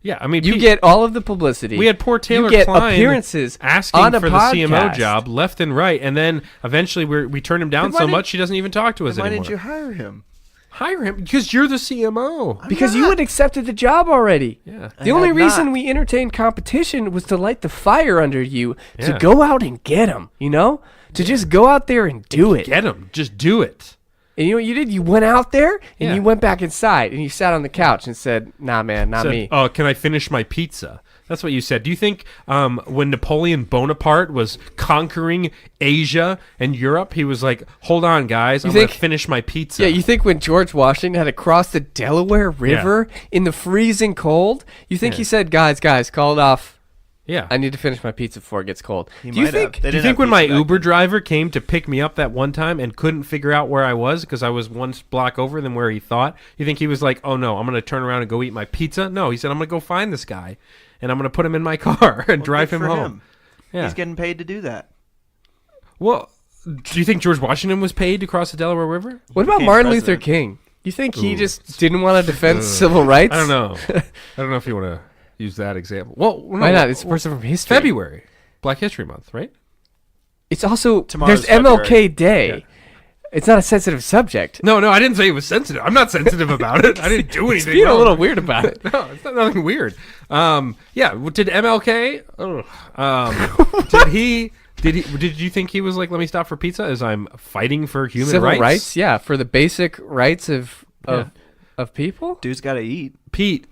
Yeah, I mean, You Pete, get all of the publicity. we had poor Taylor you get Klein appearances asking on a for the CMO podcast. job left and right, and then eventually we turned him down Then why so did- much he doesn't even talk to us Why anymore. didn't you hire him? hire him? Because you're the CMO. Because you had accepted the job already. Yeah. The only had reason not. we entertained competition was to light the fire under you, to Yeah. go out and get them, you know? To just go out there and do it. Get him. Just do it. And you know what you did? You went out there and Yeah. you went back inside and you sat on the couch and said, nah, man, not Said, me. Oh, can I finish my pizza? That's what you said. Do you think when Napoleon Bonaparte was conquering Asia and Europe, he was like, hold on, guys, I'm going to think- finish my pizza? Yeah, you think when George Washington had to cross the Delaware River in the freezing cold, you think Yeah. he said, guys, call it off. Yeah. I need to finish my pizza before it gets cold. He Do you might have. think? They Do you didn't think have when my pizza back Uber then. driver came to pick me up that one time and couldn't figure out where I was because I was one block over than where he thought, you think he was like, oh no, I'm going to turn around and go eat my pizza? No, he said, I'm going to go find this guy and I'm going to put him in my car and Well, drive good him for home. Yeah. He's getting paid to do that. Well, do you think George Washington was paid to cross the Delaware River? What about became Martin president. Luther King? You think he Ooh. just didn't want to defend civil rights? I don't know. I don't know if you want to use that example. Well, no, Why not? It's a person from history. February, Black History Month, right? It's also Tomorrow's there's MLK February. Day. Yeah. It's not a sensitive subject. No, I didn't say it was sensitive. I'm not sensitive about it. I didn't do He's anything. being a wrong. little weird about it. No, it's not nothing weird. Yeah. Did MLK? Did you think he was like, let me stop for pizza as I'm fighting for human Civil rights? rights, yeah, for the basic rights of people. Dude's got to eat. Pete.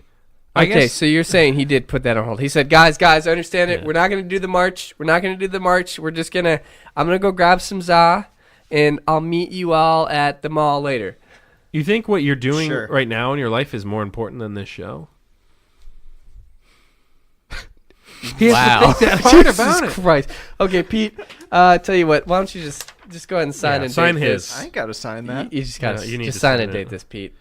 I Okay, guess, so you're saying he did put that on hold. He said, guys, I understand it. Yeah. We're not going to do the march. We're just going to, I'm going to go grab some za, and I'll meet you all at the mall later. you think what you're doing Sure. right now in your life is more important than this show? He has to think that hard about it. Jesus Christ. Okay, Pete, tell you what, why don't you just go ahead and sign Yeah, and sign date his. this. I ain't got to sign that. You just got to you need just to sign sign and date it. this, Pete.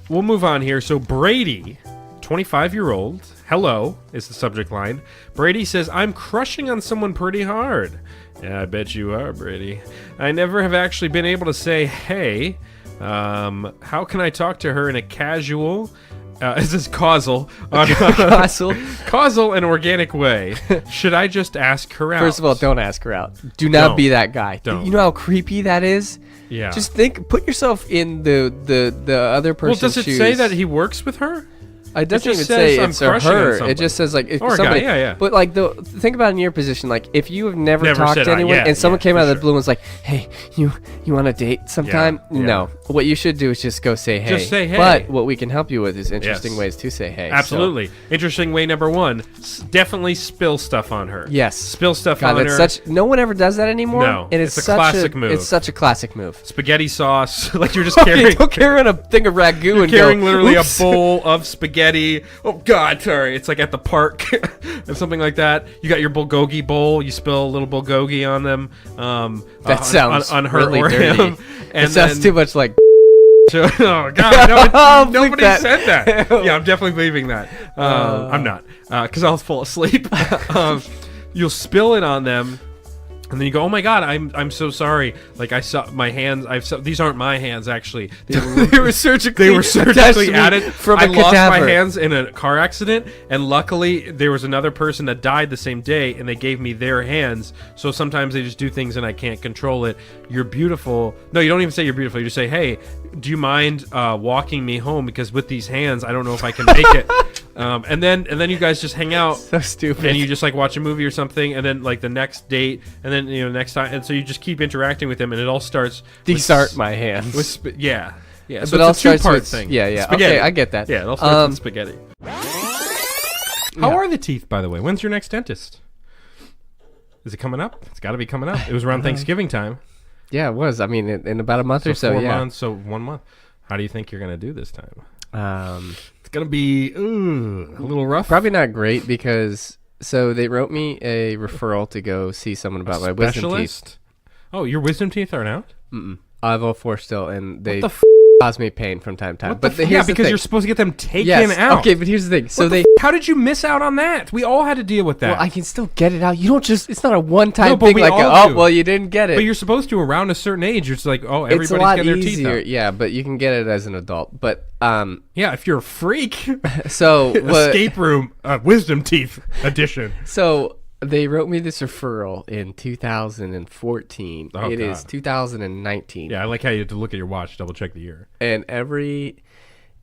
We'll move on here. So Brady, 25-year-old, hello is the subject line. Brady says, I'm crushing on someone pretty hard. Yeah, I bet you are, Brady. I never have actually been able to say, hey, how can I talk to her in a casual, this is causal, Russell, causal and organic way? Should I just ask her out? first of all, don't ask her out. Do not Don't. be that guy. Don't. You know how creepy that is? Yeah. Just put yourself in the other well, person's does it shoes. say that he works with her? It doesn't even just say says, it's "I'm a crushing on her. It somebody." just says like if Or a guy, somebody. yeah. But like think about it in your position. Like if you have never Never talked said, to anyone yeah, and someone yeah, came for out of the sure. blue and was like, "Hey, you want to date sometime?" Yeah. No. What you should do is just go say hey. Just say hey. But what we can help you with is interesting Yes. ways to say hey. Absolutely. Interesting way number one. Definitely spill stuff on her. Yes. Spill stuff God, on that's her. such. No one ever does that anymore. No, and it's a such classic move. It's such a classic move. Spaghetti sauce. Like you're just You carrying. don't carry a thing of ragu and Carrying go, literally "Oops." a bowl of spaghetti. Oh God, sorry. It's like at the park and something like that. You got your bulgogi bowl. You spill a little bulgogi on them. That sounds on her really or dirty. him. It And sounds then, too much like. oh God, no, Bleep nobody that. said that. Yeah, I'm definitely believing that. I'm not, because I'll fall asleep. You'll spill it on them. And then you go, oh my God, I'm so sorry. Like I saw my hands. These aren't my hands actually. They were surgically surgically added from I a lost cadaver. my hands in a car accident, and luckily there was another person that died the same day, and they gave me their hands. So sometimes they just do things and I can't control it. You're beautiful. No, you don't even say you're beautiful. You just say, hey, do you mind walking me home? Because with these hands, I don't know if I can make it. And then you guys just hang out. So stupid. And you just like watch a movie or something, and then like the next date, and then next time, and so you just keep interacting with them, and it all starts. These aren't my hands. Yeah. So But it's it all a starts two-part with- thing. yeah. Spaghetti. Okay, I get that. Yeah, it all starts with spaghetti. How are the teeth, by the way? When's your next dentist? Is it coming up? It's got to be coming up. It was around Thanksgiving time. Yeah, it was. I mean, in about a month or so. 4 Yeah. months, so 1 month. How do you think you're gonna do this time? It's gonna be a little rough. Probably not great because they wrote me a referral to go see someone about my wisdom teeth. Oh, your wisdom teeth aren't out? I have all four still, and they the cause me pain from time to time. What But the here's the because thing. you're supposed to get them taken yes. out. Okay, but here's the thing. So How did you miss out on that? We all had to deal with that. well, I can still get it out. You don't just. It's not a one-time No, but thing. we Like, all do. well, you didn't get it. But you're supposed to around a certain age. It's like, oh, everybody's it's a lot getting their easier. teeth out. Yeah, but you can get it as an adult. But Yeah, if you're a freak. so what? Escape room, wisdom teeth edition. So they wrote me this referral in 2014. Oh, It is God. 2019. Yeah, I like how you have to look at your watch, double check the year. And every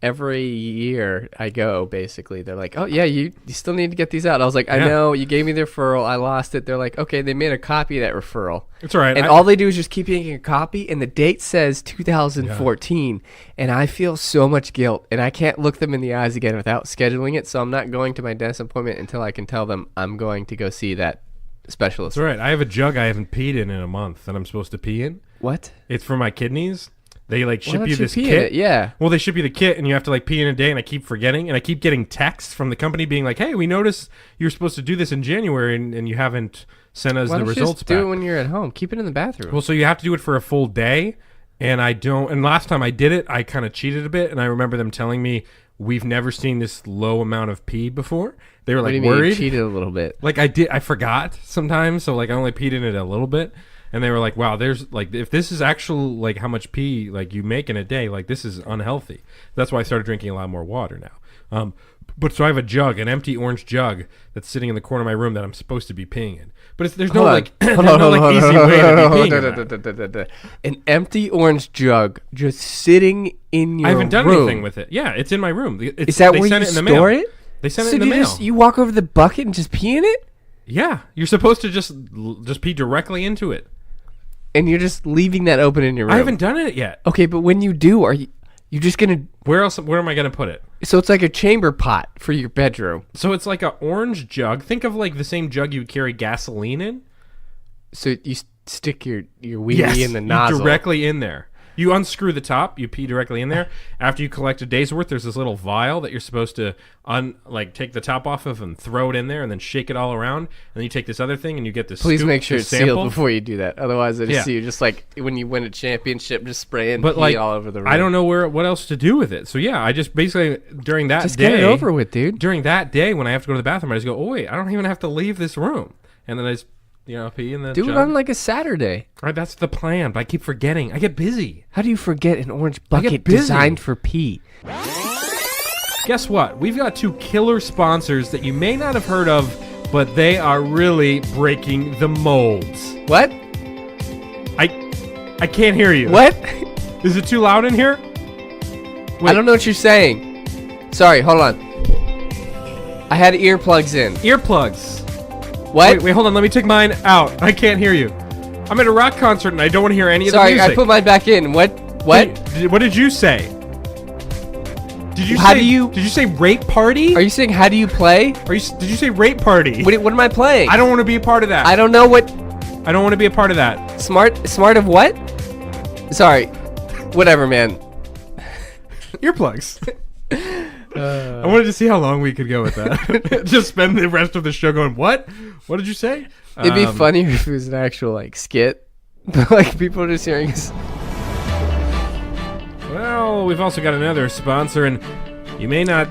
year I go, basically, they're like, oh yeah, you still need to get these out. I was like, I Yeah. know, you gave me the referral, I lost it. They're like, okay, they made a copy of that referral. It's all right. And all they do is just keep making a copy, and the date says 2014, and I feel so much guilt, and I can't look them in the eyes again without scheduling it, so I'm not going to my dentist appointment until I can tell them I'm going to go see that specialist. It's all right. I have a jug I haven't peed in a month that I'm supposed to pee in. What? It's for my kidneys. They like Why ship don't you this pee in kit. it? Yeah. Well, they ship you the kit, and you have to like pee in a day, and I keep forgetting, and I keep getting texts from the company being like, "Hey, we noticed you're supposed to do this in January, and you haven't sent us Why the don't you results just back." do it when you're at home? Keep it in the bathroom. Well, so you have to do it for a full day, and I don't. And last time I did it, I kind of cheated a bit, and I remember them telling me we've never seen this low amount of pee before. They were what like do you mean? You worried. cheated a little bit. Like I forgot sometimes, so like I only peed in it a little bit, and they were like, "Wow, there's like if this is actual like how much pee like you make in a day, like this is unhealthy." That's why I started drinking a lot more water now. But so I have a jug, an empty orange jug that's sitting in the corner of my room that I'm supposed to be peeing in. But there's no like there's no like easy way to be peeing in that. An empty orange jug just sitting in your I haven't done room. anything with it. Yeah, it's in my room. Is that they where sent you it in the store mail. it? They sent So it in the you mail. you walk over to the bucket and just pee in it? Yeah, you're supposed to just pee directly into it. And you're just leaving that open in your room? I haven't done it yet. Okay, but when you do, are you just gonna? Where am I gonna put it? So it's like a chamber pot for your bedroom. So it's like an orange jug. Think of like the same jug you would carry gasoline in. So you stick your wee in the nozzle directly in there. You unscrew the top, you pee directly in there. After you collect a day's worth, there's this little vial that you're supposed to take the top off of and throw it in there and then shake it all around. And then you take this other thing and you get this Please scoop, make sure this it's sample. sealed before you do that. Otherwise, I just Yeah. see you just like when you win a championship, just spraying But pee like, all over the room. I don't know what else to do with it. So yeah, I just basically during that Just day, get it over with, dude. During that day when I have to go to the bathroom, I just go, oh wait, I don't even have to leave this room. And then I just pee in the Do jug. it on like a Saturday. All right, that's the plan, but I keep forgetting. I get busy. How do you forget an orange get bucket busy. designed for pee? Guess what? We've got two killer sponsors that you may not have heard of, but they are really breaking the molds. What? I can't hear you. What? Is it too loud in here? I don't know what you're saying. Sorry, hold on. I had earplugs in. Earplugs. What? Wait, hold on. Let me take mine out. I can't hear you. I'm at a rock concert and I don't want to hear any of the Sorry, music. I put mine back in. What? What did you say? Did you say rape party? Are you saying how do you play? Did you say rape party? What am I playing? I don't want to be a part of that. I don't know what. I don't want to be a part of that. Smart of what? Sorry. Whatever, man. Earplugs. I wanted to see how long we could go with that. Just spend the rest of the show going, what? What did you say? It'd be funnier if it was an actual like skit. Like people are just hearing us. Well, we've also got another sponsor, and you may not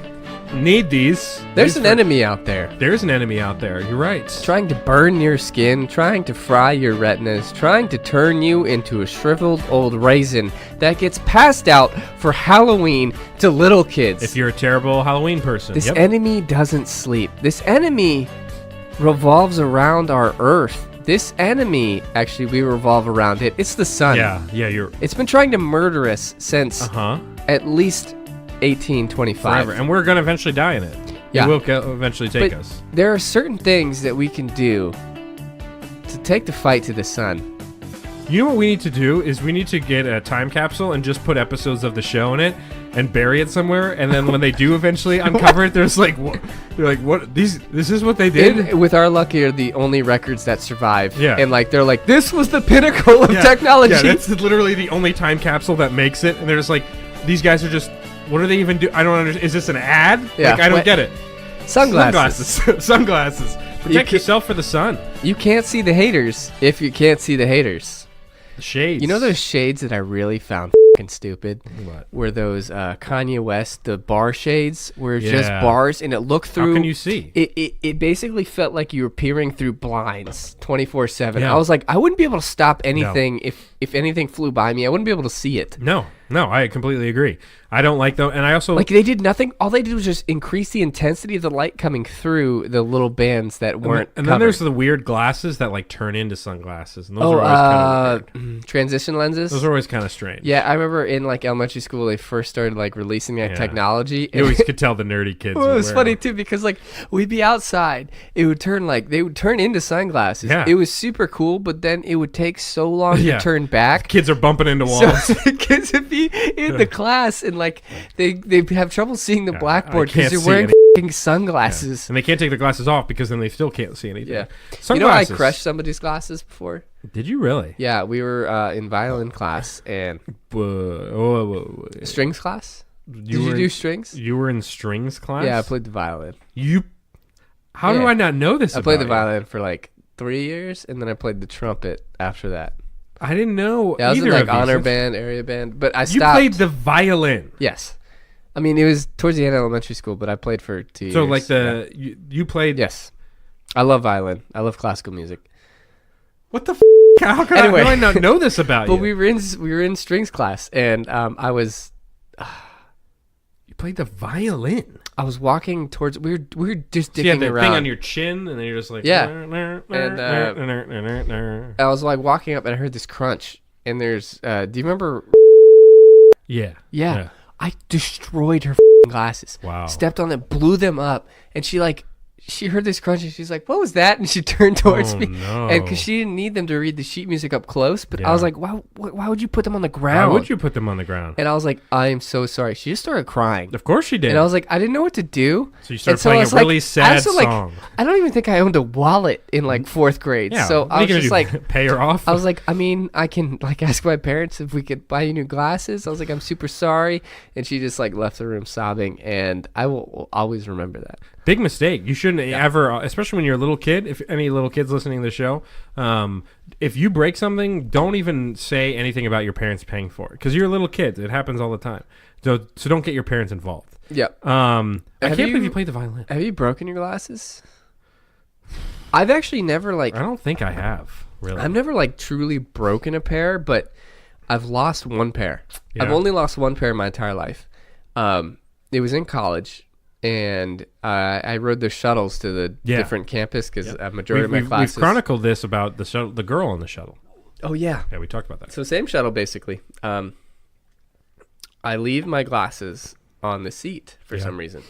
need these. There's an enemy out there. There's an enemy out there. You're right. Trying to burn your skin, trying to fry your retinas, trying to turn you into a shriveled old raisin that gets passed out for Halloween to little kids. If you're a terrible Halloween person. This enemy doesn't sleep. This enemy revolves around our Earth. This enemy, actually, we revolve around it. It's the sun. Yeah, It's been trying to murder us since at least 1825. Forever. And we're going to eventually die in it. Yeah. It will eventually take us. There are certain things that we can do to take the fight to the sun. You know what we need to do is we need to get a time capsule and just put episodes of the show in it and bury it somewhere, and then when they do eventually uncover it, there's like, they're like, what? This is what they did. With our luck, are the only records that survive. Yeah, and like they're like, this was the pinnacle of technology. Yeah, that's literally the only time capsule that makes it, and they're just like, these guys are just, what do they even do? I don't understand. Is this an ad? Yeah, like I don't get it. Sunglasses. Sunglasses. Protect yourself for the sun. You can't see the haters if you can't see the haters. The shades. You know those shades that I really found fucking stupid? What? Were those Kanye West, the bar shades, were just bars, and it looked through. How can you see? It basically felt like you were peering through blinds 24/7. Yeah. I was like, I wouldn't be able to stop anything if anything flew by me. I wouldn't be able to see it. No, I completely agree. I don't like them, and I also like they did nothing. All they did was just increase the intensity of the light coming through the little bands that weren't. And then there's the weird glasses that like turn into sunglasses, and those are always kind of transition lenses. Those are always kind of strange. Yeah, I remember in like elementary school they first started like releasing that technology. You always could tell the nerdy kids. Well, it was funny too because like we'd be outside, it would turn like they would turn into sunglasses. Yeah. It was super cool, but then it would take so long to turn back. Kids are bumping into walls. So kids would be in the class and like they have trouble seeing the blackboard because they're wearing f***ing sunglasses. And they can't take their glasses off because then they still can't see anything. Yeah. Sunglasses. You know I crushed somebody's glasses before? Did you really? Yeah, we were in violin class and strings class. Did you do strings? You were in strings class? Yeah, I played the violin. How do I not know this? I played the violin for like 3 years, and then I played the trumpet after that. I didn't know. Yeah, I was in either like of these. honor band, area band, but I stopped. You played the violin. Yes. I mean, it was towards the end of elementary school, but I played for 2 years. So like you played. Yes. I love violin. I love classical music. What the how can anyway, I not know this about you? But we were in strings class, and I was. You played the violin. I was walking towards. We were just dicking you had the around. thing on your chin, and then you're just like and I was like walking up, and I heard this crunch. And there's. Do you remember? Yeah. I destroyed her glasses. Wow. Stepped on them, blew them up, and she heard this crunch and she's like, "What was that?" And she turned towards me, no. and because she didn't need them to read the sheet music up close, but I was like, "Why would you put them on the ground? Why would you put them on the ground?" And I was like, "I am so sorry." She just started crying. Of course she did. And I was like, I didn't know what to do. So you started playing a really sad song. Like, I don't even think I owned a wallet in like 4th grade. Yeah, so I was just like, pay her off. I was like, I mean, I can like ask my parents if we could buy you new glasses. I was like, I'm super sorry. And she just like left the room sobbing. And I will always remember that. Big mistake. You shouldn't ever, especially when you're a little kid. If any little kids listening to the show, if you break something, don't even say anything about your parents paying for it because you're a little kid. It happens all the time. So don't get your parents involved. Yeah. I can't believe you played the violin. Have you broken your glasses? I've actually never like. I don't think I have. Really. I've never like truly broken a pair, but I've lost one pair. Yeah. I've only lost one pair in my entire life. It was in college. And I rode the shuttles to the different campus because a majority of my classes. We've chronicled this about the shuttle, the girl on the shuttle. Oh yeah, yeah, we talked about that. So same shuttle basically. I leave my glasses on the seat for some reason.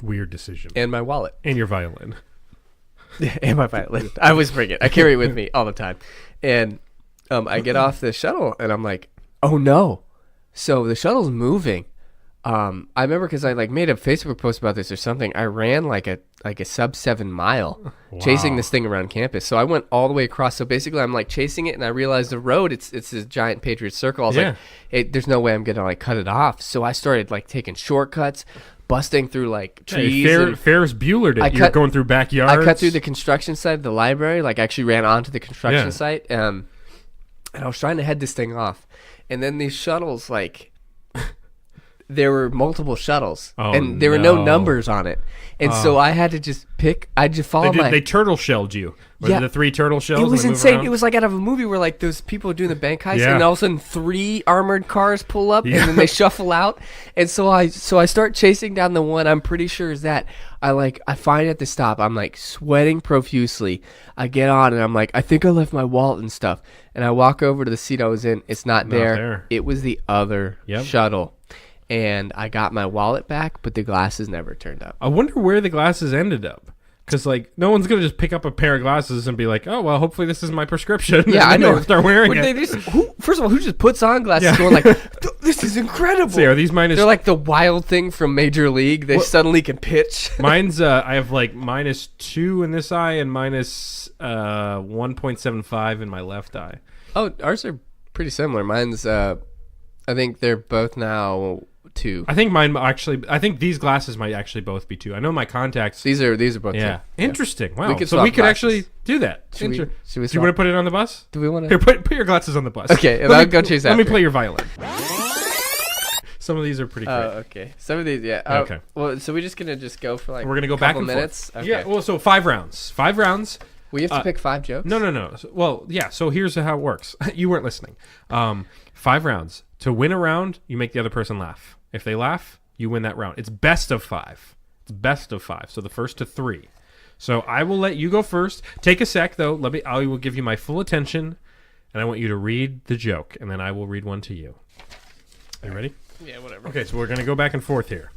Weird decision. and my wallet. And your violin. And my violin. I always bring it. I carry it with me all the time. And I get off the shuttle, and I'm like, oh, no. So the shuttle's moving. I remember because I made a Facebook post about this or something. I ran like a sub 7 mile chasing this thing around campus. So I went all the way across. So basically, I'm chasing it, and I realized the road. It's this giant Patriot circle. I was like, there's no way I'm gonna cut it off. So I started taking shortcuts, busting through trees. Ferris Bueller did. You were going through backyards. I cut through the construction site of the library. Actually ran onto the construction site. And I was trying to head this thing off, and then these shuttles there were multiple shuttles, and there were no numbers on it, and so I had to just pick. I just followed They turtle shelled you. The 3 turtle shells. It was insane. It was like out of a movie where those people are doing the bank heist, and all of a sudden 3 armored cars pull up, and then they shuffle out, and so I start chasing down the one I'm pretty sure is that. I find at the stop. I'm sweating profusely. I get on, and I'm I think I left my wallet and stuff, and I walk over to the seat I was in. It's not there. It was the other shuttle. And I got my wallet back, but the glasses never turned up. I wonder where the glasses ended up. Because, no one's going to just pick up a pair of glasses and be like, oh, well, hopefully this is my prescription. Yeah, I know. Start wearing it. First of all, who just puts on glasses going this is incredible? See, are these minus... They're the wild thing from Major League. They suddenly can pitch. Mine's, I have -2 in this eye and minus 1.75 in my left eye. Oh, ours are pretty similar. Mine's, I think they're both now... 2. I think mine actually. I think these glasses might actually both be 2. I know my contacts. These are both 2. Interesting. Wow. We could so we could glasses. actually do that. Should we do you swap? want to put it on the bus? Do we want to? Here, put your glasses on the bus. Okay, and I'll go chase Let me after. play your violin. Some of these are pretty great. Oh, okay. Some of these, yeah. Okay. Well, so we're just gonna go for we're gonna go a back couple and minutes. forth. Okay. Yeah. Well, so 5 rounds. 5 rounds. We have to pick 5 jokes. No. Well, yeah. So here's how it works. You weren't listening. 5 rounds. To win a round, you make the other person laugh. If they laugh, you win that round. It's best of 5. It's best of 5. So the first to 3. So I will let you go first. Take a sec though. I will give you my full attention, and I want you to read the joke, and then I will read one to you. Are you ready? Yeah, whatever. Okay, so we're gonna go back and forth here.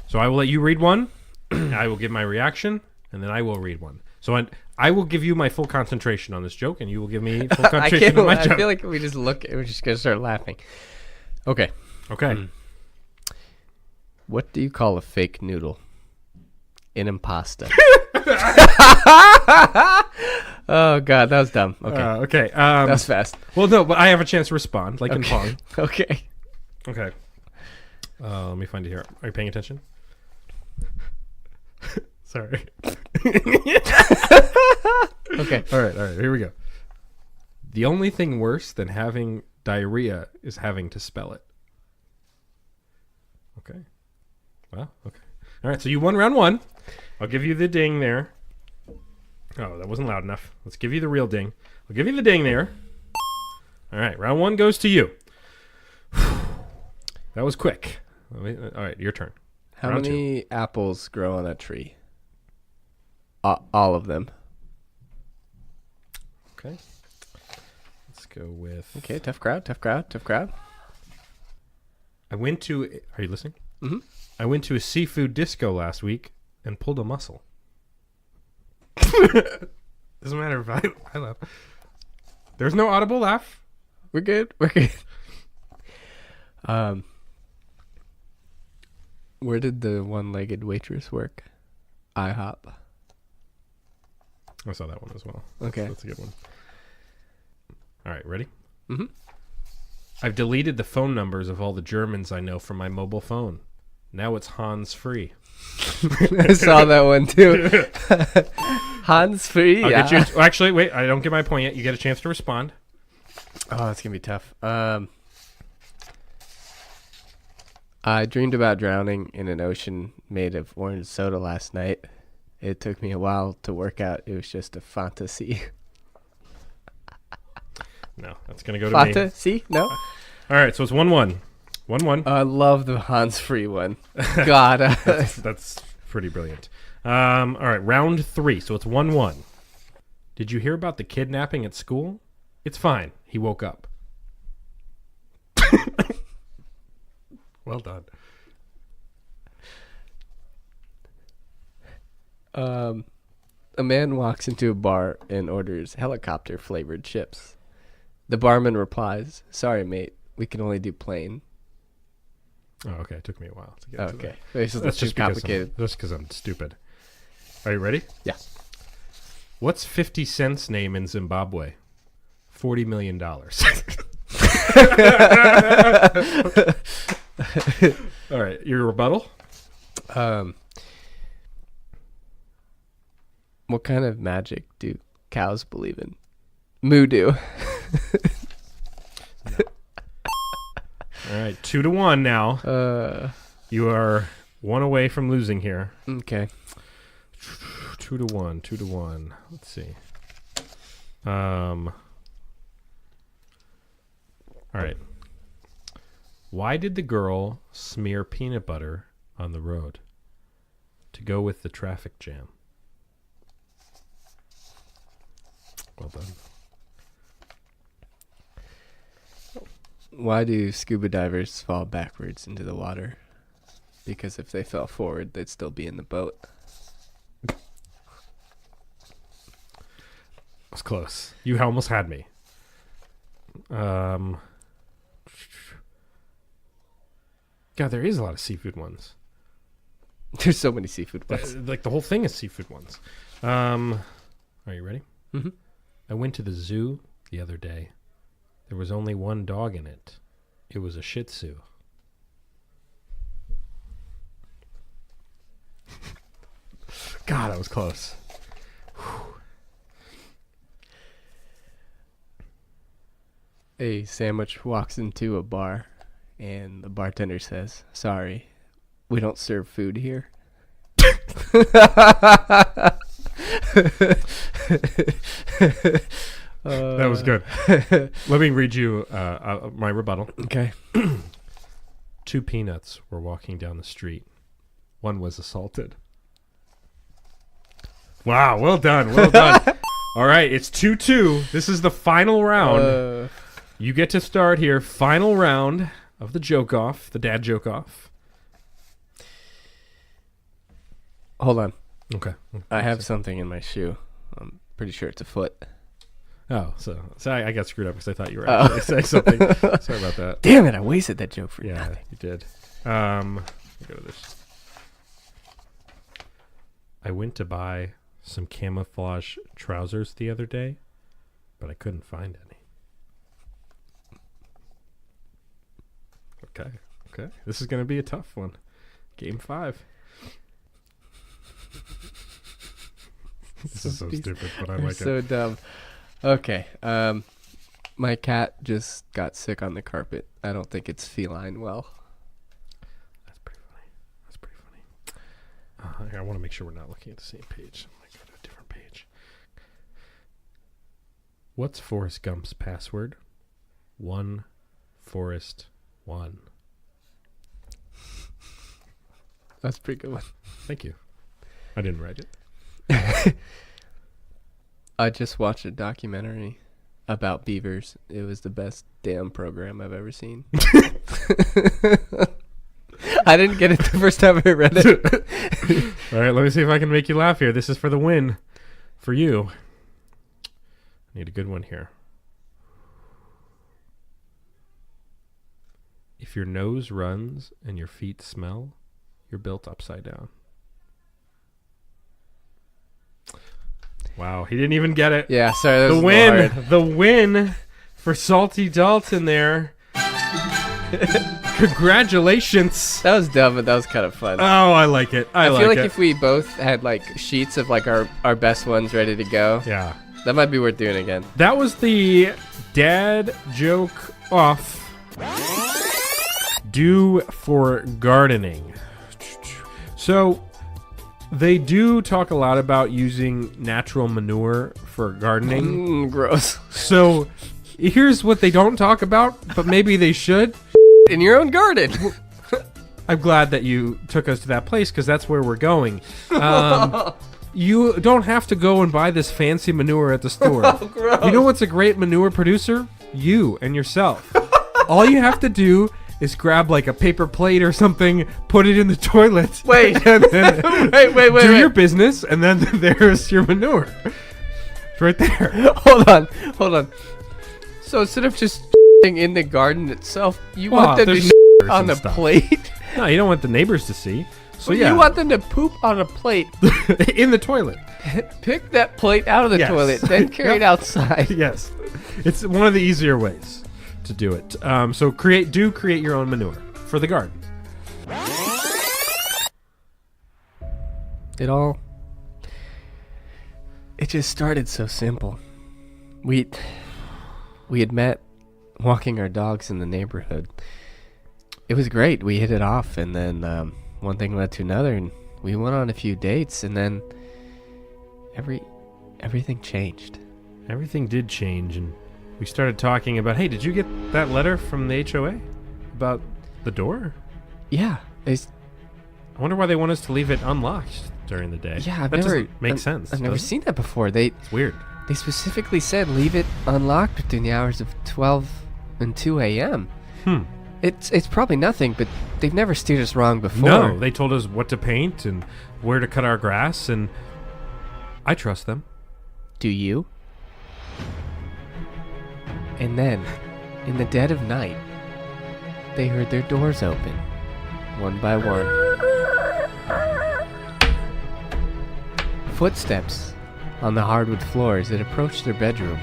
So I will let you read one. I will give my reaction, and then I will read one. So I will give you my full concentration on this joke, and you will give me full concentration on my joke. I feel like if we just we're just gonna start laughing. Okay. Okay. What do you call a fake noodle? An impasta. Oh god, that was dumb. Okay. Okay. That was fast. Well, no, but I have a chance to respond, like in Pong. Okay. Okay. Let me find it here. Are you paying attention? Sorry. Okay. All right. Here we go. The only thing worse than having diarrhea is having to spell it. Okay. Well, okay. All right, so you won round 1. I'll give you the ding there. Oh, that wasn't loud enough. Let's give you the real ding. I'll give you the ding there. All right, round 1 goes to you. That was quick. All right, your turn. How Round many apples grow on a tree? All of them. Okay. Let's go with... Okay, tough crowd. I went to... Are you listening? Mm-hmm. I went to a seafood disco last week and pulled a muscle. Doesn't matter if I laugh. There's no audible laugh. We're good. Where did the one-legged waitress work? IHOP. I saw that one as well. Okay. That's a good one. All right, ready? Mm-hmm. I've deleted the phone numbers of all the Germans I know from my mobile phone. Now it's Hans free. I saw that one too. Hans free. I'll Yeah. get you. Actually, wait. I don't get my point yet. You get a chance to respond. Oh, that's gonna be tough. I dreamed about drowning in an ocean made of orange soda last night. It took me a while to work out. It was just a fantasy. No, that's gonna go to me. Fantasy? No. All right, so it's 1-1. 1-1. I love the Hans free one. God. That's pretty brilliant. All right, round 3. So it's 1-1. Did you hear about the kidnapping at school? It's fine. He woke up. Well done. A man walks into a bar and orders helicopter-flavored chips. The barman replies, "Sorry, mate. We can only do plain." Oh, okay. It took me a while to get to Okay. that. This is That's too just complicated. because I'm stupid. Are you ready? Yeah. What's 50 Cent's name in Zimbabwe? $40 million. All right. Your rebuttal? What kind of magic do cows believe in? Moodoo. All right. 2-1 now. You are one away from losing here. Okay. 2-1. 2-1. Let's see. All right. Why did the girl smear peanut butter on the road? To go with the traffic jam. Well done. Why do scuba divers fall backwards into the water? Because if they fell forward, they'd still be in the boat. That's close. You almost had me. God, there is a lot of seafood ones. There's so many seafood ones. Like the whole thing is seafood ones. Are you ready? Mm-hmm. I went to the zoo the other day. There was only one dog in it. It was a Shih Tzu. God, that was close. A sandwich walks into a bar, and the bartender says, "Sorry, we don't serve food here." That was good. Let me read you my rebuttal. Okay. 2 peanuts were walking down the street. One was assaulted. Wow, well done, well done. All right, it's 2-2. This is the final round. You get to start here. Final round of the joke off, the dad joke off. Hold on. Okay. I have something in my shoe. I'm pretty sure it's a foot. Oh, so I got screwed up because I thought you were actually saying something. Sorry about that. Damn it, I wasted that joke for Yeah, nothing. you did. Let me go to this. I went to buy some camouflage trousers the other day, but I couldn't find any. Okay. This is going to be a tough one. Game 5. This is so stupid, but I You're like so it. dumb. Okay. My cat just got sick on the carpet. I don't think it's feline well. That's pretty funny. Here, I want to make sure we're not looking at the same page. I'm going to go to a different page. What's Forrest Gump's password? 1 Forrest 1. That's a pretty good one. Thank you. I didn't write it. I just watched a documentary about beavers. It was the best damn program I've ever seen. I didn't get it the first time I read it. All right, let me see if I can make you laugh here. This is for the win. For you. I need a good one here. If your nose runs and your feet smell, you're built upside down. Wow, he didn't even get it. Yeah, sorry. That was The a win. little hard. The win for Salty Dalton there. Congratulations. That was dumb, but that was kind of fun. Oh, I like it. I feel like it. if we both had like sheets of like our best ones ready to go, Yeah. that might be worth doing again. That was the dad joke off. Due for gardening. So they do talk a lot about using natural manure for gardening. Gross. So here's what they don't talk about, but maybe they should. In your own garden. I'm glad that you took us to that place because that's where we're going. You don't have to go and buy this fancy manure at the store. Gross. You know what's a great manure producer? You and yourself. All you have to do is grab like a paper plate or something, put it in the toilet. Wait. And then wait. do your business, and then there's your manure. It's right there. Hold on. So instead of just in the garden itself, you want them to there's on and a stuff. plate? No, you don't want the neighbors to see. So Well, yeah, you want them to poop on a plate. in the toilet. Pick that plate out of the Yes. toilet, then carry it outside. Yes, it's one of the easier ways to do it. So create your own manure for the garden. It just started so simple. We had met walking our dogs in the neighborhood. It was great. We hit it off, and then one thing led to another, and we went on a few dates, and then everything changed. Everything did change, and we started talking about, hey, did you get that letter from the HOA about the door? Yeah, I wonder why they want us to leave it unlocked during the day. I've that never doesn't make sense. I've never does it? seen that before. It's weird. They specifically said leave it unlocked between the hours of 12 and 2 a.m. It's probably nothing, but they've never steered us wrong before. No, they told us what to paint and where to cut our grass, and I trust them. Do you? And then, in the dead of night, they heard their doors open, one by one. Footsteps on the hardwood floors that approached their bedroom.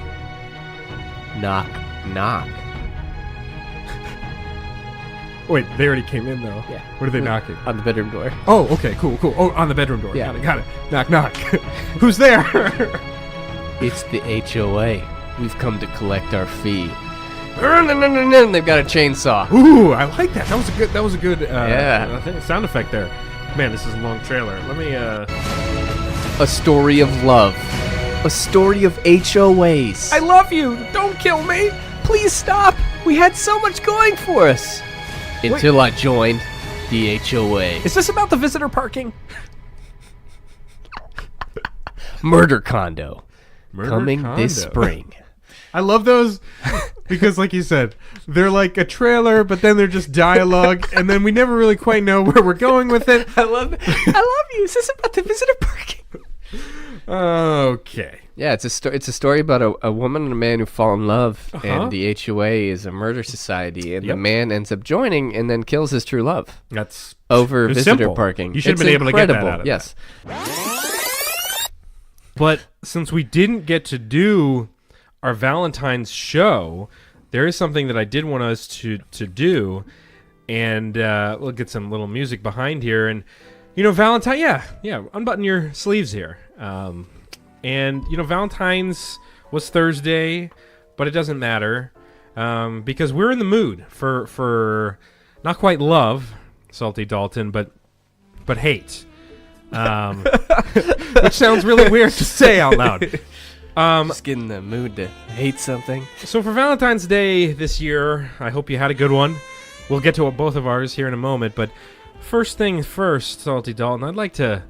Knock, knock. Wait, they already came in, though. Yeah. What are they knocking? On the bedroom door. Oh, okay, cool. Oh, on the bedroom door. Yeah. Got it. Knock, knock. Who's there? It's the HOA. We've come to collect our fee. They've got a chainsaw. Ooh, I like that. That was a good Yeah. sound effect there. Man, this is a long trailer. Let me A story of love. A story of HOAs. I love you. Don't kill me. Please stop. We had so much going for us. Until I joined the HOA. Is this about the visitor parking? Murder condo. Murder Coming condo. this spring. I love those because, like you said, they're like a trailer, but then they're just dialogue, and then we never really quite know where we're going with it. I love you. Is this about the visitor parking? Okay. Yeah, it's a story about a woman and a man who fall in love, and the HOA is a murder society, and the man ends up joining and then kills his true love That's over it's visitor simple. parking. You should have It's been able to get that incredible. out of Yes. But since we didn't get to do our Valentine's show, there is something that I did want us to do, and we'll get some little music behind here. And Valentine, yeah, unbutton your sleeves here. And Valentine's was Thursday, but it doesn't matter because we're in the mood for not quite love, Salty Dalton, but hate. Which sounds really weird to say out loud. Just get in the mood to hate something. So for Valentine's Day this year, I hope you had a good one. We'll get to both of ours here in a moment, but first thing first, Salty Dalton, I'd like to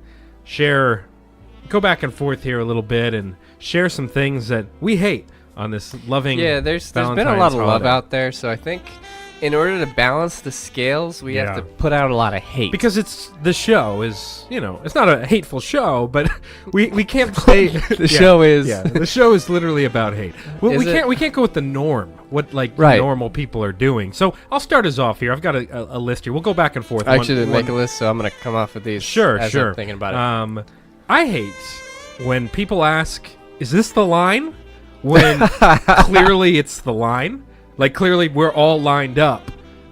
go back and forth here a little bit and share some things that we hate on this loving there's been a Valentine's lot of love holiday. out there, so I think in order to balance the scales, we have to put out a lot of hate. Because the show is, it's not a hateful show, but we can't say the show is. Yeah, the show is literally about hate. Well, Is we can't go with the norm, what Right. normal people are doing. So I'll start us off here. I've got a list here. We'll go back and forth. I actually didn't make a list, so I'm going to come off with these Sure. as I'm thinking about it. I hate when people ask, "Is this the line?" When clearly it's the line. Like clearly we're all lined up,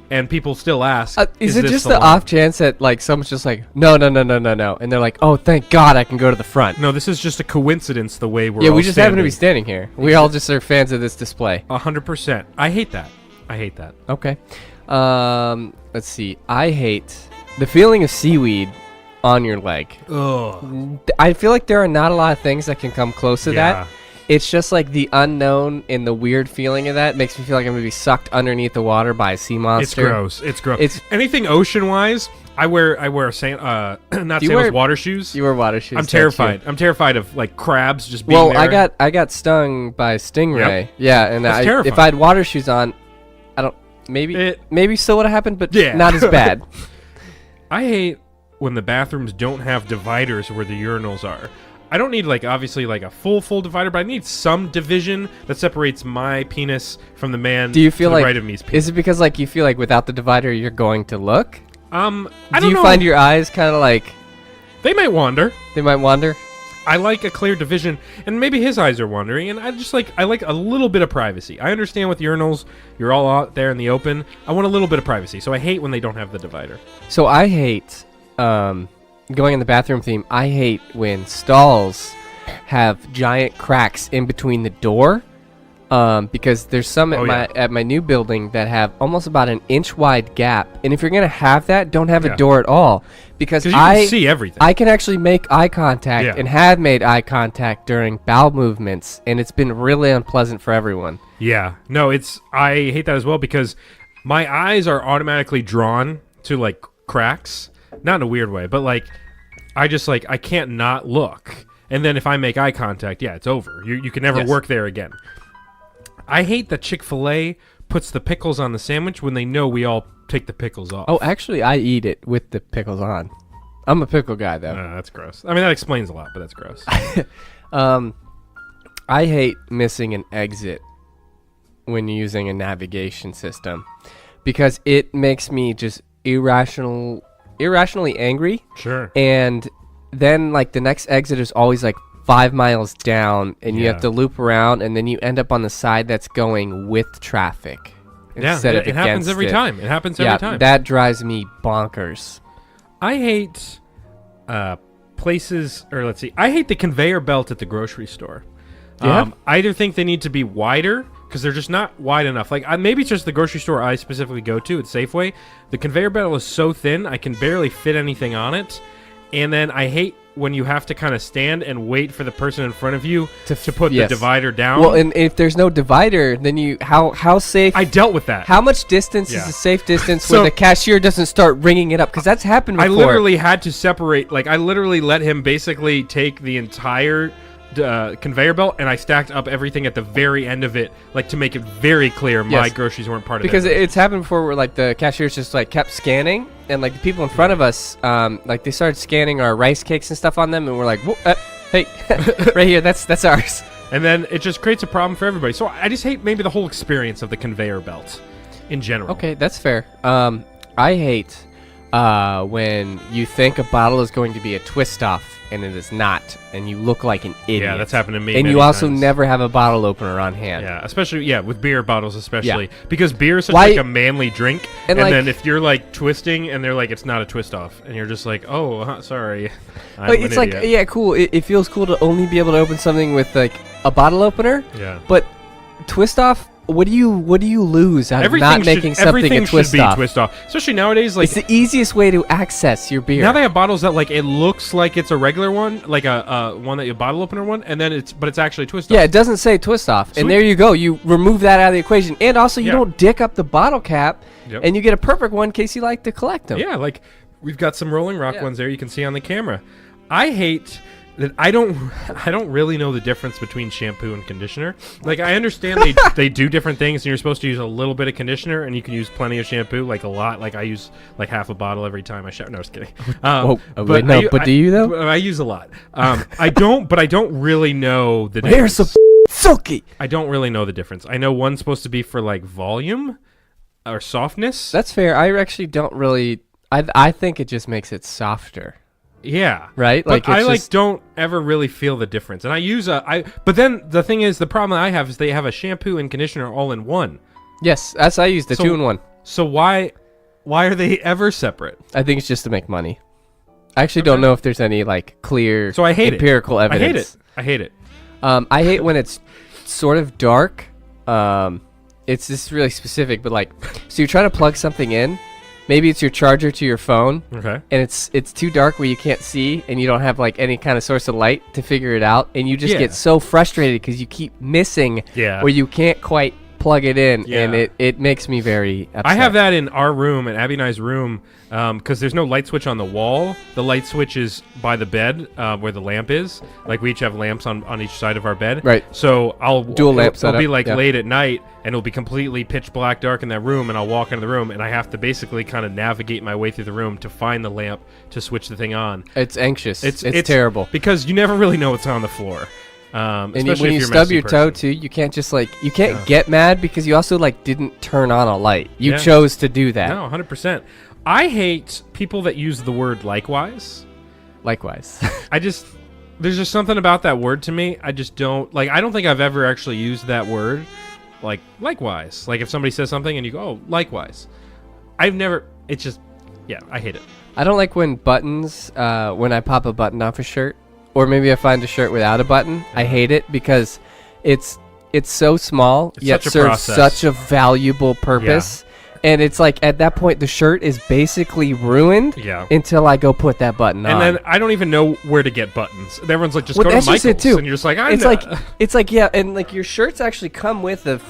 and people still ask, Is "Is it this just the the line?" off chance that someone's just like, no, and they're like, oh, thank God I can go to the front. No, this is just a coincidence. The way we're Yeah, all we just happen to be standing. standing here. We all just are fans of this display. 100%. I hate that. Okay. Let's see. I hate the feeling of seaweed on your leg. Ugh. I feel like there are not a lot of things that can come close to that. It's just like the unknown and the weird feeling of that makes me feel like I'm going to be sucked underneath the water by a sea monster. It's gross. Anything ocean-wise, I wear water shoes. You wear water shoes. I'm that's terrified. you. I'm terrified of crabs just being there. I got stung by a stingray. Yep. Yeah, and That's if terrifying. I had water shoes on, maybe still would have happened, but Yeah. not as bad. I hate when the bathrooms don't have dividers where the urinals are. I don't need obviously a full divider, but I need some division that separates my penis from the man Do you feel to the like right of me's penis. is it because you feel like without the divider you're going to look? I Do don't you know. find your eyes kind of They might wander. they might wander? I like a clear division, and maybe his eyes are wandering, and I like a little bit of privacy. I understand with urinals, you're all out there in the open. I want a little bit of privacy, so I hate when they don't have the divider. So I hate going in the bathroom theme. I hate when stalls have giant cracks in between the door, because there's some at my new building that have almost about an inch wide gap. And if you're gonna have that, don't have a door at all, because you can see everything. I can actually make eye contact and have made eye contact during bowel movements, and it's been really unpleasant for everyone. Yeah, no, I hate that as well because my eyes are automatically drawn to cracks, not in a weird way, but I just I can't not look. And then if I make eye contact, it's over. You can never work there again. I hate that Chick-fil-A puts the pickles on the sandwich when they know we all take the pickles off. Oh, actually, I eat it with the pickles on. I'm a pickle guy, though. That's gross. I mean, that explains a lot, but that's gross. I hate missing an exit when you're using a navigation system because it makes me just irrationally angry. Sure. And then the next exit is always 5 miles down, and you have to loop around, and then you end up on the side that's going with traffic instead of it happens against every it. time. It happens every time. That drives me bonkers. I hate places, or let's see, I hate the conveyor belt at the grocery store. I either think they need to be wider because they're just not wide enough. Maybe it's just the grocery store I specifically go to at Safeway. The conveyor belt is so thin I can barely fit anything on it. And then I hate when you have to kind of stand and wait for the person in front of you to put the divider down. Well, and if there's no divider, then how safe? I dealt with that. How much distance is a safe distance where the cashier doesn't start ringing it up? Because that's happened before. I literally had to separate. I literally let him basically take the entire conveyor belt, and I stacked up everything at the very end of it, to make it very clear my groceries weren't part of it. Because it's happened before where the cashiers just kept scanning, and the people in front of us, they started scanning our rice cakes and stuff on them, and we're like, hey, right here, that's ours. And then it just creates a problem for everybody. So I just hate maybe the whole experience of the conveyor belt in general. Okay, that's fair. I hate when you think a bottle is going to be a twist off and it is not, and you look like an idiot. Yeah, that's happened to me. And many you also times. never have a bottle opener on hand. Yeah, especially with beer bottles, especially because beer is such a manly drink. And then if you're twisting and they're it's not a twist off, and you're just sorry, I'm it's an idiot. yeah, cool. It feels cool to only be able to open something with a bottle opener. Yeah, but twist off. What do you lose out of not making something a twist should be off? Twist off, especially nowadays. It's the easiest way to access your beer. Now they have bottles that it looks like it's a regular one, a one that you bottle opener one, and then it's actually twist off. Yeah, it doesn't say twist off, and there you go. You remove that out of the equation, and also you don't dick up the bottle cap, and you get a perfect one in case you like to collect them. Yeah, we've got some Rolling Rock ones there you can see on the camera. I hate that I don't really know the difference between shampoo and conditioner. I understand they do different things, and you're supposed to use a little bit of conditioner, and you can use plenty of shampoo, a lot. I use half a bottle every time I shower. No, just kidding. But do you though? I use a lot. I don't really know the difference. Here's some silky. I don't really know the difference. I know one's supposed to be for volume or softness. That's fair. I actually don't really. I think it just makes it softer. Yeah. Right? But I don't ever really feel the difference. And I use but then the thing is, the problem I have is they have a shampoo and conditioner all in one. Yes, I use the 2-in-1. So why are they ever separate? I think it's just to make money. I actually don't know if there's any clear so I hate empirical evidence. I hate it. I hate when it's sort of dark. It's just really specific, but so you're trying to plug something in. Maybe it's your charger to your phone, okay, and it's too dark where you can't see, and you don't have any kind of source of light to figure it out, and you just get so frustrated because you keep missing where you can't quite plug it in, Yeah. and it makes me very upset. I have that in our room, in Abby and I's room, because there's no light switch on the wall. The light switch is by the bed, where the lamp is. Like, we each have lamps on each side of our bed. Right. So Dual lamp it'll be setup, like yeah. late at night, and it'll be completely pitch black dark in that room, and I'll walk into the room, and I have to basically kind of navigate my way through the room to find the lamp to switch the thing on. It's anxious. It's terrible. because you never really know what's on the floor. And Especially when if you you're a stub messy your toe person. too, you can't just you can't get mad because you also didn't turn on a light. You Yeah. chose to do that. No, 100%. I hate people that use the word likewise. Likewise. There's just something about that word to me. I just don't I don't think I've ever actually used that word, likewise. Like if somebody says something and you go, oh, likewise. I've never. It's just, yeah, I hate it. I don't like when buttons, when I pop a button off a shirt, or maybe I find a shirt without a button. I hate it because it's so small, It's yet such a serves process. such a valuable purpose. And it's at that point, the shirt is basically ruined Yeah. until I go put that button And on. then I don't even know where to get buttons. Everyone's like, just Well, go to that's just Michael's. it, too. And you're just like, yeah, and your shirts actually come with an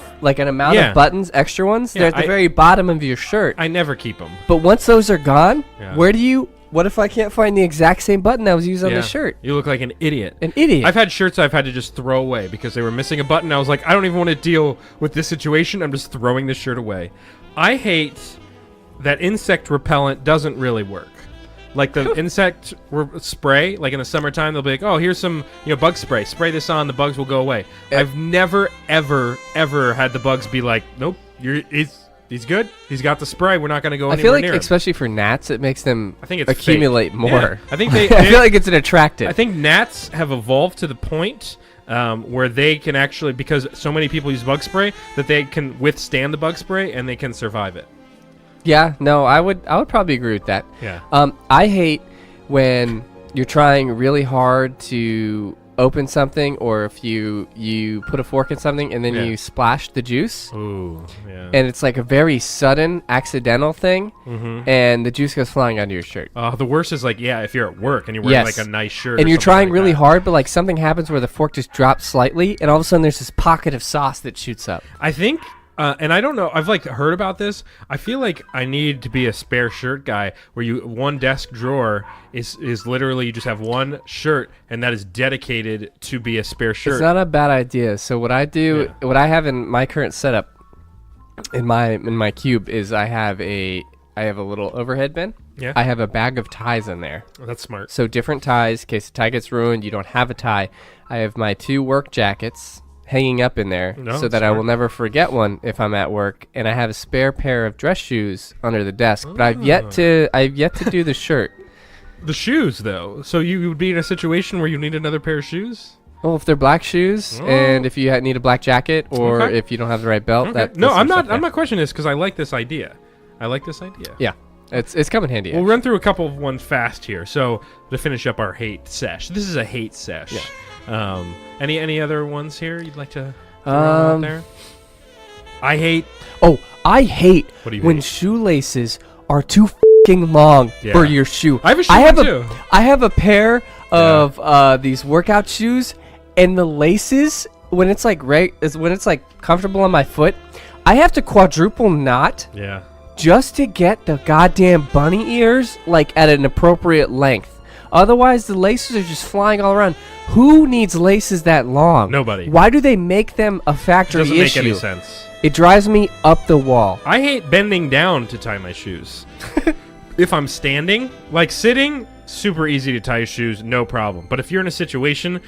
amount Yeah. of buttons, extra ones. Yeah, They're at the very bottom of your shirt. I never keep them. But once those are gone, Yeah. what if I can't find the exact same button that was used on the shirt? You look like an idiot. An idiot. I've had shirts I've had to just throw away because they were missing a button. I was like, I don't even want to deal with this situation. I'm just throwing this shirt away. I hate that insect repellent doesn't really work. Like the insect spray, like in the summertime, they'll be like, oh, here's some bug spray. Spray this on, the bugs will go away. I've never, ever, ever had the bugs be like, nope, he's good. He's got the spray. We're not going to go I anywhere feel like, near him. especially for gnats, it makes them I think it's accumulate fake. more. Yeah. I think I feel like it's an attractant. I think gnats have evolved to the point where they can actually, because so many people use bug spray, that they can withstand the bug spray and they can survive it. Yeah, no, I would probably agree with that. Yeah. I hate when you're trying really hard to open something, or if you put a fork in something and then Yeah. you splash the juice, Ooh, yeah. and it's like a very sudden, accidental thing, Mm-hmm. and the juice goes flying onto your shirt. The worst is if you're at work and you're wearing Yes. like a nice shirt, And or you're something trying like really that. hard, but something happens where the fork just drops slightly, and all of a sudden there's this pocket of sauce that shoots up. I think, and I don't know, I've heard about this. I feel like I need to be a spare shirt guy where one desk drawer is literally you just have one shirt and that is dedicated to be a spare shirt. It's not a bad idea. So what I do, what I have in my current setup, in my cube, is I have a little overhead bin. Yeah. I have a bag of ties in there. Oh, that's smart. So different ties, in case the tie gets ruined, you don't have a tie. I have my 2 work jackets hanging up in there so that I smart. will never forget one if I'm at work, and I have a spare pair of dress shoes under the desk. But I've yet to do the shirt. The shoes, though. So you would be in a situation where you need another pair of shoes? Well, if they're black shoes, and if you need a black jacket, or Okay. if you don't have the right belt, Okay. that No, that's I'm some not. stuff, I'm yeah. not questioning this because I like this idea. Yeah, it's coming handy. We'll run through a couple of ones fast here. So to finish up our hate sesh, this is a hate sesh. Yeah. Any other ones here you'd like to throw out there? I hate. I hate What do you when hate? shoelaces are too f***ing long Yeah. for your shoe. I have a shoe one, too. I have a pair of these workout shoes, and the laces, when it's comfortable on my foot, I have to quadruple knot Yeah. just to get the goddamn bunny ears at an appropriate length. Otherwise, the laces are just flying all around. Who needs laces that long? Nobody. Why do they make them a factory Doesn't issue? make any sense. It drives me up the wall. I hate bending down to tie my shoes. If I'm standing, sitting, super easy to tie your shoes, no problem. But if you're in a situation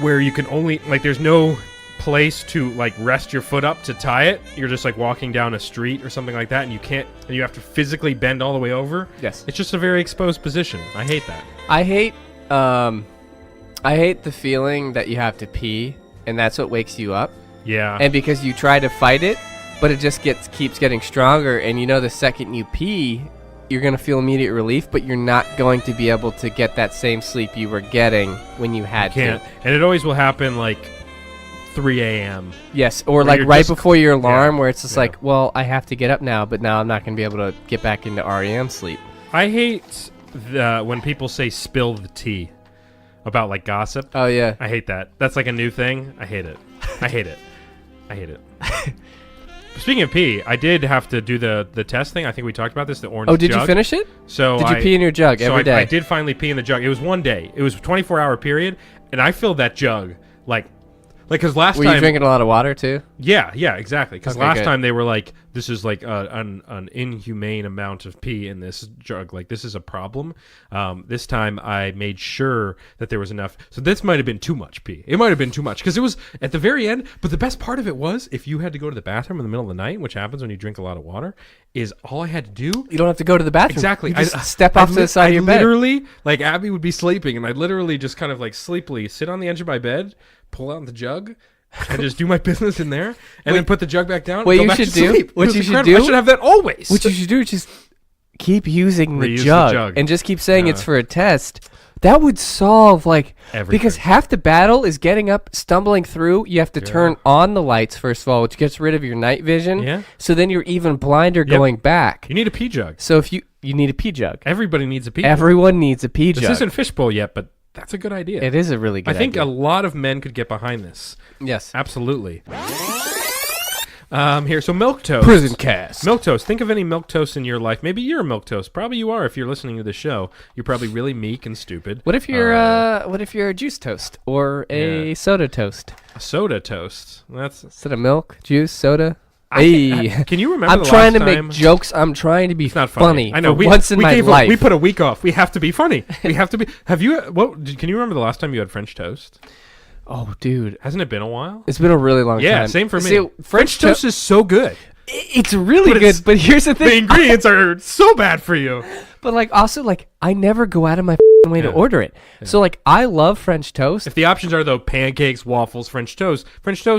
where you can only there's no place to rest your foot up to tie it, you're just walking down a street or something like that, and you have to physically bend all the way over. Yes. It's just a very exposed position. I hate that. I hate the feeling that you have to pee, and that's what wakes you up. Yeah. And because you try to fight it, but it just keeps getting stronger, and the second you pee, you're going to feel immediate relief, but you're not going to be able to get that same sleep you were getting when you had can't. to. And it always will happen 3 a.m. Yes, or Where you're right just- before your alarm, where it's just Yeah. well, I have to get up now, but now I'm not going to be able to get back into REM sleep. I hate when people say spill the tea about gossip. Oh, yeah. I hate that. That's a new thing. I hate it. I hate it. I hate it. Speaking of pee, I did have to do the test thing. I think we talked about this. The orange. Oh, did jug. you finish it? So did you pee in your jug every day? I did finally pee in the jug. It was one day. It was a 24-hour period, and I filled that jug like because last Were time. you drinking a lot of water too? Yeah, exactly. Because Okay, last good. time they were like, this is like an inhumane amount of pee in this jug. Like, this is a problem. This time I made sure that there was enough. So this might have been too much pee. It might have been too much because it was at the very end. But the best part of it was if you had to go to the bathroom in the middle of the night, which happens when you drink a lot of water, is all I had to do. You don't have to go to the bathroom. Exactly. You just step off to the side of your bed. Literally, like Abby would be sleeping, and I'd literally just kind of like sleepily sit on the edge of my bed, pull out the jug, and just do my business in there, and then put the jug back down. What and you go back should to do? sleep. What It was you should incredible. do? I should have that always. What you should do is just keep using Reuse the the jug, jug. and just keep saying it's for a test. That would solve Everything. because half the battle is getting up, stumbling through. You have to turn on the lights first of all, which gets rid of your night vision. Yeah. So then you're even blinder going back. You need a pee jug. So if you need a pee jug. Everybody needs a pee jug. Everyone needs a pee This jug. isn't fishbowl yet, but that's a good idea. It is a really good I think idea. a lot of men could get behind this. Yes. Absolutely. Here, so milk toast. Prison cast. Milk toast. Think of any milk toast in your life. Maybe you're a milk toast. Probably you are if you're listening to the show. You're probably really meek and stupid. What if you're a juice toast or a soda toast? A soda toast. That's. Instead of milk, juice, soda. Hey. Can you remember? I'm the trying last to make time? jokes. I'm trying to be It's not funny. I know. for once in my life. We put a week off. We have to be funny. We have to be. Have you? Can you remember the last time you had French toast? Oh, dude. Hasn't it been a while? It's been a really long time. Yeah, same for me. See, French toast is so good. It's really But good, it's- but here's the thing. The ingredients are so bad for you. But also I never go out of my way to Yeah. order it. So I love French toast. If the options are though pancakes, waffles, French toast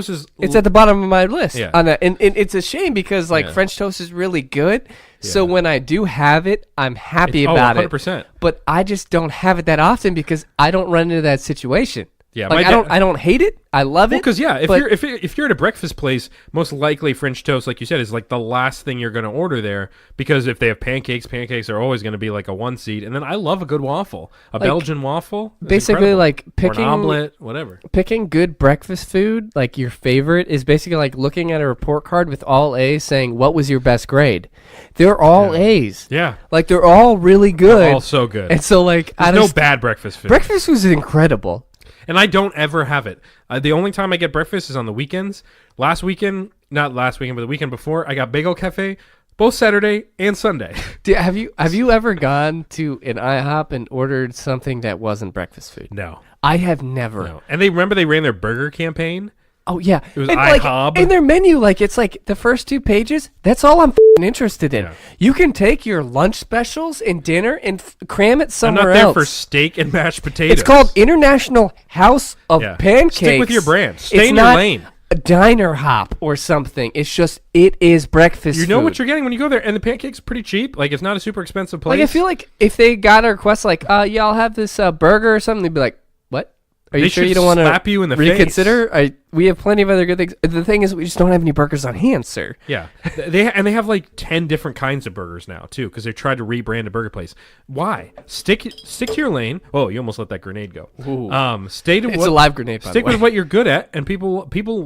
is It's at the bottom of my list. Yeah. And it's a shame because French toast is really good. So when I do have it, I'm happy about 100%. it. But I just don't have it that often because I don't run into that situation. Yeah, Like I don't hate it. I love it. Because if but- you're at a breakfast place, most likely French toast, like you said, is like the last thing you're going to order there. Because if they have pancakes are always going to be like a one seat. And then I love a good waffle, a Belgian waffle. is basically, incredible. like, or picking- an omelet, whatever. Picking good breakfast food, like your favorite, is basically like looking at a report card with all A's saying, what was your best grade? They're all A's. Yeah, Like, they're all really good. they're all so good. And so, like, There's no bad breakfast food. breakfast was incredible. And I don't ever have it. The only time I get breakfast is on the weekends. Not last weekend, but the weekend before, I got Bagel Cafe, both Saturday and Sunday. Have you ever gone to an IHOP and ordered something that wasn't breakfast food? No. I have never. No. And they ran their burger campaign. Oh yeah, It was and, IHOB. in their menu, it's like the first 2 pages. That's all I'm interested in. Yeah. You can take your lunch specials and dinner and cram it I'm somewhere not there else. for steak and mashed potatoes. It's called International House of Yeah. Pancakes. Stick with your brand. Stay It's in your not lane. A diner hop or something. It's just it is breakfast. You know food. what you're getting when you go there, and the pancake's pretty cheap. Like, it's not a super expensive place. Like I feel like if they got a request like, yeah, I'll have this burger or something, they'd be like, what? Are you They sure should you don't want to slap you in the reconsider? We have plenty of other good things. The thing is, we just don't have any burgers on hand, sir. Yeah, they have like 10 different kinds of burgers now too, because they've tried to rebrand a burger place. Why? Stick to your lane. Oh, you almost let that grenade go. Ooh. Stay to It's a live grenade, by the Stick way. with what you're good at, and people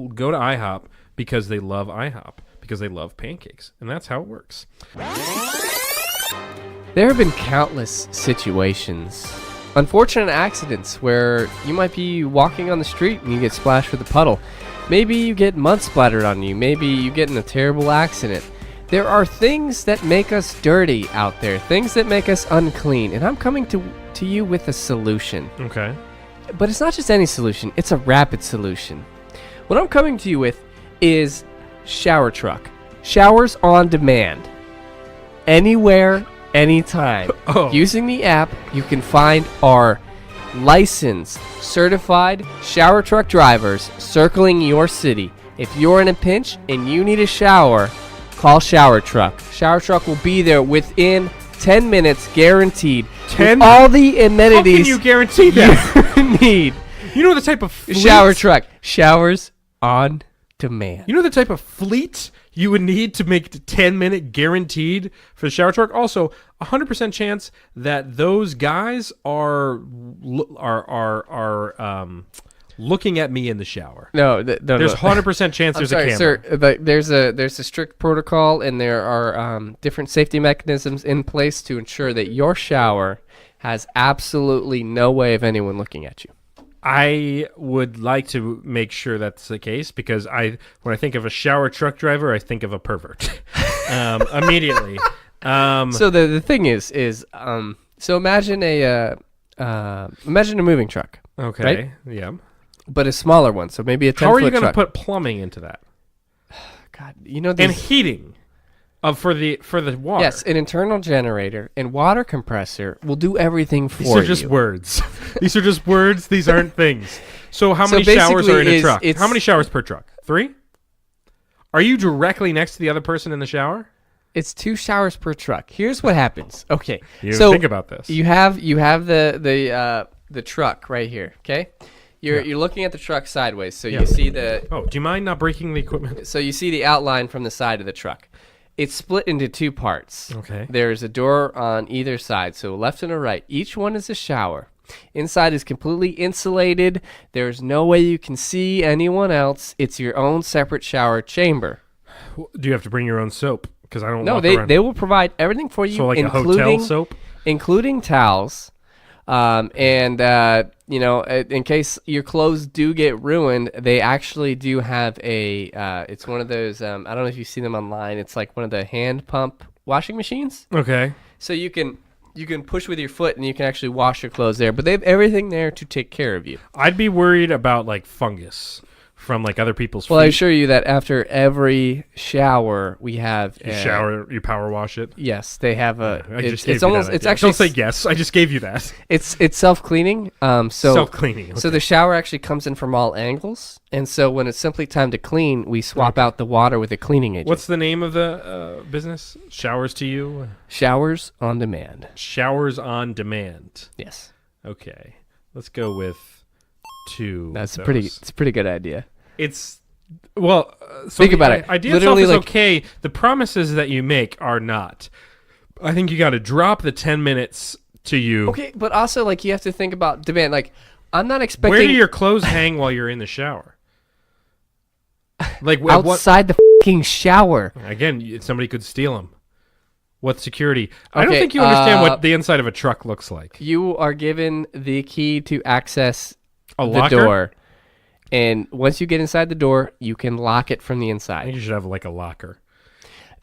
go to IHOP because they love IHOP because they love pancakes, and that's how it works. There have been countless situations, unfortunate accidents, where you might be walking on the street and you get splashed with a puddle. Maybe you get mud splattered on you. Maybe you get in a terrible accident. There are things that make us dirty out there, things that make us unclean, and I'm coming to you with a solution. Okay. But it's not just any solution, it's a rapid solution. What I'm coming to you with is Shower Truck. Showers on demand. Anywhere, anytime. Oh. Using the app, you can find our licensed, certified shower truck drivers circling your city. If you're in a pinch and you need a shower, call Shower Truck. Shower Truck will be there within 10 minutes, guaranteed. 10? With all the How amenities can you guarantee that? you need. You know the type of fleet, Shower Truck. Showers on demand. You know the type of fleet you would need to make 10-minute guaranteed for the shower truck. Also, 100% chance that those guys are looking at me in the shower. No, There's 100% chance I'm there's sorry, a camera. sir, but there's a strict protocol, and there are different safety mechanisms in place to ensure that your shower has absolutely no way of anyone looking at you. I would like to make sure that's the case because when I think of a shower truck driver, I think of a pervert immediately. So the thing is so imagine a moving truck. Okay. Right? Yeah. But a smaller one, so maybe a 10-foot How are you going to truck. put plumbing into that God, you know and these, heating for the water? yes, an internal generator and water compressor will do everything for you. These are just words. These are just words. These aren't things. So how So many showers are in basically a truck? it's- How many showers per truck? 3? Are you directly next to the other person in the shower? It's 2 showers per truck. Here's what happens. Okay, You so think about this. You have the truck right here. Okay, you're looking at the truck sideways, so Yeah. you see the Oh, do you mind not breaking the equipment? so you see the outline from the side of the truck. It's split into 2 parts. Okay. There's a door on either side, so left and a right. Each one is a shower. Inside is completely insulated. There's no way you can see anyone else. It's your own separate shower chamber. Do you have to bring your own soap? Because I don't. No, walk they around. they will provide everything for you, So like a hotel including soap. including towels. In case your clothes do get ruined, they actually do have it's one of those, I don't know if you've seen them online. It's like one of the hand pump washing machines. Okay. So you can push with your foot and you can actually wash your clothes there, but they have everything there to take care of you. I'd be worried about like fungus from like other people's. Well, I feet. assure you that after every shower, we have You shower, you power wash it. Yes, they have a. I just It's gave you almost. that It's idea. actually. Don't say yes. I just gave you that. It's self cleaning. So Self cleaning. So the shower actually comes in from all angles, and so when it's simply time to clean, we swap out the water with a cleaning agent. What's the name of the business? Showers to you. Showers on demand? Showers on demand. Yes, Okay, let's go with 2. that's of a pretty. those. It's a pretty good idea. It's well. So Think the about it. Idea Literally, itself is like- okay. The promises that you make are not. I think you got to drop the 10 minutes to you. Okay, but also like you have to think about demand. Like I'm not expecting Where do your clothes hang while you're in the shower? Like at what? outside the fucking shower. Again, somebody could steal them. What security? I don't Okay, think you understand what the inside of a truck looks like. You are given the key to access A the locker? door, and once you get inside the door, you can lock it from the I inside. think you should have like a locker.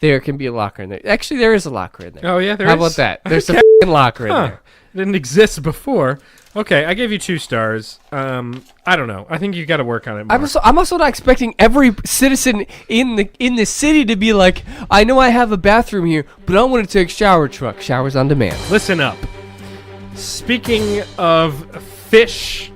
There can be a locker in there. Actually, there is a locker in there. Oh yeah, there How is? about that? There's Okay. a fucking locker in Huh. there. It didn't exist before. Okay, I gave you 2 stars. I don't know. I think you got to work on it more. I'm also not expecting every citizen in the city to be like, I know I have a bathroom here, but I want to take shower truck. Showers on demand. Listen up. Speaking of fish,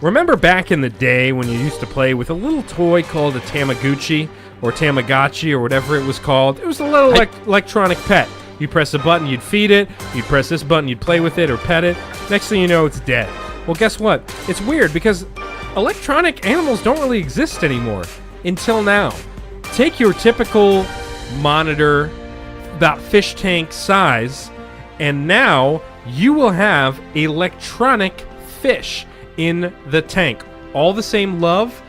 remember back in the day when you used to play with a little toy called a Tamagotchi or Tamagotchi or whatever it was called? It was a little electronic pet. You press a button, you'd feed it. You'd press this button, you'd play with it or pet it. Next thing you know, it's dead. Well, guess what? It's weird because electronic animals don't really exist anymore until now. Take your typical monitor, about fish tank size, and now you will have electronic fish in the tank. All the same love,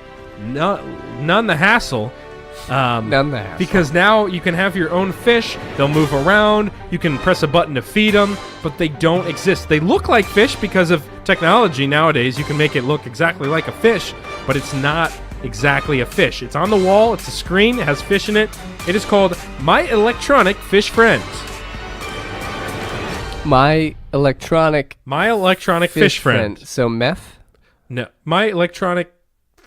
none the hassle. None the hassle. Because now you can have your own fish. They'll move around. You can press a button to feed them, but they don't exist. They look like fish because of technology nowadays. You can make it look exactly like a fish, but it's not exactly a fish. It's on the wall. It's a screen. It has fish in it. It is called My Electronic Fish Friend. My electronic Fish Friend. So meth? No, My Electronic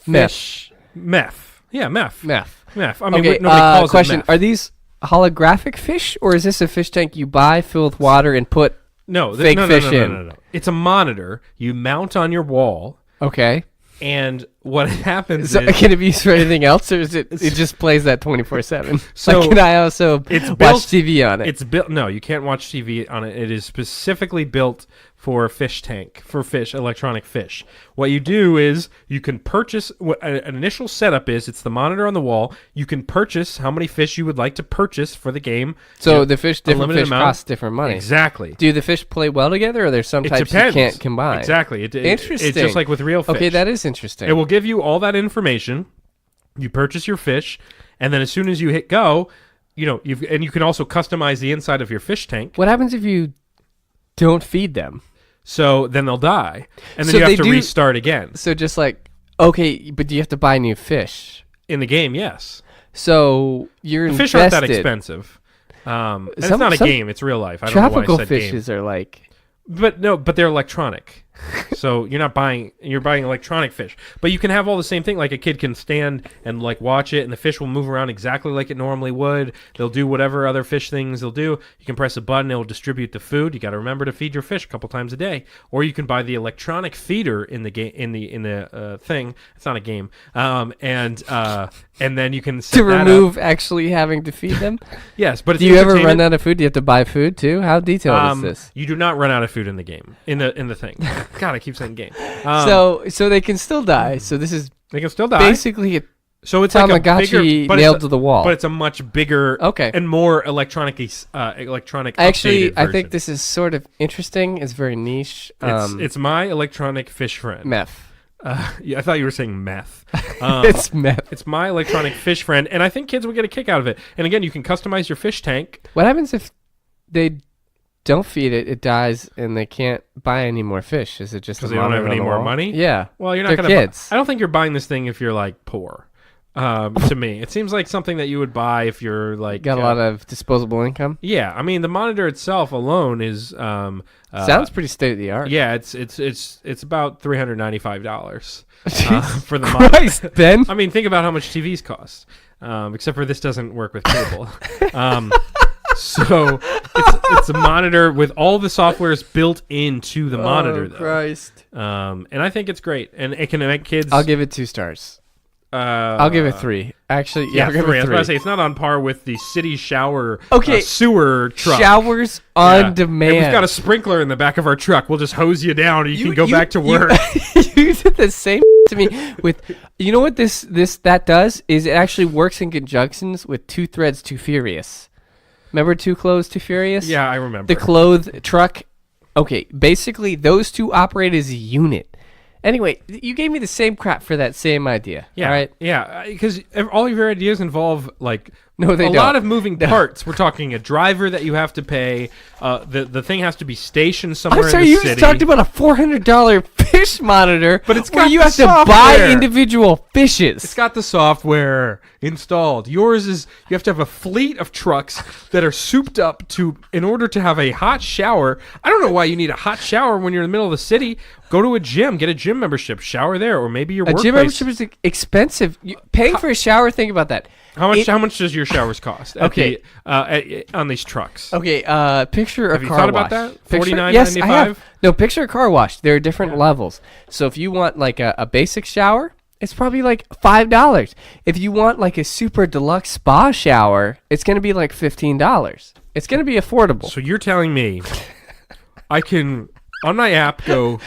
Meth. Fish. Meth. Yeah, meth. Meth. Meth. I mean, Okay, nobody calls question. it meth. Are these holographic fish, or is this a fish tank you buy, fill with water, and put No, fake no, fish no, no, in? no, no. It's a monitor you mount on your wall, Okay. and what happens So is can it be used for anything else, or is it just plays that 24/7? So, like, can I also it's watch built- TV on it? it's built. No, you can't watch TV on it. It is specifically built for a fish tank, for fish, electronic fish. What you do is you can purchase, what an initial setup is, it's the monitor on the wall. You can purchase how many fish you would like to purchase for the game. So the fish, different unlimited fish amount. cost different money. Exactly. Do the fish play well together, or there's some It types depends. you can't combine? Exactly. Interesting. It's just like with real fish. Okay, that is interesting. It will give you all that information. You purchase your fish, and then as soon as you hit go, you can also customize the inside of your fish tank. What happens if you don't feed them? So then they'll die, and then So you they have to do- restart again. So just like, okay, but do you have to buy new fish? In the game, yes. So you're The fish invested. aren't that expensive. And it's Some- not a some game; it's real life. I don't know why I Tropical said game. fishes are like, But they're electronic. So you're buying electronic fish. But you can have all the same thing. Like a kid can stand and like watch it, and the fish will move around exactly like it normally would. They'll do whatever other fish things they'll do. You can press a button, it'll distribute the food. You got to remember to feed your fish a couple times a day. Or you can buy the electronic feeder in the game in the thing. It's not a game. And then you can set to that remove up. actually having to feed them. Yes, but it's Do you ever entertainment. run out of food? Do you have to buy food too? How detailed is this? You do not run out of food in the game. In the thing. God, I keep saying game. So they can still die. So this is They can still die. basically a So it's like a Tamagotchi bigger, but nailed to the wall. But it's a much bigger, Okay. and more electronic. Actually, updated I think version. this is sort of interesting. It's very niche. It's my electronic fish friend. meth. Yeah, I thought you were saying meth. It's meth. It's my electronic fish friend, and I think kids will get a kick out of it. And again, you can customize your fish tank. What happens if they don't feed it? It dies, and they can't buy any more fish. Is it just Because a they don't have monitor on any the more wall? money? Yeah. Well, you're not They're going to. kids. I don't think you're buying this thing if you're like poor. To me, it seems like something that you would buy if you're like Got a lot of disposable income. Yeah, I mean the monitor itself alone is Sounds pretty state of the art. yeah, it's about $395 for the monitor. Christ, Ben. I mean, think about how much TVs cost. Except for this doesn't work with cable. So it's a monitor with all the softwares built into the monitor, though. Christ. And I think it's great, and it can make kids. I'll give it 2 stars. I'll give it 3. Actually, Yeah, I'll give 3. I it was 3. about to say it's not on par with the city shower, Okay, sewer truck. Showers Yeah. on And demand. we've got a sprinkler in the back of our truck. We'll just hose you down, and you can go back to work. You did the same to me with. You know what that does is it actually works in conjunctions with 2 Threads, 2 Furious. Remember 2 Clothes, 2 Furious? Yeah, I remember. The clothes truck. Okay, basically those 2 operate as a unit. Anyway, you gave me the same crap for that same idea. Yeah, All right. yeah, because all of your ideas involve like No, they a don't. lot of moving parts. We're talking a driver that you have to pay. The thing has to be stationed somewhere I'm sorry, in the you city. just talked about a $400 fish monitor, But it's where got you the have to buy software. individual fishes. It's got the software installed. Yours is you have to have a fleet of trucks that are souped up in order to have a hot shower. I don't know why you need a hot shower when you're in the middle of the city. Go to a gym, get a gym membership, shower there, or maybe your A workplace. gym membership is expensive. Paying for a shower, think about that. How much does your showers cost? Okay. On these trucks. Okay, picture Have a you car thought about wash. that? Picture- $49.95? Yes, I have. No, picture a car wash. There are different levels. So if you want like a basic shower, it's probably like $5. If you want like a super deluxe spa shower, it's going to be like $15. It's going to be affordable. So you're telling me I can on my app go,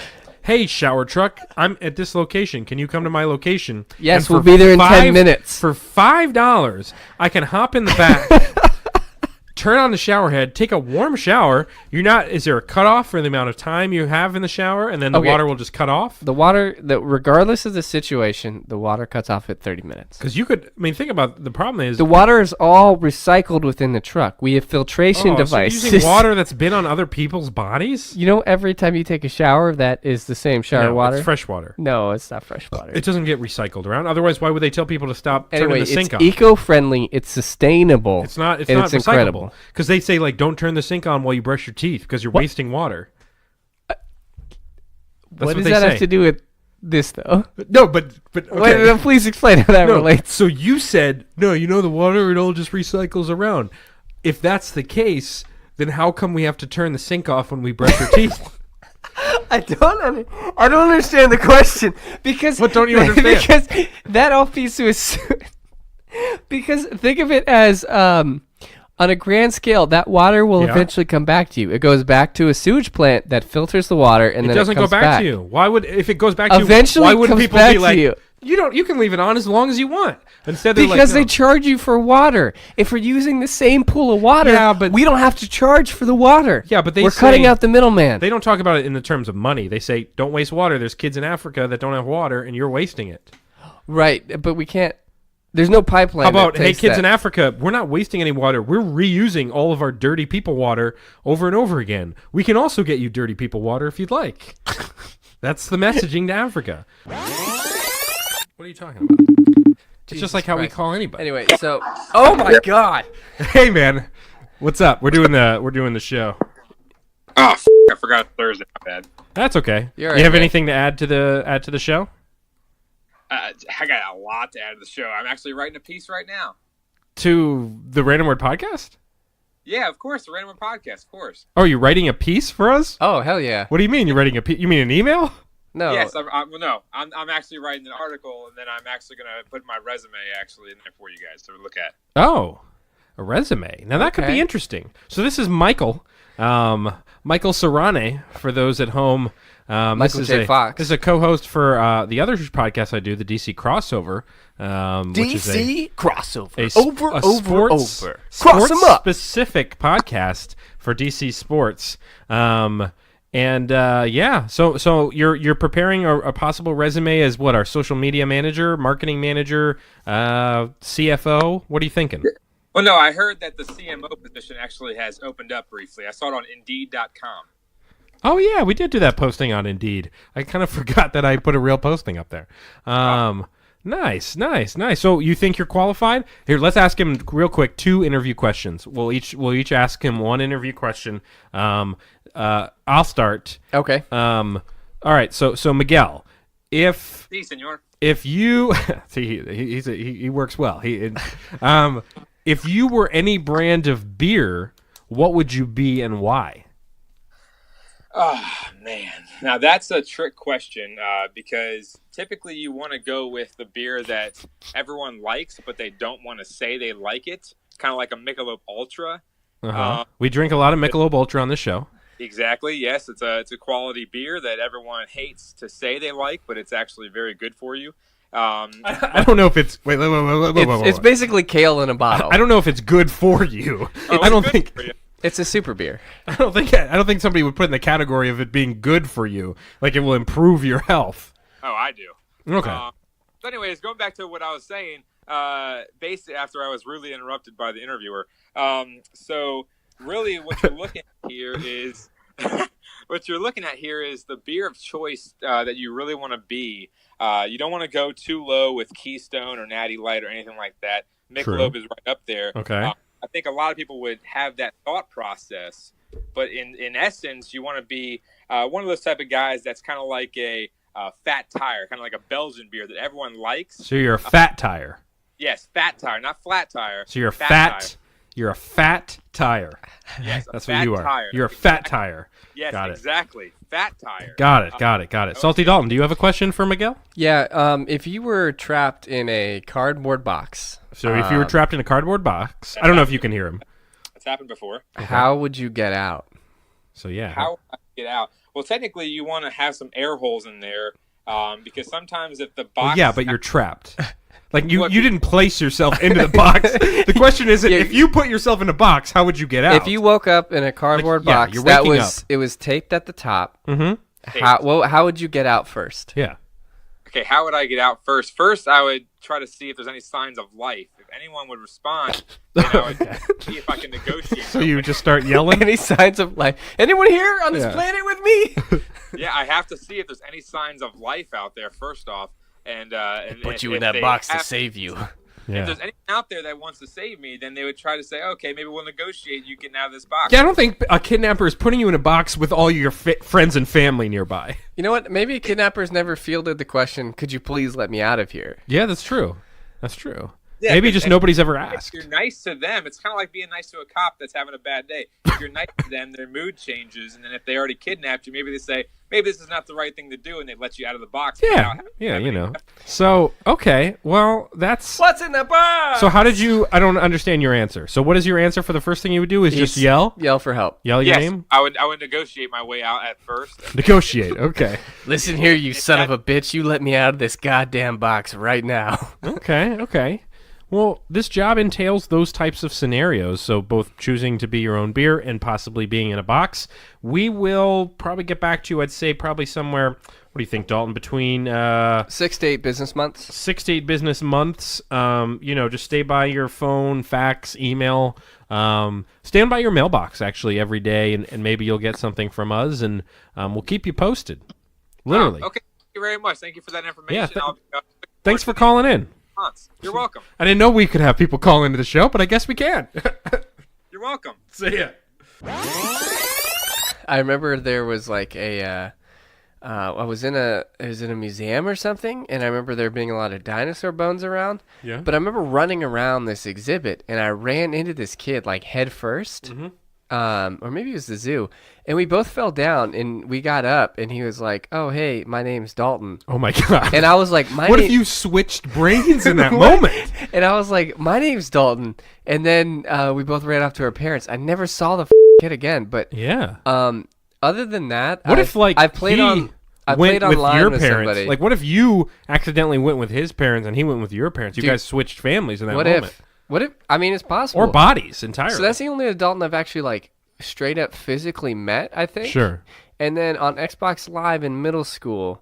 "Hey, shower truck, I'm at this location. Can you come to my location?" Yes, And we'll for be there in 10 minutes. For $5, I can hop in the back, turn on the shower head, take a warm shower. Is there a cutoff for the amount of time you have in the shower, and then the Okay. water will just cut off? The water, regardless of the situation, the water cuts off at 30 minutes. Because think about the problem is The water is all recycled within the truck. We have filtration so you're devices. using water that's been on other people's bodies. You know, every time you take a shower, that is the same shower No, water. it's fresh water. No, it's not fresh water. It doesn't get recycled around. Otherwise, why would they tell people to stop turning Anyway, the sink it's on? eco-friendly. It's sustainable. It's not. It's and not it's incredible. recyclable because they say like don't turn the sink on while you brush your teeth because you're wasting water. That's What does they that say. have to do with this, though? No, but okay. Wait, please explain how that No, relates. so you said no. You know the water it all just recycles around. If that's the case, then how come we have to turn the sink off when we brush our teeth? I don't understand the question because What don't you understand? Because that all feeds to a because think of it as On a grand scale, that water will Yeah. eventually come back to you. It goes back to a sewage plant that filters the water, and It then doesn't it comes go back to you. Why would if it goes back to Eventually you? Why it wouldn't comes people back be to like, you. You can leave it on as long as you want. Instead, they're Because like, they charge you for water. If we're using the same pool of water, Yeah, but- we don't have to charge for the water. Yeah, but we're cutting out the middleman. They don't talk about it in the terms of money. They say, don't waste water. There's kids in Africa that don't have water, and you're wasting it. Right, but we can't. There's no pipeline. How about, that hey, takes kids that. in Africa, we're not wasting any water. We're reusing all of our dirty people water over and over again. We can also get you dirty people water if you'd like. That's the messaging to Africa. What are you talking about? It's just like how we Christ. call anybody. Anyway, so oh my god. Hey, man, what's up? We're doing the show. Oh, I forgot Thursday. My bad. That's okay. You're all You have right, man. anything to add to the show? I got a lot to add to the show. I'm actually writing a piece right now. To the Random Word Podcast? Yeah, of course, the Renewal podcast, of course. Oh, you're writing a piece for us? Oh hell yeah. What do you mean you're writing a piece? You mean an email? No. Yes, I'm actually writing an article, and then I'm actually gonna put my resume actually in there for you guys to look at. Oh, a resume. Now that could be Okay. interesting. So this is Michael, Michael Serrane, for those at home. Michael J. Fox. This is a co-host for the other podcast I do, the DC Crossover, which is crossover. a sports, Cross 'em up. specific podcast for DC sports. So you're preparing a possible resume as what, our social media manager, marketing manager, CFO. What are you thinking? Well, no, I heard that the CMO position actually has opened up briefly. I saw it on Indeed.com. Oh yeah, we did do that posting on Indeed. I kind of forgot that I put a real posting up there. Nice. So you think you're qualified? Here, let's ask him real quick 2 interview questions. We'll each ask him 1 interview question. I'll start. Okay. All right. So Miguel, if See, senor. you see he works well. If you were any brand of beer, what would you be and why? Oh, man. Now, that's a trick question because typically you want to go with the beer that everyone likes, but they don't want to say they like it. Kind of like a Michelob Ultra. We drink a lot of Michelob Ultra on this show. Exactly. Yes, it's a quality beer that everyone hates to say they like, but it's actually very good for you. I don't know if it's wait. It's basically kale in a bottle. I don't know if it's good for you. Oh, I don't it's good think. for you. It's a super beer. I don't think somebody would put in the category of it being good for you, like it will improve your health. Oh, I do. Okay. So anyways, going back to what I was saying, basically after I was rudely interrupted by the interviewer. So really what you're looking at here is the beer of choice that you really want to be. You don't want to go too low with Keystone or Natty Light or anything like that. Michelob is right up there. Okay. I think a lot of people would have that thought process, but in essence, you want to be one of those type of guys that's kind of like a fat tire, kind of like a Belgian beer that everyone likes. So you're a fat tire. Yes, fat tire, not flat tire. So you're a fat fat. tire. You're a fat tire. Yes, That's fat what you are. tire. You're a fat tire. Yes, Got it. exactly. Fat tire. Got it. Salty Dalton, do you have a question for Miguel? Yeah. If you were trapped in a cardboard box, So if you were trapped in a cardboard box, I don't know if you can hear him. It's happened before. how would you get out? So yeah. How would I get out? Well, technically, you want to have some air holes in there because sometimes if the box... Well, yeah, but you're trapped. Like you What- didn't place yourself into the box. The question is, if you put yourself in a box, how would you get out? If you woke up in a cardboard Like, yeah, box you're that waking was up. it was taped at the top, Mm-hmm. how would you get out first? Yeah. Okay, how would I get out first? First, I would try to see if there's any signs of life. If anyone would respond, then I would see if I can negotiate. So you just start yelling. Any signs of life? Anyone here on this Yeah. planet with me? Yeah, I have to see if there's any signs of life out there first off, and Put you in if that they box to have- save you. If Yeah. there's anyone out there that wants to save me, then they would try to say, okay, maybe we'll negotiate you getting out of this box. Yeah, I don't think a kidnapper is putting you in a box with all your friends and family nearby. You know what? Maybe kidnappers never fielded the question, "Could you please let me out of here?" Yeah, that's true. That's true. Yeah, Maybe just nobody's ever if asked. you're nice to them, it's kind of like being nice to a cop that's having a bad day. If you're nice to them, their mood changes, and then if they already kidnapped you, maybe they say, maybe this is not the right thing to do, and they let you out of the box. Yeah, So, okay, well, that's... What's in the box? So how did you... I don't understand your answer. So what is your answer for the first thing you would do is just yell? Yell for help. Yell your Yes, name? I would negotiate my way out at first. Negotiate, okay. Listen here, you son of a bitch. You let me out of this goddamn box right now. Okay. Well, this job entails those types of scenarios, so both choosing to be your own beer and possibly being in a box. We will probably get back to you, I'd say, probably somewhere, what do you think, Dalton, between 6 to 8 business months. 6 to 8 business months. Just stay by your phone, fax, email. Stand by your mailbox, actually, every day, and maybe you'll get something from us, and we'll keep you posted. Literally. Okay, thank you very much. Thank you for that information. Yeah, thanks for calling in. You're welcome. I didn't know we could have people call into the show, but I guess we can. You're welcome. See ya. I remember there was like a, I was in a museum or something, and I remember there being a lot of dinosaur bones around. Yeah. But I remember running around this exhibit, and I ran into this kid like head first. Mm-hmm. Or maybe it was the zoo, and we both fell down, and we got up, and he was like, "Oh, hey, my name's Dalton." Oh my god! And I was like, "What if you switched brains in that moment?" And I was like, "My name's Dalton," and then we both ran off to our parents. I never saw the kid again, but yeah. Other than that, what if like I played went played with online your with parents? somebody. Like, what if you accidentally went with his parents and he went with your parents? You Dude, guys switched families in that what moment. What if? I mean, it's possible. Or bodies entirely. So that's the only Dalton I've actually like straight up physically met, I think. Sure. And then on Xbox Live in middle school,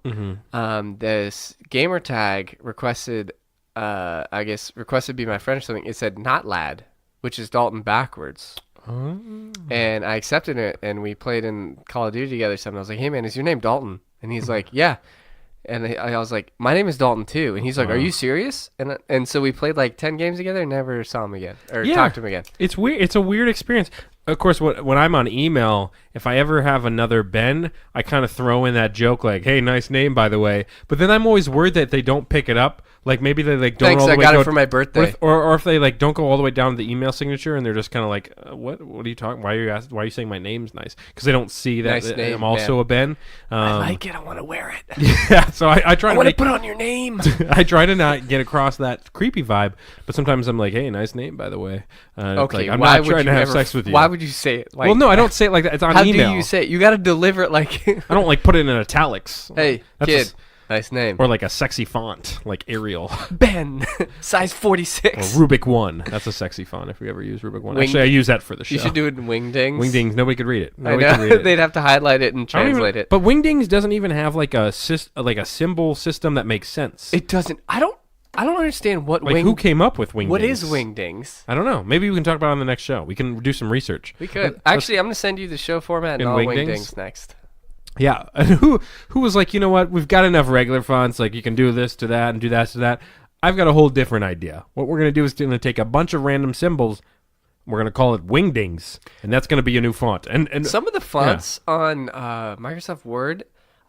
this gamer tag requested to be my friend or something. It said "not lad," which is Dalton backwards. Oh. And I accepted it, and we played in Call of Duty together. Something. I was like, "Hey man, is your name Dalton?" And he's like, "Yeah." And I was like, "My name is Dalton too." And he's like, "Are you serious?" And so we played like 10 games together and never saw him again or talked to him again. It's weird. It's a weird experience. Of course, when I'm on email, if I ever have another Ben, I kind of throw in that joke like, "Hey, nice name, by the way." But then I'm always worried that they don't pick it up. Like maybe they like don't. Thanks, all the I way got go it for my birthday. Or if they like don't go all the way down to the email signature and they're just kind of like, "What are you talking? Why are you saying my name's nice?" Because they don't see that Nice name, I'm also a Ben. I like it. I want to wear it. Yeah, so I try I to want to put it on your name. I try to not get across that creepy vibe, but sometimes I'm like, "Hey, nice name, by the way." Okay, like, I'm why not would trying you to have ever, sex with you. Why would you say it? Like, Well, no, I don't say it like that. It's on how email. do you say it? You got to deliver it like, I don't like put it in italics. "Hey, That's kid, nice name." or like a sexy font, like Arial Ben, size or 46. Rubik 1. That's a sexy font if we ever use Rubik 1. Wing- Actually, I use that for the show. You should do it in Wingdings. Wingdings. Nobody could read it. I Nobody could read know. it. They'd have to highlight it and I don't even- translate it. But Wingdings doesn't even have like a symbol system that makes sense. It doesn't. I don't understand what like who came up with Wingdings? What is Wingdings? I don't know. Maybe we can talk about it on the next show. We can do some research. We could. Actually, I'm going to send you the show format and In all Wingdings? Wingdings next. Yeah, and who was like, you know what? We've got enough regular fonts. Like you can do this to that and do that to that. I've got a whole different idea. What we're gonna do is gonna take a bunch of random symbols. We're gonna call it Wingdings, and that's gonna be a new font. And Some of the fonts on Microsoft Word,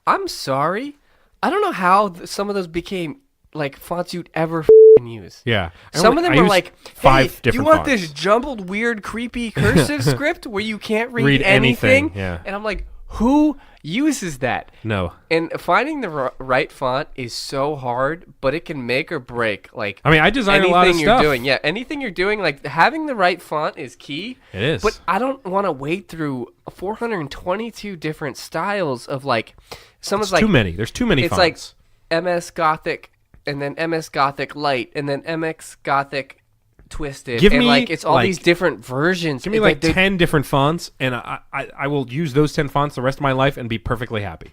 I'm sorry, I don't know how some of those became like fonts you'd ever use. yeah, Some of them I are use like, five hey, different you want fonts. this jumbled, weird, creepy cursive script where you can't read anything, anything? yeah. And I'm like, who uses that? No, And finding the right font is so hard, but it can make or break. Like, I mean I design a lot of anything you're stuff. doing. Yeah, anything you're doing, like having the right font is key. It is. But I don't want to wade through 422 different styles of like, someone's It's like too many. There's too many it's fonts. like MS Gothic, and then MS Gothic Light, and then MX Gothic Twisted. Give and me, like it's all like- these different versions. Give me It's like they- 10 different fonts, and I will use those 10 fonts the rest of my life and be perfectly happy.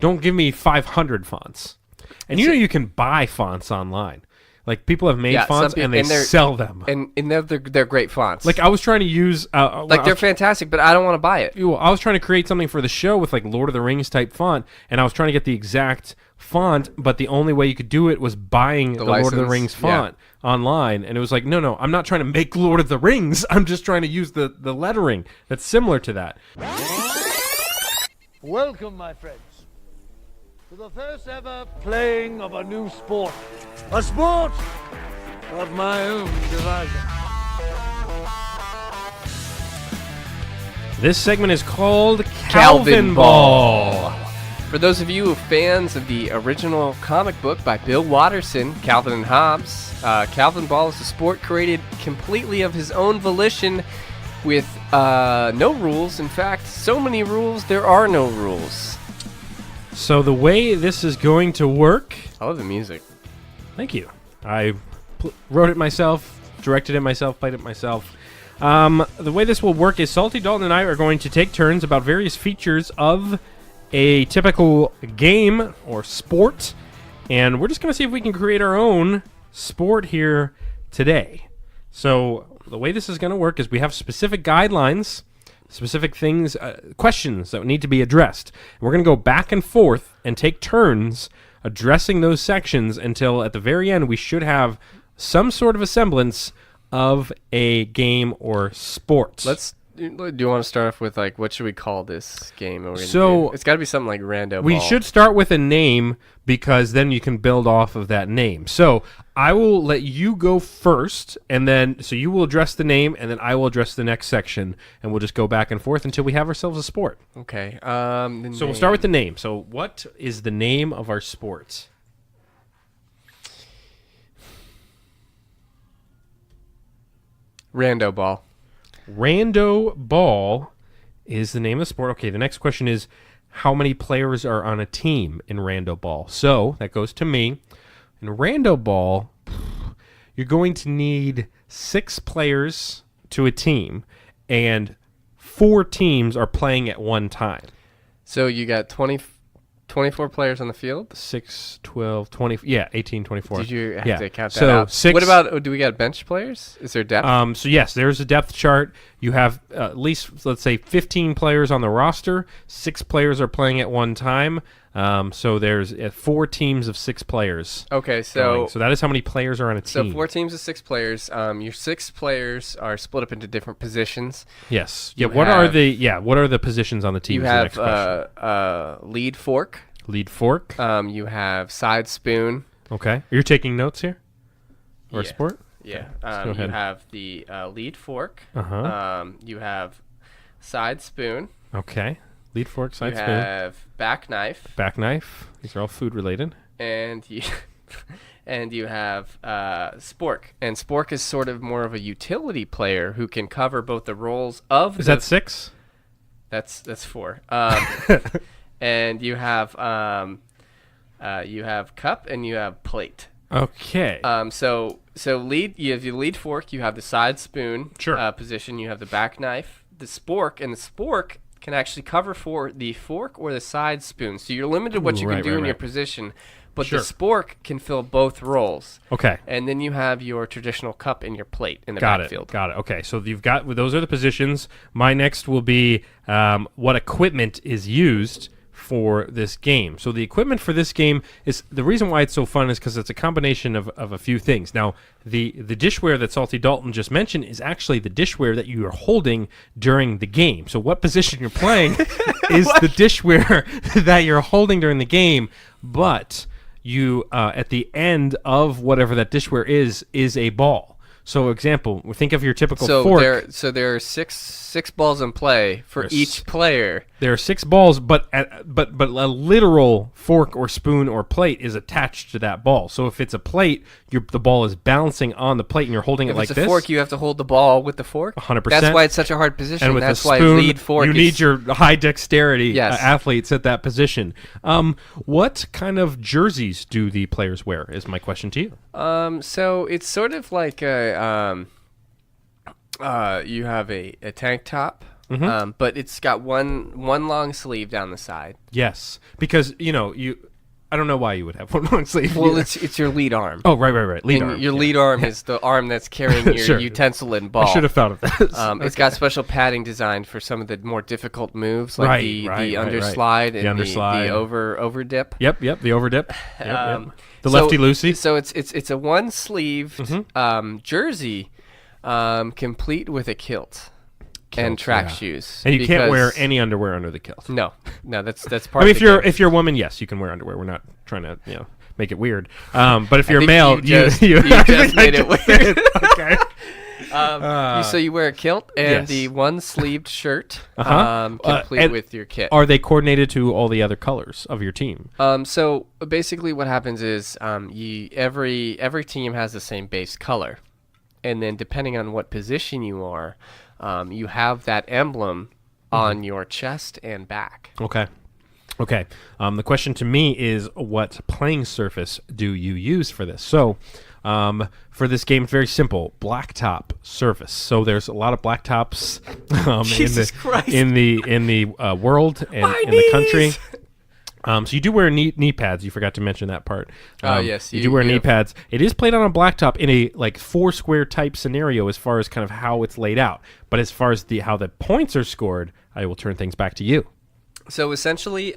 Don't give me 500 fonts. And you can buy fonts online. Like people have made Yeah, some fonts peop- and they and they're- sell them. and they're great fonts. Like I was trying to use they're fantastic, but I don't want to buy it. I was trying to create something for the show with like Lord of the Rings type font, and I was trying to get the exact font, but the only way you could do it was buying the Lord of the license, Rings font online, and it was like, no, I'm not trying to make Lord of the Rings. I'm just trying to use the lettering that's similar to that. Welcome, my friends, to the first ever playing of a new sport. A sport of my own devising. This segment is called Calvin Ball. For those of you fans of the original comic book by Bill Watterson, Calvin and Hobbes, Calvin Ball is a sport created completely of his own volition with no rules. In fact, so many rules, there are no rules. So the way this is going to work... I love the music. Thank you. I wrote it myself, directed it myself, played it myself. The way this will work is Salty Dalton and I are going to take turns about various features of a typical game or sport, and we're just going to see if we can create our own sport here today. So the way this is going to work is we have specific guidelines, specific things, questions that need to be addressed. And we're going to go back and forth and take turns addressing those sections until at the very end we should have some sort of a semblance of a game or sport. Do you want to start off with, like, what should we call this game? So it's got to be something like Rando We Ball. should start with a name because then you can build off of that name. So I will let you go first, and then so you will address the name, and then I will address the next section, and we'll just go back and forth until we have ourselves a sport. Okay. So we'll start with the name. So what is the name of our sport? Rando Ball. Rando Ball is the name of the sport. Okay, the next question is how many players are on a team in Rando Ball? So that goes to me. In Rando Ball, you're going to need 6 players to a team, and 4 teams are playing at one time. So you got 24 players on the field? 6, 12, 20, yeah, 18, 24. Did you have Yeah. to count that So out? 6. What about, do we got bench players? Is there depth? So yes, there's a depth chart. You have at least, let's say, 15 players on the roster. 6 players are playing at one time. So there's 4 teams of 6 players. Okay, So that is how many players are on a team. So 4 teams of 6 players. Your 6 players are split up into different positions. Yes. Yeah. You What are have- the positions on the team? You is the next have question. lead fork. Lead fork. You have side spoon. Okay. You're taking notes here. Or Yeah. sport. Yeah. go You ahead. have the lead fork. Uh-huh. You have side spoon. Okay. Lead fork, side You spoon, have back knife, back knife. These are all food related. and you and you have spork. And spork is sort of more of a utility player who can cover both the roles of. Is that 6? That's 4. And you have cup and you have plate. Okay. So lead, you have your lead fork, you have the side spoon Sure. position, you have the back knife, the spork, and the spork can actually cover for the fork or the side spoon. So you're limited what you can do in your position, but Sure. the spork can fill both roles. Okay. And then you have your traditional cup and your plate in the Got backfield. it. Okay. So you've got those are the positions. My next will be what equipment is used for this game. So the equipment for this game is the reason why it's so fun is because it's a combination of a few things. Now, the dishware that Salty Dalton just mentioned is actually the dishware that you are holding during the game. So what position you're playing is the dishware that you're holding during the game, but you at the end of whatever that dishware is a ball. So, example, think of your typical fork. There are six balls in play for There's- each player. There are 6 balls, but a literal fork or spoon or plate is attached to that ball. So if it's a plate, the ball is balancing on the plate, and you're holding If it like it's a this. fork, you have to hold the ball with the fork. 100%. That's why it's such a hard position. and with That's a why spoon, lead fork. you is- need your high dexterity Yes. athletes at that position. What kind of jerseys do the players wear? Is my question to you. So it's sort of like you have a tank top, but it's got one long sleeve down the side. Yes, because I don't know why you would have one long sleeve. Well, either. it's your lead arm. Oh, right. Lead And arm. your yeah. lead arm is the arm that's carrying your Sure. utensil and ball. I should have thought of that. It's got special padding designed for some of the more difficult moves, like the right. underslide and underslide. the over dip. Yep, the overdip. Um, The so- lefty loosey. So it's a one sleeved jersey, complete with a kilt and track shoes. And you can't wear because- any underwear under the kilt. No, that's I part. mean, of the game. if you're a woman, yes, you can wear underwear. We're not trying to make it weird. But if you're a think male, you just made it weird. Okay. So you wear a kilt and yes. the one-sleeved shirt, complete and with your kit. Are they coordinated to all the other colors of your team? So basically, what happens is every team has the same base color, and then depending on what position you are, you have that emblem on your chest and back. Okay. The question to me is, what playing surface do you use for this? So, for this game, it's very simple: blacktop surface. So there's a lot of blacktops in the world and in the country. So you do wear knee pads. You forgot to mention that part. Yes, you do wear knee pads. It is played on a blacktop in a like 4-square type scenario as far as kind of how it's laid out. But as far as how the points are scored, I will turn things back to you. So essentially,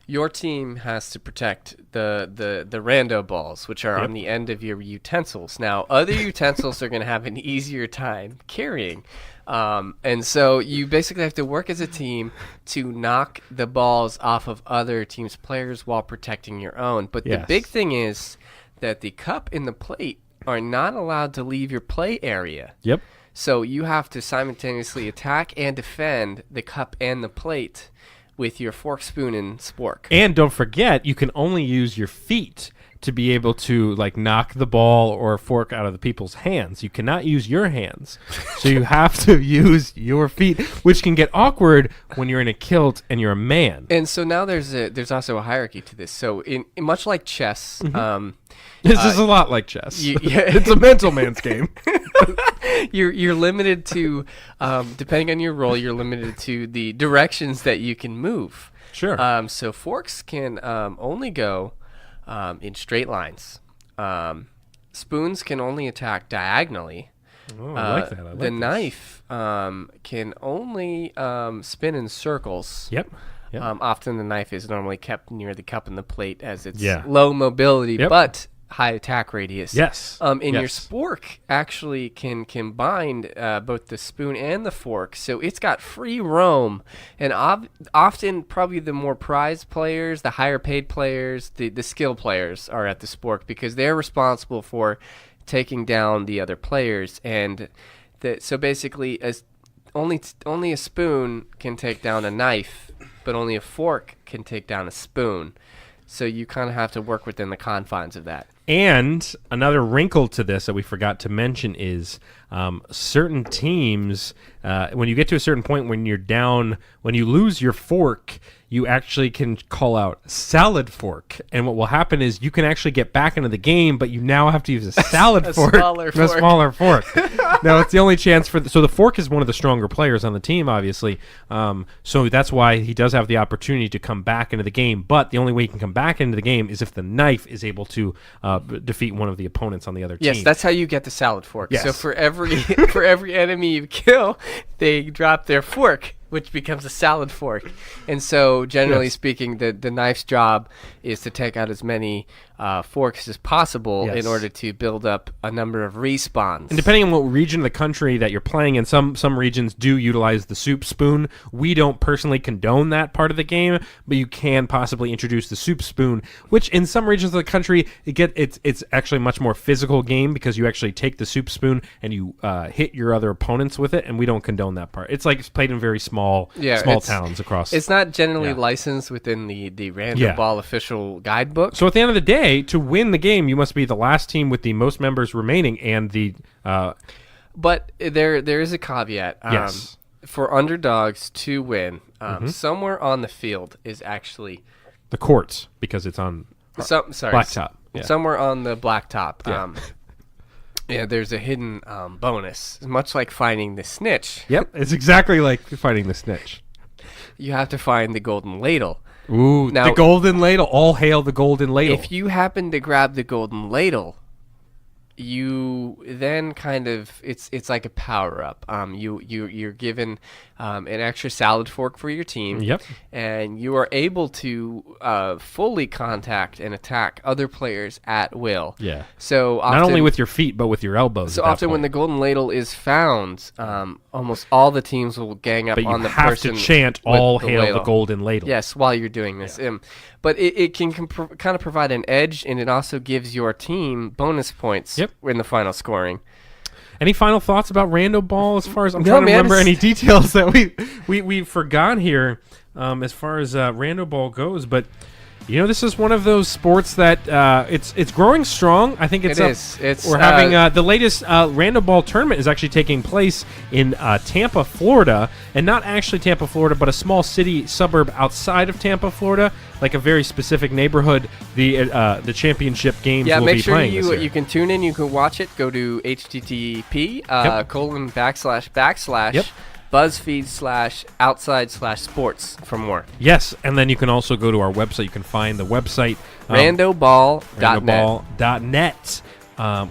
your team has to protect the rando balls, which are on the end of your utensils. Now, other utensils are going to have an easier time carrying. And so you basically have to work as a team to knock the balls off of other teams' players while protecting your own. But the big thing is that the cup and the plate are not allowed to leave your play area. Yep. So you have to simultaneously attack and defend the cup and the plate with your fork, spoon, and spork. And don't forget, you can only use your feet to be able to like knock the ball or fork out of the people's hands. You cannot use your hands. So you have to use your feet, which can get awkward when you're in a kilt and you're a man. And so now there's also a hierarchy to this. So in much like chess, This is a lot like chess. Yeah. It's a mental man's game. You're limited to, depending on your role, you're limited to the directions that you can move. Sure. So forks can only go in straight lines. Spoons can only attack diagonally. Oh, I like that. I like the this. knife can only spin in circles. Yep. Often the knife is normally kept near the cup and the plate as it's Yeah. low mobility, Yep. but high attack radius. Yes. And your Yes. spork actually can bind both the spoon and the fork, so it's got free roam. And often, probably the more prized players, the higher paid players, the skill players are at the spork because they're responsible for taking down the other players. And so basically, only a spoon can take down a knife, but only a fork can take down a spoon. So you kind of have to work within the confines of that. And another wrinkle to this that we forgot to mention is certain teams, when you get to a certain point when you're down, when you lose your fork, you actually can call out salad fork. And what will happen is you can actually get back into the game, but you now have to use a salad fork. A smaller fork. Now, it's the only chance for... So the fork is one of the stronger players on the team, obviously. So that's why he does have the opportunity to come back into the game. But the only way he can come back into the game is if the knife is able to defeat one of the opponents on the other team. Yes, that's how you get the salad fork. Yes. So for every enemy you kill, they drop their fork, which becomes a salad fork. And so, generally speaking, the knife's job is to take out as many forks as possible in order to build up a number of respawns. And depending on what region of the country that you're playing in, some regions do utilize the soup spoon. We don't personally condone that part of the game, but you can possibly introduce the soup spoon, which in some regions of the country, it's actually a much more physical game because you actually take the soup spoon and you hit your other opponents with it, and we don't condone that part. It's like it's played in very small towns across. It's not generally licensed within the Random Ball official guidebook. So at the end of the day, to win the game, you must be the last team with the most members remaining, and the. But there is a caveat. Yes. For underdogs to win, somewhere on the field is actually the courts, because it's on blacktop. Yeah. Somewhere on the blacktop. There's a hidden bonus, much like finding the snitch. Yep, it's exactly like finding the snitch. You have to find the golden ladle. Ooh, now, the golden ladle. All hail the golden ladle. If you happen to grab the golden ladle, you then kind of it's like a power up. You're given an extra salad fork for your team. Yep. And you are able to fully contact and attack other players at will. Yeah. So often, not only with your feet but with your elbows. So often when the golden ladle is found, almost all the teams will gang up on the person. But you have to chant "All hail the golden ladle." Yes, while you're doing this. but it can kind of provide an edge, and it also gives your team bonus points in the final scoring. Any final thoughts about Rando Ball? As far as I'm No, trying to man, remember it's- any details that we forgot here, as far as Rando Ball goes, but. You know, this is one of those sports that it's growing strong. I think It is. We're having the latest Rando Ball tournament is actually taking place in Tampa, Florida, and not actually Tampa, Florida, but a small city suburb outside of Tampa, Florida, like a very specific neighborhood. The championship games will make be sure playing this year. you can tune in. You can watch it. Go to http:// Yep. BuzzFeed/outside/sports for more. Yes, and then you can also go to our website. You can find the website Randoball.net. randoball.net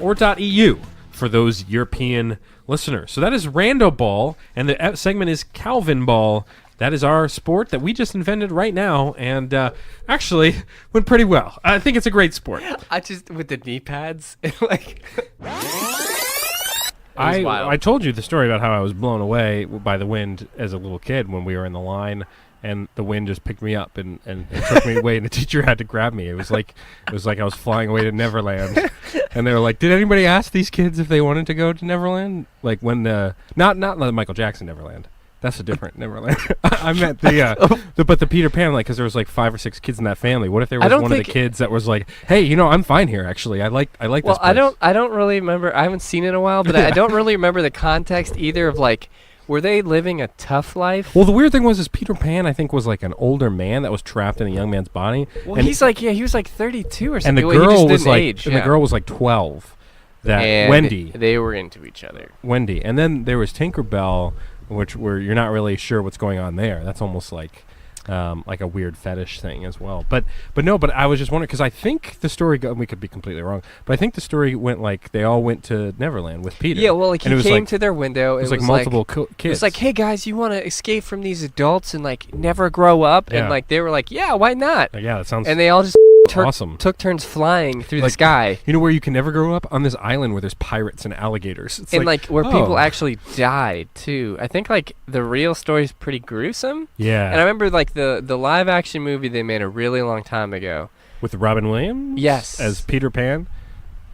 or .eu for those European listeners. So that is Rando Ball, and the segment is Calvin Ball. That is our sport that we just invented right now, and actually went pretty well. I think it's a great sport. I just with the knee pads, like. I told you the story about how I was blown away by the wind as a little kid when we were in the line, and the wind just picked me up and took me away, and the teacher had to grab me. It was like I was flying away to Neverland, and they were like, "Did anybody ask these kids if they wanted to go to Neverland?" Like when not the Michael Jackson Neverland. That's a different Neverland. I meant the Peter Pan, like, because there was like 5 or 6 kids in that family. What if there was one of the kids that was like, "Hey, I'm fine here. Actually, I like this place." I don't really remember. I haven't seen it in a while, but I don't really remember the context either of like, were they living a tough life? Well, the weird thing was, Peter Pan, I think, was like an older man that was trapped in a young man's body. Well, he was like 32 or something. And the He girl just was didn't like, age, and the girl was like 12. And Wendy, they were into each other. Wendy, and then there was Tinkerbell, where you're not really sure what's going on there. That's almost like a weird fetish thing as well. But I was just wondering, because I think the story we could be completely wrong, but I think the story went like they all went to Neverland with Peter. Yeah, well, like he came to their window. It was like multiple kids. It's like, hey guys, you want to escape from these adults and like never grow up? Yeah. And like they were like, yeah, why not? Yeah, that sounds. And they all just awesome. Took turns flying through the sky. You know where you can never grow up? On this island where there's pirates and alligators. It's and like where people actually died too. I think like the real story is pretty gruesome. Yeah. And I remember like the live action movie they made a really long time ago. With Robin Williams? Yes. As Peter Pan?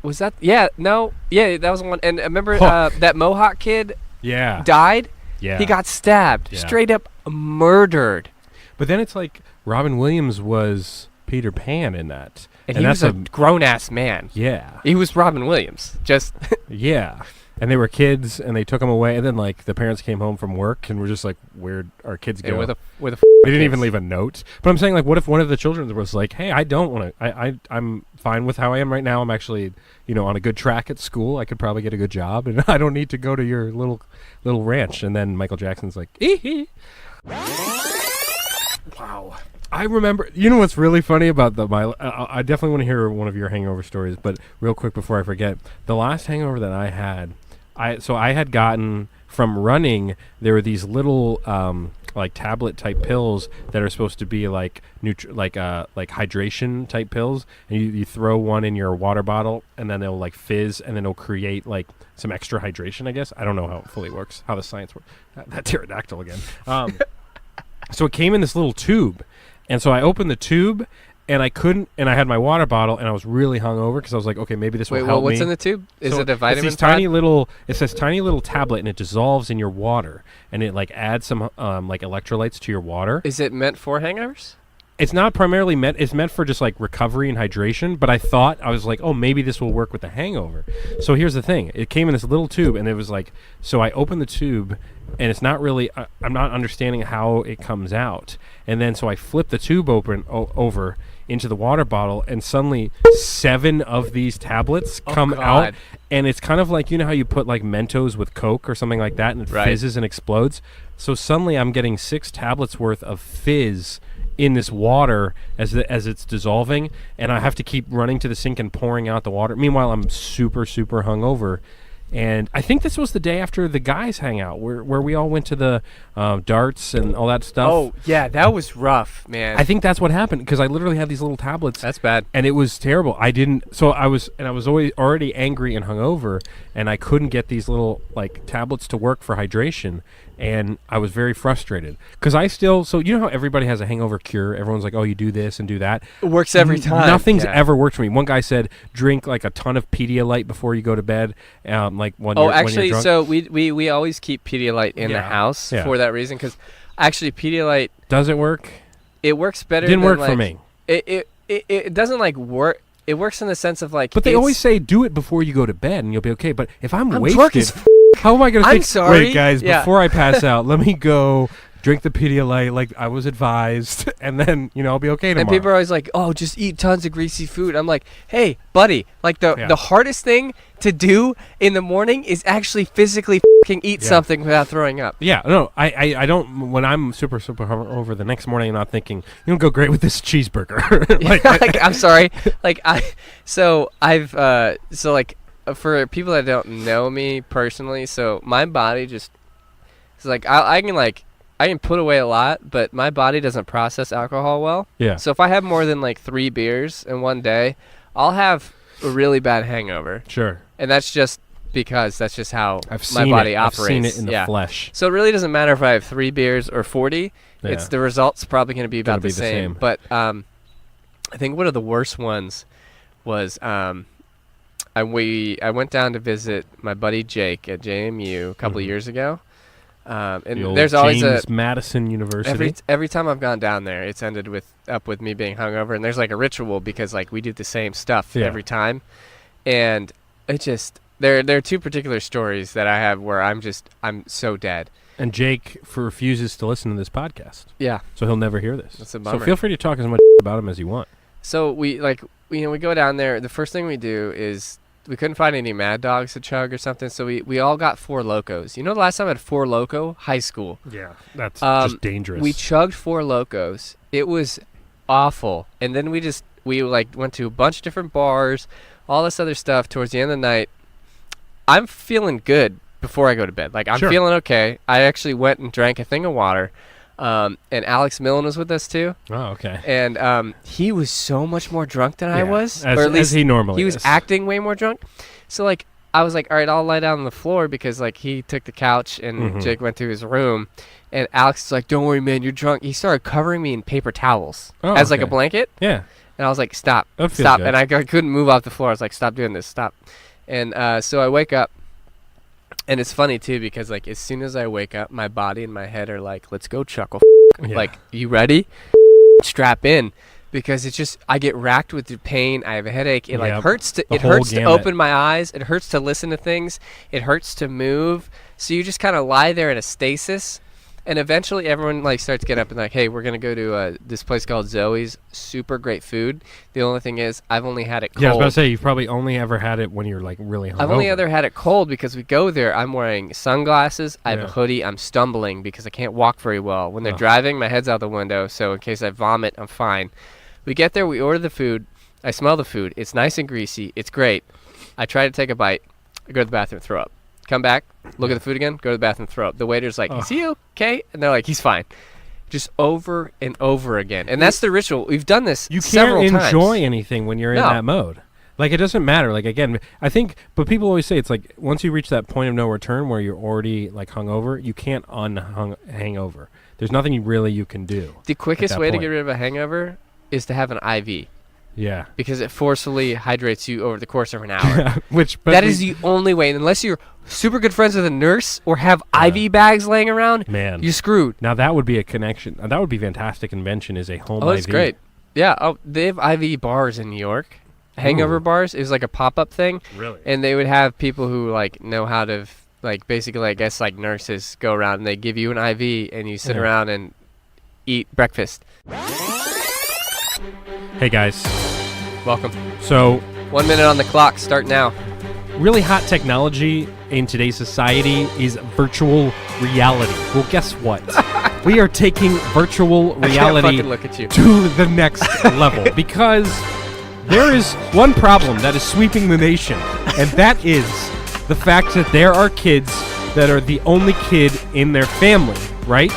Was that? Yeah, no. Yeah, that was one. And I remember that Mohawk kid died. Yeah. He got stabbed. Yeah. Straight up murdered. But then it's like Robin Williams was Peter Pan in that. And he was a grown-ass man. Yeah. He was Robin Williams. Just yeah. And they were kids, and they took him away, and then like the parents came home from work and were just like, "Where'd our kids go?" With a they didn't even leave a note. But I'm saying, like, what if one of the children was like, "Hey, I don't want to. I'm fine with how I am right now. I'm actually, on a good track at school. I could probably get a good job, and I don't need to go to your little ranch." And then Michael Jackson's like, "Ee." Wow. I remember. You know what's really funny about I definitely want to hear one of your hangover stories, but real quick before I forget, the last hangover that I had, I had gotten from running. There were these little like tablet type pills that are supposed to be like hydration type pills, and you throw one in your water bottle, and then it'll like fizz, and then it'll create like some extra hydration. I guess I don't know how it fully works, how the science works. That pterodactyl again. So it came in this little tube. And so I opened the tube, and I couldn't, and I had my water bottle, and I was really hungover because I was like, okay, maybe this will help me. Wait, what's in the tube? Is it a vitamin it's it says tiny little tablet, and it dissolves in your water, and it like adds some like electrolytes to your water. Is it meant for hangovers? It's not primarily meant. It's meant for just like recovery and hydration. But I was like, oh, maybe this will work with the hangover. So here's the thing: it came in this little tube, and it was like, so I opened the tube, and it's not really. I'm not understanding how it comes out, and then so I flip the tube over into the water bottle, and suddenly 7 of these tablets come out, and it's kind of like how you put like Mentos with Coke or something like that, and it fizzes and explodes. So suddenly I'm getting 6 tablets worth of fizz in this water as it's dissolving, and I have to keep running to the sink and pouring out the water. Meanwhile, I'm super, super hungover. And I think this was the day after the guys hangout where we all went to the darts and all that stuff. Oh, yeah, that was rough, man. I think that's what happened because I literally had these little tablets. That's bad. And it was terrible. I was already angry and hungover, and I couldn't get these little like tablets to work for hydration. and I was very frustrated because I still. So you know how everybody has a hangover cure. Everyone's like, "Oh, you do this and do that." It works every time. Nothing's ever worked for me. One guy said, "Drink like a ton of Pedialyte before you go to bed." Like when Oh, you're, actually, when you're drunk. so we always keep Pedialyte in the house Yeah. for that reason because actually Pedialyte Does it work? it works better. Didn't than, work like, for me. It doesn't like work. It works in the sense of like. But they it's- always say do it before you go to bed and you'll be okay. But if I'm drunk wasted, as how am I going to I'm think? sorry. Wait, guys, Yeah. before I pass out, let me go drink the Pedialyte like I was advised, and then I'll be okay tomorrow. And people are always like, "Oh, just eat tons of greasy food." I'm like, "Hey, buddy, like the hardest thing to do in the morning is actually physically eat something without throwing up." Yeah, no, I don't. When I'm super hungover the next morning, I'm not thinking go great with this cheeseburger. I'm sorry. For people that don't know me personally, so my body just it's like I can put away a lot, but my body doesn't process alcohol well. Yeah. So if I have more than like 3 beers in one day, I'll have a really bad hangover. Sure. And that's just because that's just how I've my seen body it. operates. I've seen it in the flesh. So it really doesn't matter if I have 3 beers or 40. It's the result's probably going to be about the same. But I think one of the worst ones was I went down to visit my buddy Jake at JMU a couple of years ago. And there's always James Madison University. Every time I've gone down there, it's ended with me being hungover, and there's like a ritual because like we do the same stuff every time, and it just there are 2 particular stories that I have where I'm so dead. And Jake refuses to listen to this podcast. Yeah, so he'll never hear this. That's a bummer. So feel free to talk as much about him as you want. So we go down there. The first thing we do is we couldn't find any Mad Dogs to chug or something, so we all got 4 Locos. You know the last time I had 4 Loco? High school. Yeah, that's just dangerous. We chugged 4 Locos. It was awful. And then we went to a bunch of different bars, all this other stuff. Towards the end of the night, I'm feeling good before I go to bed. Like, I'm feeling okay. I actually went and drank a thing of water. And Alex Millen was with us too. Oh, okay. And he was so much more drunk than I was, as, or at least as he normally he was is. acting way more drunk. So like I was like, all right, I'll lie down on the floor because like he took the couch and Jake went to his room, and Alex was like, "Don't worry, man, you're drunk." He started covering me in paper towels as like a blanket. Yeah. And I was like, "Stop, That feels stop!" good. And I couldn't move off the floor. I was like, "Stop doing this, stop!" And so I wake up. And it's funny too because like as soon as I wake up, my body and my head are like, "Let's go, chuckle." Yeah. Like, you ready? Strap in, because it's just I get racked with the pain. I have a headache. It like hurts to gamut. open my eyes. It hurts to listen to things. It hurts to move. So you just kind of lie there in a stasis. And eventually everyone like starts to get up and like, "Hey, we're going to go to this place called Zoe's. Super great food. The only thing is I've only had it cold." Yeah, I was about to say, you've probably only ever had it when you're like really hungover. I've only ever had it cold because we go there. I'm wearing sunglasses. I have a hoodie. I'm stumbling because I can't walk very well. When they're driving, my head's out the window. So in case I vomit, I'm fine. We get there. We order the food. I smell the food. It's nice and greasy. It's great. I try to take a bite. I go to the bathroom, throw up. Come back, look at the food again, go to the bathroom, throw up. The waiter's like, "Is he okay?" And they're like, "He's fine." Just over and over again. And that's the ritual. We've done this several times. You can't enjoy anything when you're in that mode. Like, it doesn't matter. Like, again, I think, but people always say it's like once you reach that point of no return where you're already like hungover, you can't hangover. There's nothing you can do. The quickest way to get rid of a hangover is to have an IV. Yeah. Because it forcefully hydrates you over the course of an hour. That is the only way. Unless you're super good friends with a nurse or have IV bags laying around, man, you're screwed. Now that would be a connection. That would be fantastic invention, is a home IV. Oh, it's great. Yeah. Oh, they have IV bars in New York. Hangover bars. It was like a pop-up thing. Really? And they would have people who like know how to like basically I guess like nurses go around and they give you an IV and you sit around and eat breakfast. Hey guys. Welcome. So 1 minute on the clock. Start now. Really hot technology in today's society is virtual reality. Well, guess what? We are taking virtual reality I can't fucking look at you. to the next level because there is one problem that is sweeping the nation, and that is the fact that there are kids that are the only kid in their family, right?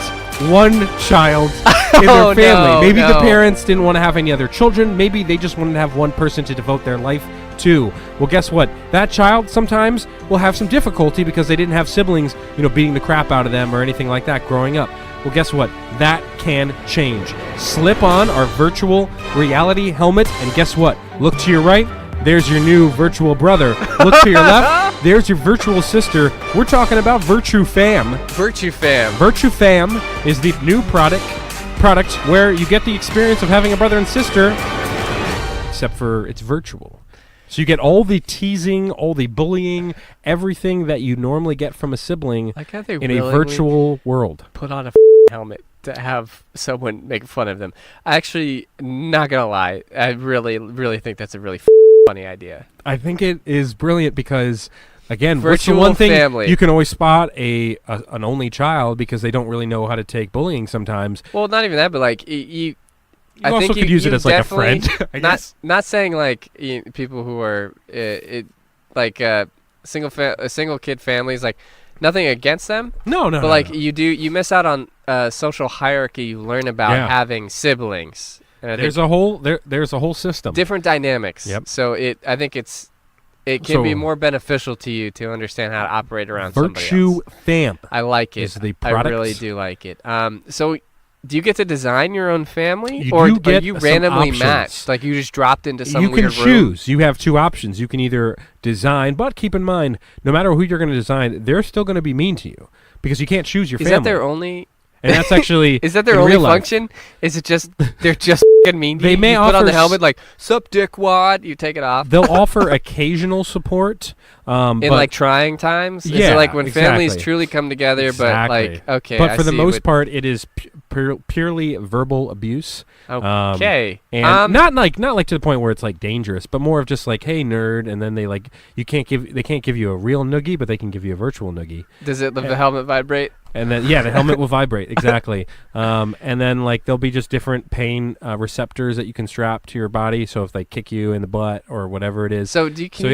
One child in their family. Maybe the parents didn't want to have any other children. Maybe they just wanted to have one person to devote their life too. Well, guess what? That child sometimes will have some difficulty because they didn't have siblings, beating the crap out of them or anything like that growing up. Well, guess what? That can change. Slip on our virtual reality helmet, and guess what? Look to your right. There's your new virtual brother. Look to your left. There's your virtual sister. We're talking about Virtue Fam. Virtue Fam. Virtue Fam is the new product where you get the experience of having a brother and sister, except for it's virtual. So you get all the teasing, all the bullying, everything that you normally get from a sibling Like how they in a virtual world. put on a helmet to have someone make fun of them. I actually, not gonna lie, I really, really think that's a really funny idea. I think it is brilliant because, again, what's the Virtual one thing family. you can always spot an only child because they don't really know how to take bullying sometimes. Well, not even that, but like You I also think could use it as like a friend. definitely- I not guess. not saying like people who are single kid families, like nothing against them, No, but like you miss out on social hierarchy you learn about Yeah. having siblings. And I there's think a whole system. different dynamics. Yep. So I think it can be So- more beneficial to you to understand how to operate around somebody Virtue else. Fam. I like is it. the I product. really do like it. So do you get to design your own family, You or do are get you some randomly options. matched? Like you just dropped into some You can weird room? choose. You have two options. You can either design, but keep in mind, no matter who you're going to design, they're still going to be mean to you because you can't choose your Is family. that their only? And that's actually Is that their in only real life. function? Is it just they're just f***ing mean to They you? may You put on offer the helmet like "Sup, dickwad." You take it off. They'll offer occasional support, in but like trying times. Is Yeah, it like when families exactly. truly come together, but like okay. But I for the see, most part, it is purely verbal abuse. Okay. And not like to the point where it's like dangerous, but more of just like, hey nerd, and then they can't give you a real noogie, but they can give you a virtual noogie. Does it let the helmet vibrate? And then the helmet will vibrate exactly. And then like there'll be just different pain receptors that you can strap to your body. So if they kick you in the butt or whatever it is. So do you do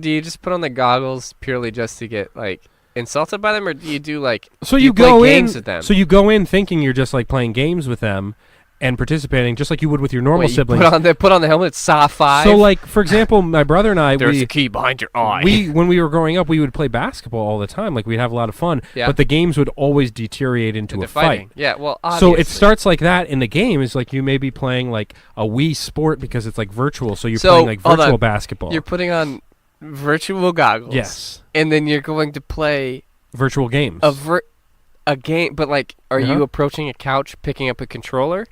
you just put on the goggles purely just to get like insulted by them, or do you do like So do you play go games in. with them? So you go in thinking you're just like playing games with them and participating, just like you would with your normal Wait, you siblings. put on the helmet. Saw 5. So like for example, my brother and I, There's a key behind your eye. when we were growing up, we would play basketball all the time. Like we'd have a lot of fun, Yeah. but the games would always deteriorate into a fighting. fight. Yeah. Well, So obviously. it starts like that in the game. Is like you may be playing like a Wii Sport because it's like virtual. So you're playing like hold on. virtual basketball. You're putting on virtual goggles. Yes. And then you're going to play Virtual games. a game, but like, are Uh-huh. you approaching a couch, picking up a controller?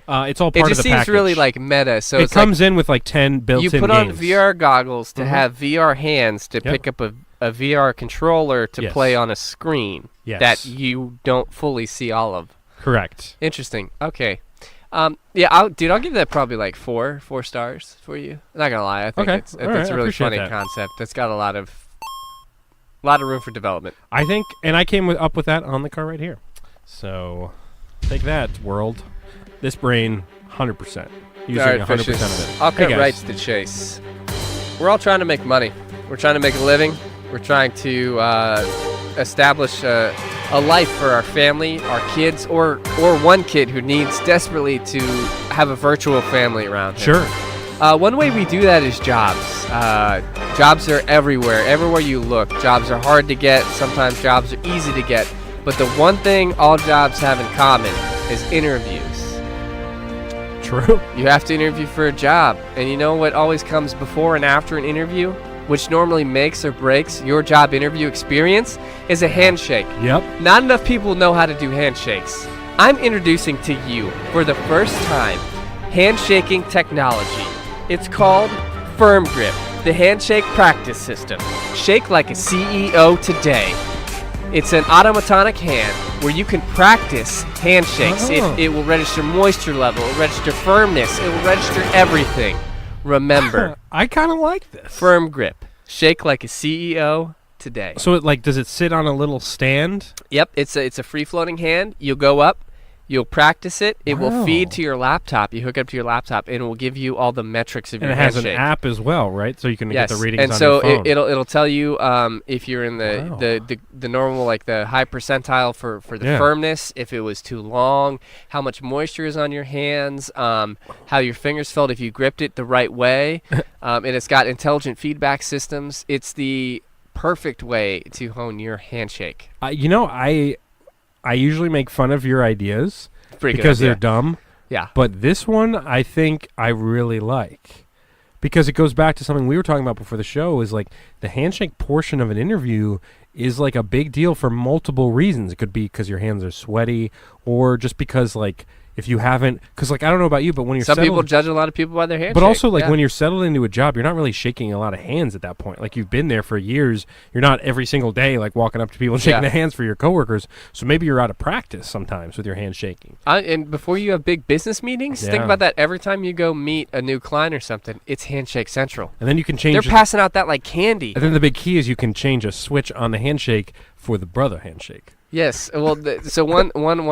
It's all It part just of the seems package. really like meta. So it it's comes in with like 10 like built-in you put on games. VR goggles to Mhm. have VR hands to Yep. pick up a VR controller to Yes. play on a screen Yes. that you don't fully see all of. Correct. Interesting. Okay. Yeah, I'll give that probably like 4 stars for you. I'm not gonna lie, I think Okay. it's All right, a I really appreciate funny that. concept. That's got a lot of room for development. I think, and I came up with that on the car right here. So take that, world. This brain, 100%. Using All right, 100% fishes. of it. I'll Hey, cut guys. right to the chase. We're all trying to make money. We're trying to make a living. We're trying to establish a life for our family, our kids, or one kid who needs desperately to have a virtual family around him. Sure. One way we do that is jobs. Jobs are everywhere. Everywhere you look, jobs are hard to get. Sometimes jobs are easy to get. But the one thing all jobs have in common is interviews. True. You have to interview for a job. And you know what always comes before and after an interview, which normally makes or breaks your job interview experience, is a handshake. Yep. Not enough people know how to do handshakes. I'm introducing to you, for the first time, handshaking technology. It's called Firm Grip, the handshake practice system. Shake like a CEO today. It's an automatonic hand where you can practice handshakes. Oh. It will register moisture level, it will register firmness, it will register everything. Remember, I kind of like this. Firm Grip. Shake like a CEO today. So does it sit on a little stand? Yep, it's a free floating hand. You'll go up, You'll practice it. It will feed Wow. to your laptop. You hook it up to your laptop, and it will give you all the metrics of And your it has handshake. an app as well, right? So you can Yes, get the readings and on so your phone. it'll tell you if you're in Wow. the normal, like the high percentile for the Yeah. firmness, if it was too long, how much moisture is on your hands, how your fingers felt if you gripped it the right way, and it's got intelligent feedback systems. It's the perfect way to hone your handshake. I usually make fun of your ideas Pretty good because idea. they're dumb. Yeah. But this one, I think I really like, because it goes back to something we were talking about before the show. Is like the handshake portion of an interview is like a big deal for multiple reasons. It could be because your hands are sweaty, or just because like if you haven't, because like I don't know about you, but when you're Some settled, people judge a lot of people by their handshake. but also like yeah. when you're settled into a job, you're not really shaking a lot of hands at that point. Like you've been there for years, you're not every single day like walking up to people and shaking Yeah. the hands for your coworkers. So maybe you're out of practice sometimes with your hand shaking. And before you have big business meetings, think Yeah. about that. Every time you go meet a new client or something, it's handshake central. And then you can change. They're passing out that like candy. And then the big key is you can change a switch on the handshake for the brother handshake. Yes. Well, so one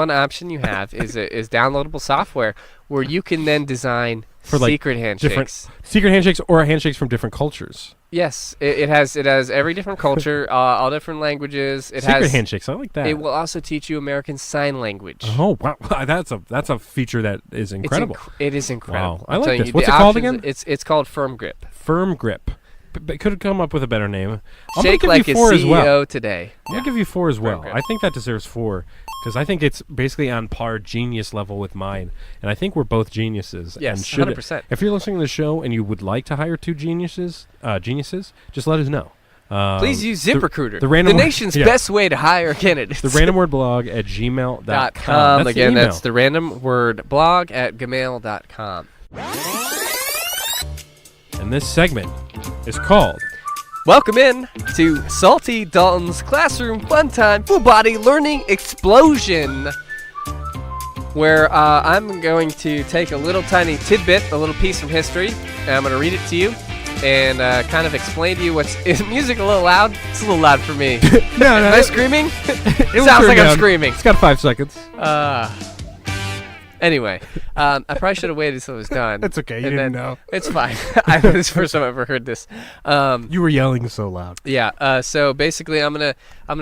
option you have is downloadable software where you can then design For, like, secret handshakes. Secret handshakes or handshakes from different cultures. Yes, it has every different culture, all different languages. It Secret has handshakes, I like that. It will also teach you American Sign Language. Oh wow, that's a feature that is incredible. It is incredible. Wow. I I'm like telling this. you, What's the it called options- again? It's called Firm Grip. Firm grip. But could have come up with a better name. I'm Shake gonna like give a you 4 as well. CEO today. I'm gonna give you 4 as well. grip. I think that deserves 4 because I think it's basically on par genius level with mine, and I think we're both geniuses. Yes, and should 100%. If you're listening to the show and you would like to hire 2 geniuses, just let us know. Please use ZipRecruiter, the random word- nation's yeah. best way to hire candidates. The random word blog at gmail.com. That's Again, the email. that's the random word blog at gmail.com. And this segment is called Welcome in to Salty Dalton's Classroom Fun Time Full Body Learning Explosion, where I'm going to take a little tiny tidbit, a little piece from history, and I'm going to read it to you and kind of explain to you is music a little loud? It's a little loud for me. no, Am I screaming? it will Sounds turn like I'm down. screaming. It's got 5 seconds. Anyway, I probably should have waited until it was done. That's okay. You and didn't then- know. It's fine. This is the first time I've ever heard this. You were yelling so loud. Yeah. So basically, I'm gonna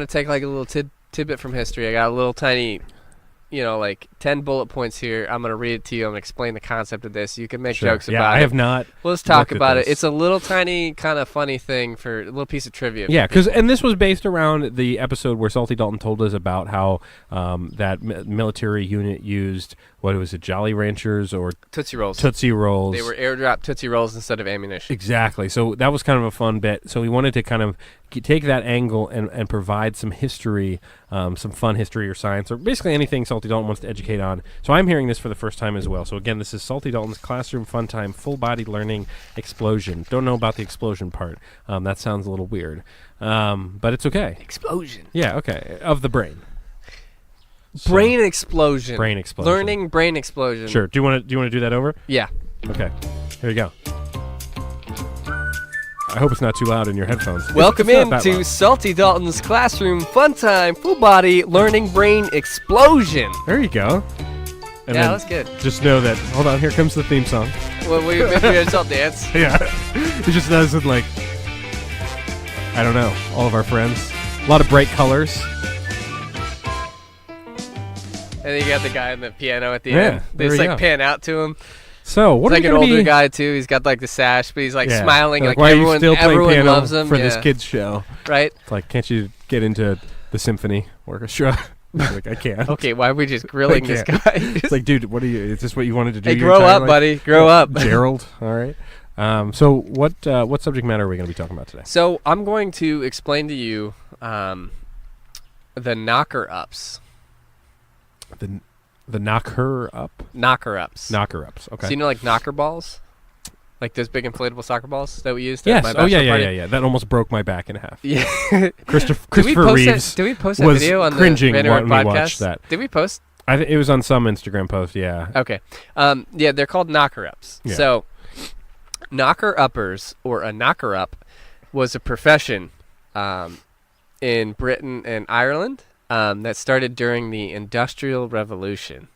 take like a little tidbit from history. I got a little tiny, like 10 bullet points here. I'm gonna read it to you. I'm gonna explain the concept of this. You can make jokes yeah, about it. I have not. Well, let's talk looked at about it. this. It's a little tiny kind of funny thing for a little piece of trivia. Yeah, and this was based around the episode where Salty Dalton told us about how that military unit used, what was it, Jolly Ranchers or Tootsie Rolls. Tootsie Rolls. They were airdrop Tootsie Rolls instead of ammunition. Exactly. So that was kind of a fun bit. So we wanted to kind of take that angle and provide some history, some fun history or science, or basically anything Salty Dalton wants to educate on. So I'm hearing this for the first time as well. So again, this is Salty Dalton's Classroom Fun Time Full Body Learning Explosion. Don't know about the explosion part. That sounds a little weird, but it's okay. Explosion. Yeah, okay. Of the brain. Brain explosion. Brain explosion. Learning brain explosion. Sure. Do you want to do that over? Yeah. Okay. Here you go. I hope it's not too loud in your headphones. Welcome It's not in that to loud. Salty Dalton's Classroom Fun Time Full Body Learning Brain Explosion. There you go. And Yeah, then that's good. Just know that. Hold on. Here comes the theme song. Well, maybe we just all dance. Yeah. It just does it like, I don't know, all of our friends. A lot of bright colors. And then you got the guy on the piano at the Yeah, end. They there just we like go. pan out to him. So what It's are like we an gonna older be? guy too. He's got like the sash, but he's like Yeah. smiling. Like why everyone, are you still playing everyone piano loves him for this yeah. kids show? Right? It's like, can't you get into the symphony orchestra? Like, I can't. Okay, why are we just grilling this can't. guy? It's like, dude, what are you? Is this what you wanted to do? Hey, your grow entire up, life? buddy. Grow up. Gerald. All right. So what subject matter are we going to be talking about today? So I'm going to explain to you the knocker-ups. The knocker up. Knocker-ups. Knocker-ups. Okay. So you know like knocker balls? Like those big inflatable soccer balls that we used at Yes. my Oh yeah, bachelor yeah, party? yeah, yeah. That almost broke my back in half. Yeah. Christopher Did we post Reeves. Did we post that was video on cringing the Renewal when we podcast? watched that. Did we post? It was on some Instagram post. Yeah. Okay. Yeah, they're called knocker-ups. Yeah. So knocker-uppers or a knocker-up was a profession in Britain and Ireland that started during the Industrial Revolution.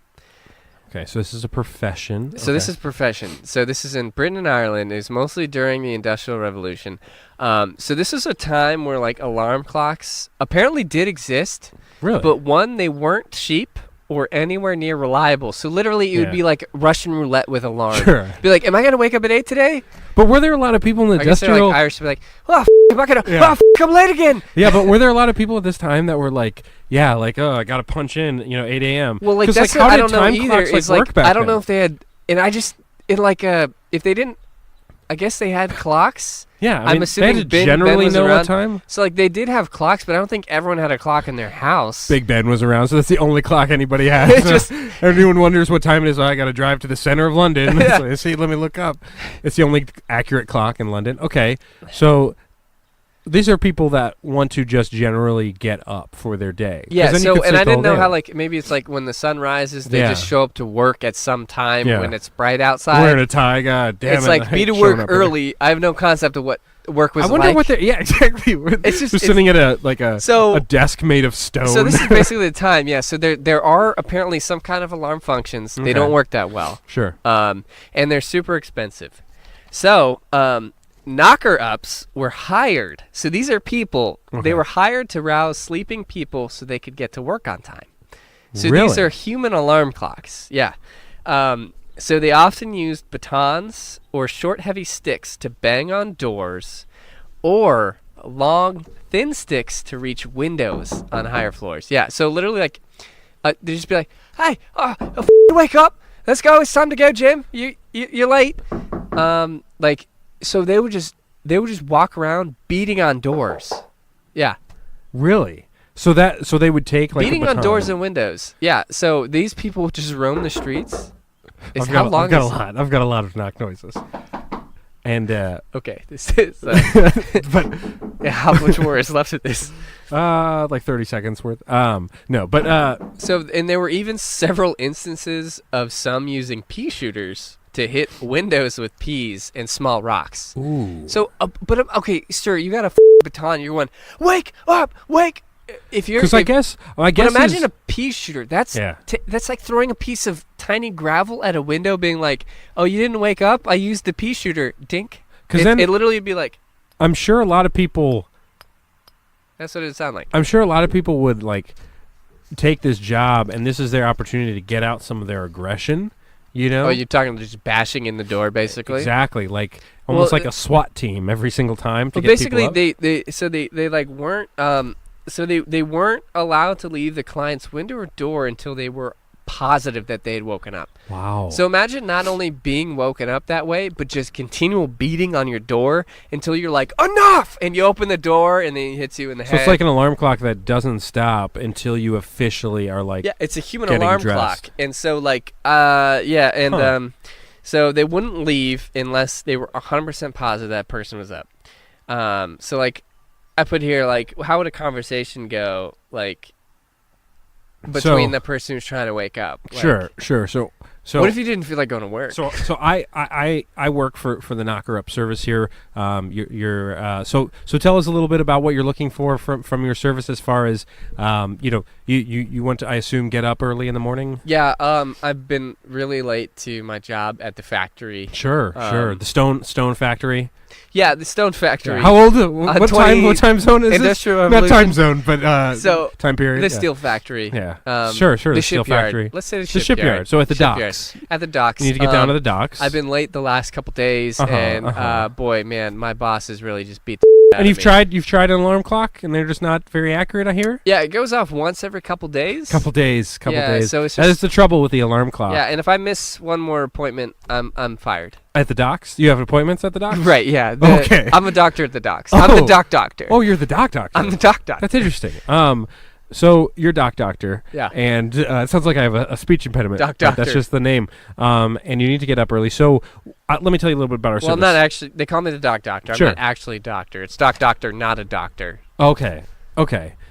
Okay, so this is a profession. So this is profession. So this is in Britain and Ireland. It's mostly during the Industrial Revolution. So this is a time where like alarm clocks apparently did exist. Really? But one, they weren't cheap or anywhere near reliable. So literally it would be like Russian roulette with alarm. Sure. Be like, am I going to wake up at 8 today? But were there a lot of people in the I guess they're industrial... like Irish to be like, oh, am I going to... Yeah. Oh, I'm late again. Yeah, but were there a lot of people at this time that were like, oh, I got to punch in, 8 a.m.? Well, like, 'Cause, that's how what I did don't know time either. clocks, It's work like, back I don't know then? if they had... And I just... In like if they didn't... I guess they had clocks. Yeah, I'm assuming they had to Ben generally was know around. what time. So like they did have clocks, but I don't think everyone had a clock in their house. Big Ben was around, so that's the only clock anybody has. It's just- Everyone wonders what time it is. I got to drive to the center of London. Yeah. So, see, let me look up. It's the only accurate clock in London. Okay, so these are people that want to just generally get up for their day. 'Cause Yeah, then you so, could and sit I the didn't whole know how, day. like, maybe it's like when the sun rises, they Yeah. just show up to work at some time Yeah. when it's bright Wearing outside. a tie. God damn It's it! like, I be hate to showing work up early. early. I have no concept of what work was I wonder like. what they're... Yeah, exactly. It's just- sitting at a So- a desk made of stone. So this is basically the time, yeah. So there are apparently some kind of alarm functions. Okay. They don't work that well. Sure. And they're super expensive. So, knocker-ups were hired. So these are people, Okay. they were hired to rouse sleeping people so they could get to work on time. So Really? these are human alarm clocks. Yeah. So they often used batons or short, heavy sticks to bang on doors or long, thin sticks to reach windows on higher floors. Yeah, so literally like, they'd just be like, hey, wake up. Let's go. It's time to go, Jim. You're late. Like, so they would just walk around beating on doors. Yeah. Really? So they would take like Beating a on baton. doors and windows. Yeah. So these people would just roam the streets. I've got a lot of knock noises. And Okay, this is. but Yeah, how much more is left of this? like 30 seconds worth. No, but So, and there were even several instances of some using pea shooters to hit windows with peas and small rocks. ooh. So, okay, sir, you got a baton. You're going, wake up, wake. If you're, Because I guess but imagine a pea shooter. That's Yeah. that's like throwing a piece of tiny gravel at a window, being like, "Oh, you didn't wake up? I used the pea shooter." Dink. 'Cause It- then- it literally would be like, I'm sure a lot of people that's what it would sound like. would like take this job, and this is their opportunity to get out some of their aggression. Oh, you're talking just bashing in the door, basically. Exactly, like almost Well, like a SWAT team every single time to Well, get basically, people up. they like weren't they weren't allowed to leave the client's window or door until they were positive that they had woken up. Wow. So imagine not only being woken up that way, but just continual beating on your door until you're like, enough! And you open the door and then it hits you in the head. it's like an alarm clock that doesn't stop until you officially are like, yeah, it's a human getting alarm dressed. clock. And so like, so they wouldn't leave unless they were 100% positive that person was up. So like, I put here, like, how would a conversation go, like, between the person who's trying to wake up? Like, sure. So what if you didn't feel like going to work? So I work for the Knocker Up service here. So tell us a little bit about what you're looking for from your service as far as you want to, I assume, get up early in the morning. Yeah, I've been really late to my job at the factory. Sure. The stone factory. Yeah, the stone factory. How old? What time zone is Industrial this? Not time Revolution. zone, but So, time period. The yeah. steel factory. Yeah. Sure. The The steel shipyard. factory. Let's say the The shipyard. shipyard. So at the Shipyard. docks. At the docks. You need to get down to the docks. I've been late the last couple days, and boy, man, my boss has really just beat the out And of you've tried an alarm clock, and they're just not very accurate, I hear. Yeah, it goes off once every couple days. Couple days. Yeah, so it's That just- is the trouble with the alarm clock. Yeah, and if I miss one more appointment, I'm fired. At the docks? You have appointments at the docks? Right, yeah. Okay. I'm a doctor at the docks. I'm the doctor. Oh, you're the doctor. I'm the doctor. That's interesting. So you're doctor. Yeah. And it sounds like I have a speech impediment. Doctor. That's just the name. And you need to get up early. So let me tell you a little bit about our Well, service. I'm not actually. They call me the doctor. Sure. I'm not actually a doctor. It's doctor, not a doctor. Okay.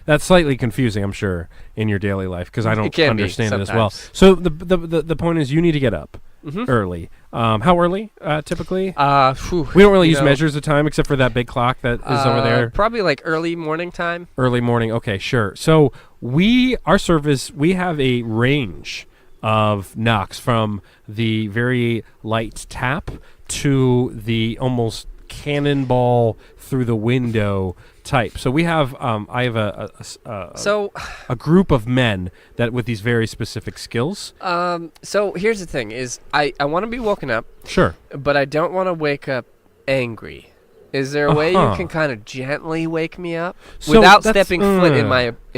That's slightly confusing, I'm sure, in your daily life because I don't can be understand it as well. sometimes. So the point is you need to get up Mhm. early. How early typically? We We don't really use measures of time except for that big clock that is over there. Probably like early morning time. Early morning. Okay, sure. So our service, we have a range of knocks, from the very light tap to the almost cannonball through the window type. So we have I have a group of men that with these very specific skills. So here's the thing: is I want to be woken up, Sure. but I don't want to wake up angry. Is there a way you can kind of gently wake me up So without that's- stepping foot in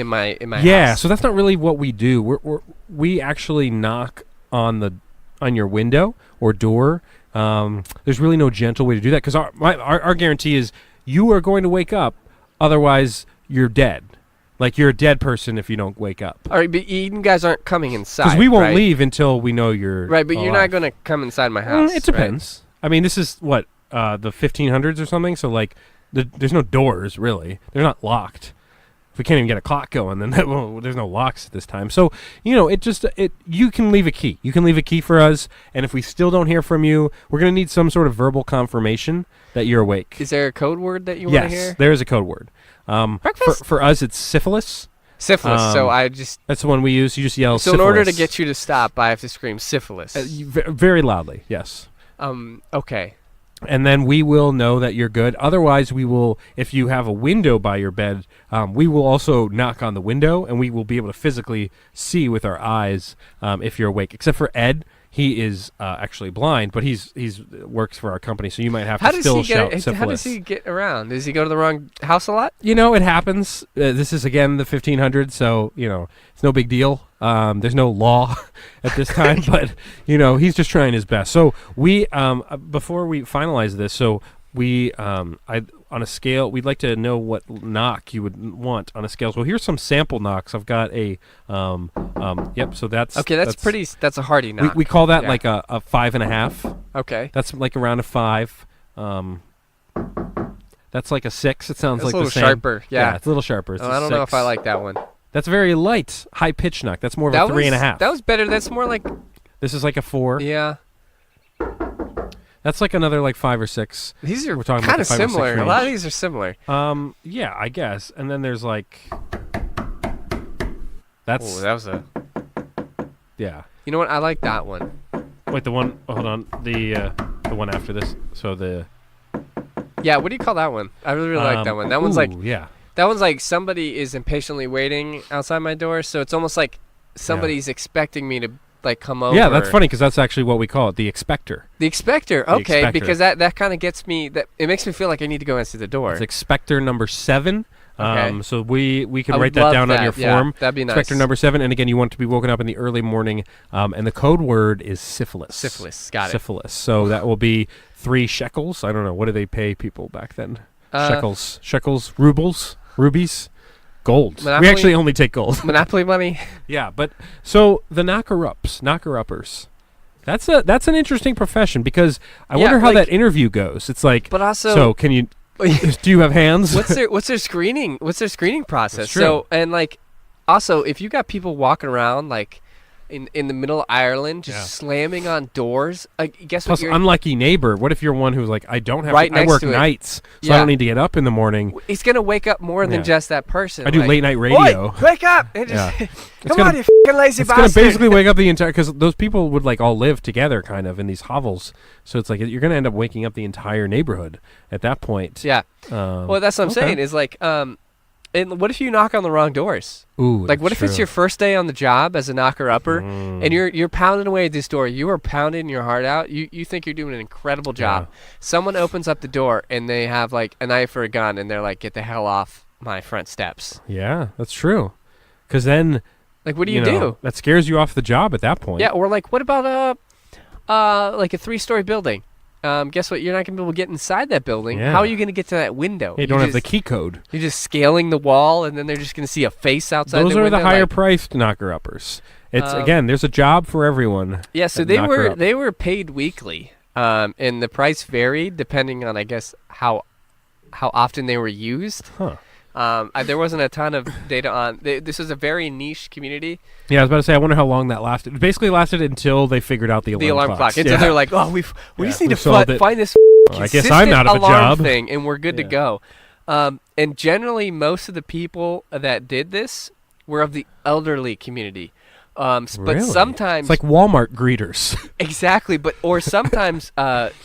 my Yeah, house? so that's not really what we do. We actually knock on your window or door. There's really no gentle way to do that, because our guarantee is you are going to wake up, otherwise you're dead. Like, you're a dead person if you don't wake up. All right, but you guys aren't coming inside. Because we won't right? leave until we know you're Right, but you're not going to come inside my house. It depends. I mean, this is what the 1500s or something. So like, there's no doors really. They're not locked. If we can't even get a clock going, then there's no locks at this time. So you can leave a key. You can leave a key for us, and if we still don't hear from you, we're gonna need some sort of verbal confirmation that you're awake. Is there a code word that you want to hear? Yes, there is a code word. For us, it's syphilis. Syphilis. So That's the one we use. You just yell. So syphilis. in order to get you to stop, I have to scream syphilis. Very loudly. Yes. Okay. And then we will know that you're good. Otherwise, we will, if you have a window by your bed, we will also knock on the window, and we will be able to physically see with our eyes if you're awake. Except for Ed, he is actually blind, but he's works for our company, so you might have to still shout syphilis. How does he get around? Does he go to the wrong house a lot? It happens. This is, again, the 1500s, so, it's no big deal. There's no law at this time, but, he's just trying his best. So we, before we finalize this, on a scale, we'd like to know what knock you would want on a scale. So here's some sample knocks. I've got a, so that's... Okay, that's a hearty knock. We call that like a 5.5. Okay. That's like around a 5. That's like a 6. It sounds That's like a little the same. sharper. Yeah. It's a little sharper. It's I don't know if I like that one. That's very light, high pitch knock. That's more of a 3.5. That was better. That's more like... This is like a 4. Yeah. That's like another like 5 or 6. These are We're talking kind about of the 5 or 6 similar. A range. lot of these are similar. Yeah, I guess. And then there's like... That's... Oh, that was a... Yeah. You know what? I like that one. Wait, the one... hold on. The one after this. So the... Yeah, what do you call that one? I really like that one. That one's like... Yeah. That one's like somebody is impatiently waiting outside my door, so it's almost like somebody's expecting me to like come over. Yeah, that's funny because that's actually what we call it, the expector. The expector, okay, expector. because that kind of gets me. That it makes me feel like I need to go answer the door. It's expector number 7. Okay. So we can I write would that down love on your that. Yeah, form. that'd be nice. Expector number 7, and again, you want to be woken up in the early morning, and the code word is syphilis. Syphilis, got it. Syphilis. So that will be 3 shekels. I don't know. What do they pay people back then? Shekels, rubies, gold. Monopoly? We actually only take gold. Monopoly money. Yeah, but so the knocker-uppers. That's an interesting profession because I wonder how that interview goes. It's like, but also, so can you? Do you have hands? What's their screening? What's their screening process? That's true. So and like, also if you got people walking around like in the middle of Ireland just slamming on doors, guess Plus, what? unlucky neighbor. What if you're one who's like, I don't have. Right I next work to it. nights, so Yeah. I don't need to get up in the morning. He's gonna wake up more than just that person. I do like, late night radio. Oi, wake up! And just, Yeah. Come on, you fucking lazy It's bastard! gonna basically wake up the entire, because those people would like all live together, kind of in these hovels. So it's like you're gonna end up waking up the entire neighborhood at that point. Yeah. Well, that's what I'm saying. Is like, and what if you knock on the wrong doors? Ooh. Like, what if it's your first day on the job as a knocker-upper, and you're pounding away at this door? You are pounding your heart out. You think you're doing an incredible job. Yeah. Someone opens up the door, and they have, like, a knife or a gun, and they're like, get the hell off my front steps. Yeah, that's true. Because then, like, what do you do? That scares you off the job at that point. Yeah, or, like, what about, like, a 3-story building? Guess what? You're not going to be able to get inside that building. Yeah. How are you going to get to that window? You don't have the key code. You're just scaling the wall, and then they're just going to see a face outside Those the are window. the higher priced knocker-uppers. It's again, there's a job for everyone. Yeah, so they were paid weekly, and the price varied depending on, I guess, how often they were used. Huh. There wasn't a ton of data on. This is a very niche community. Yeah, I was about to say, I wonder how long that lasted. It basically lasted until they figured out the alarm clock. Until they're like, oh, we just need to find this I guess I'm out of a alarm job thing, and we're good to go. And generally, most of the people that did this were of the elderly community. But Really? sometimes It's like Walmart greeters. exactly, or sometimes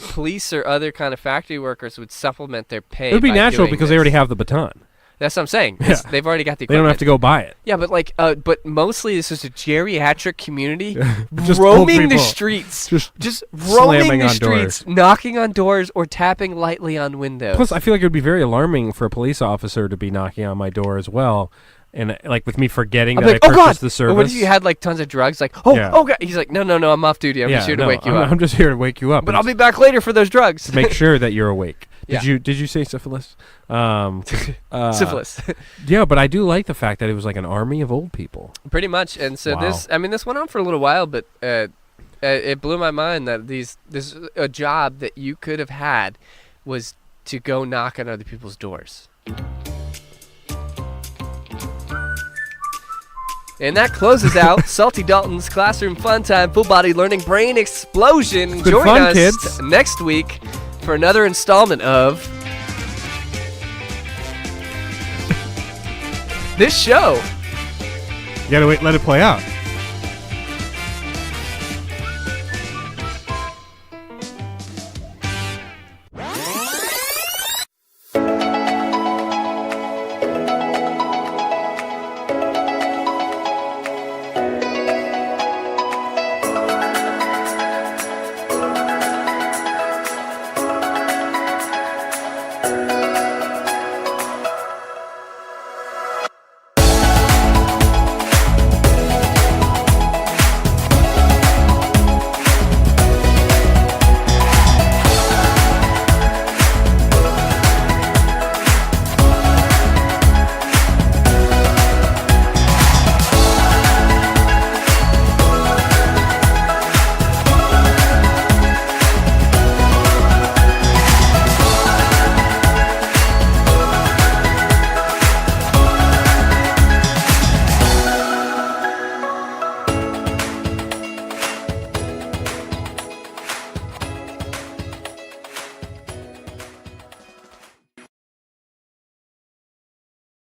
police or other kind of factory workers would supplement their pay. It would be by natural doing because they this. already have the baton. That's what I'm saying. Yeah. They've already got the They equipment. don't have to go buy it. Yeah, but mostly this is a geriatric community Just old roaming the people. streets, Just roaming slamming the on streets, doors. knocking on doors or tapping lightly on windows. Plus, I feel like it would be very alarming for a police officer to be knocking on my door as well. And like with me forgetting I'm that like, I oh god! purchased the service. Or what if you had like tons of drugs? Like, oh, Yeah. oh god! He's like, no, I'm off duty. I'm just here to wake you up. I'm just here to wake you up. But and I'll be back later for those drugs. to make sure that you're awake. Yeah. Did you say syphilis? Syphilis. Yeah, but I do like the fact that it was like an army of old people. Pretty much. And so Wow. this went on for a little while, but it blew my mind that this a job that you could have had was to go knock on other people's doors. And that closes out Salty Dalton's Classroom Fun Time Full Body Learning Brain Explosion. Good Join fun, us kids. next week for another installment of this show. You gotta wait, let it play out.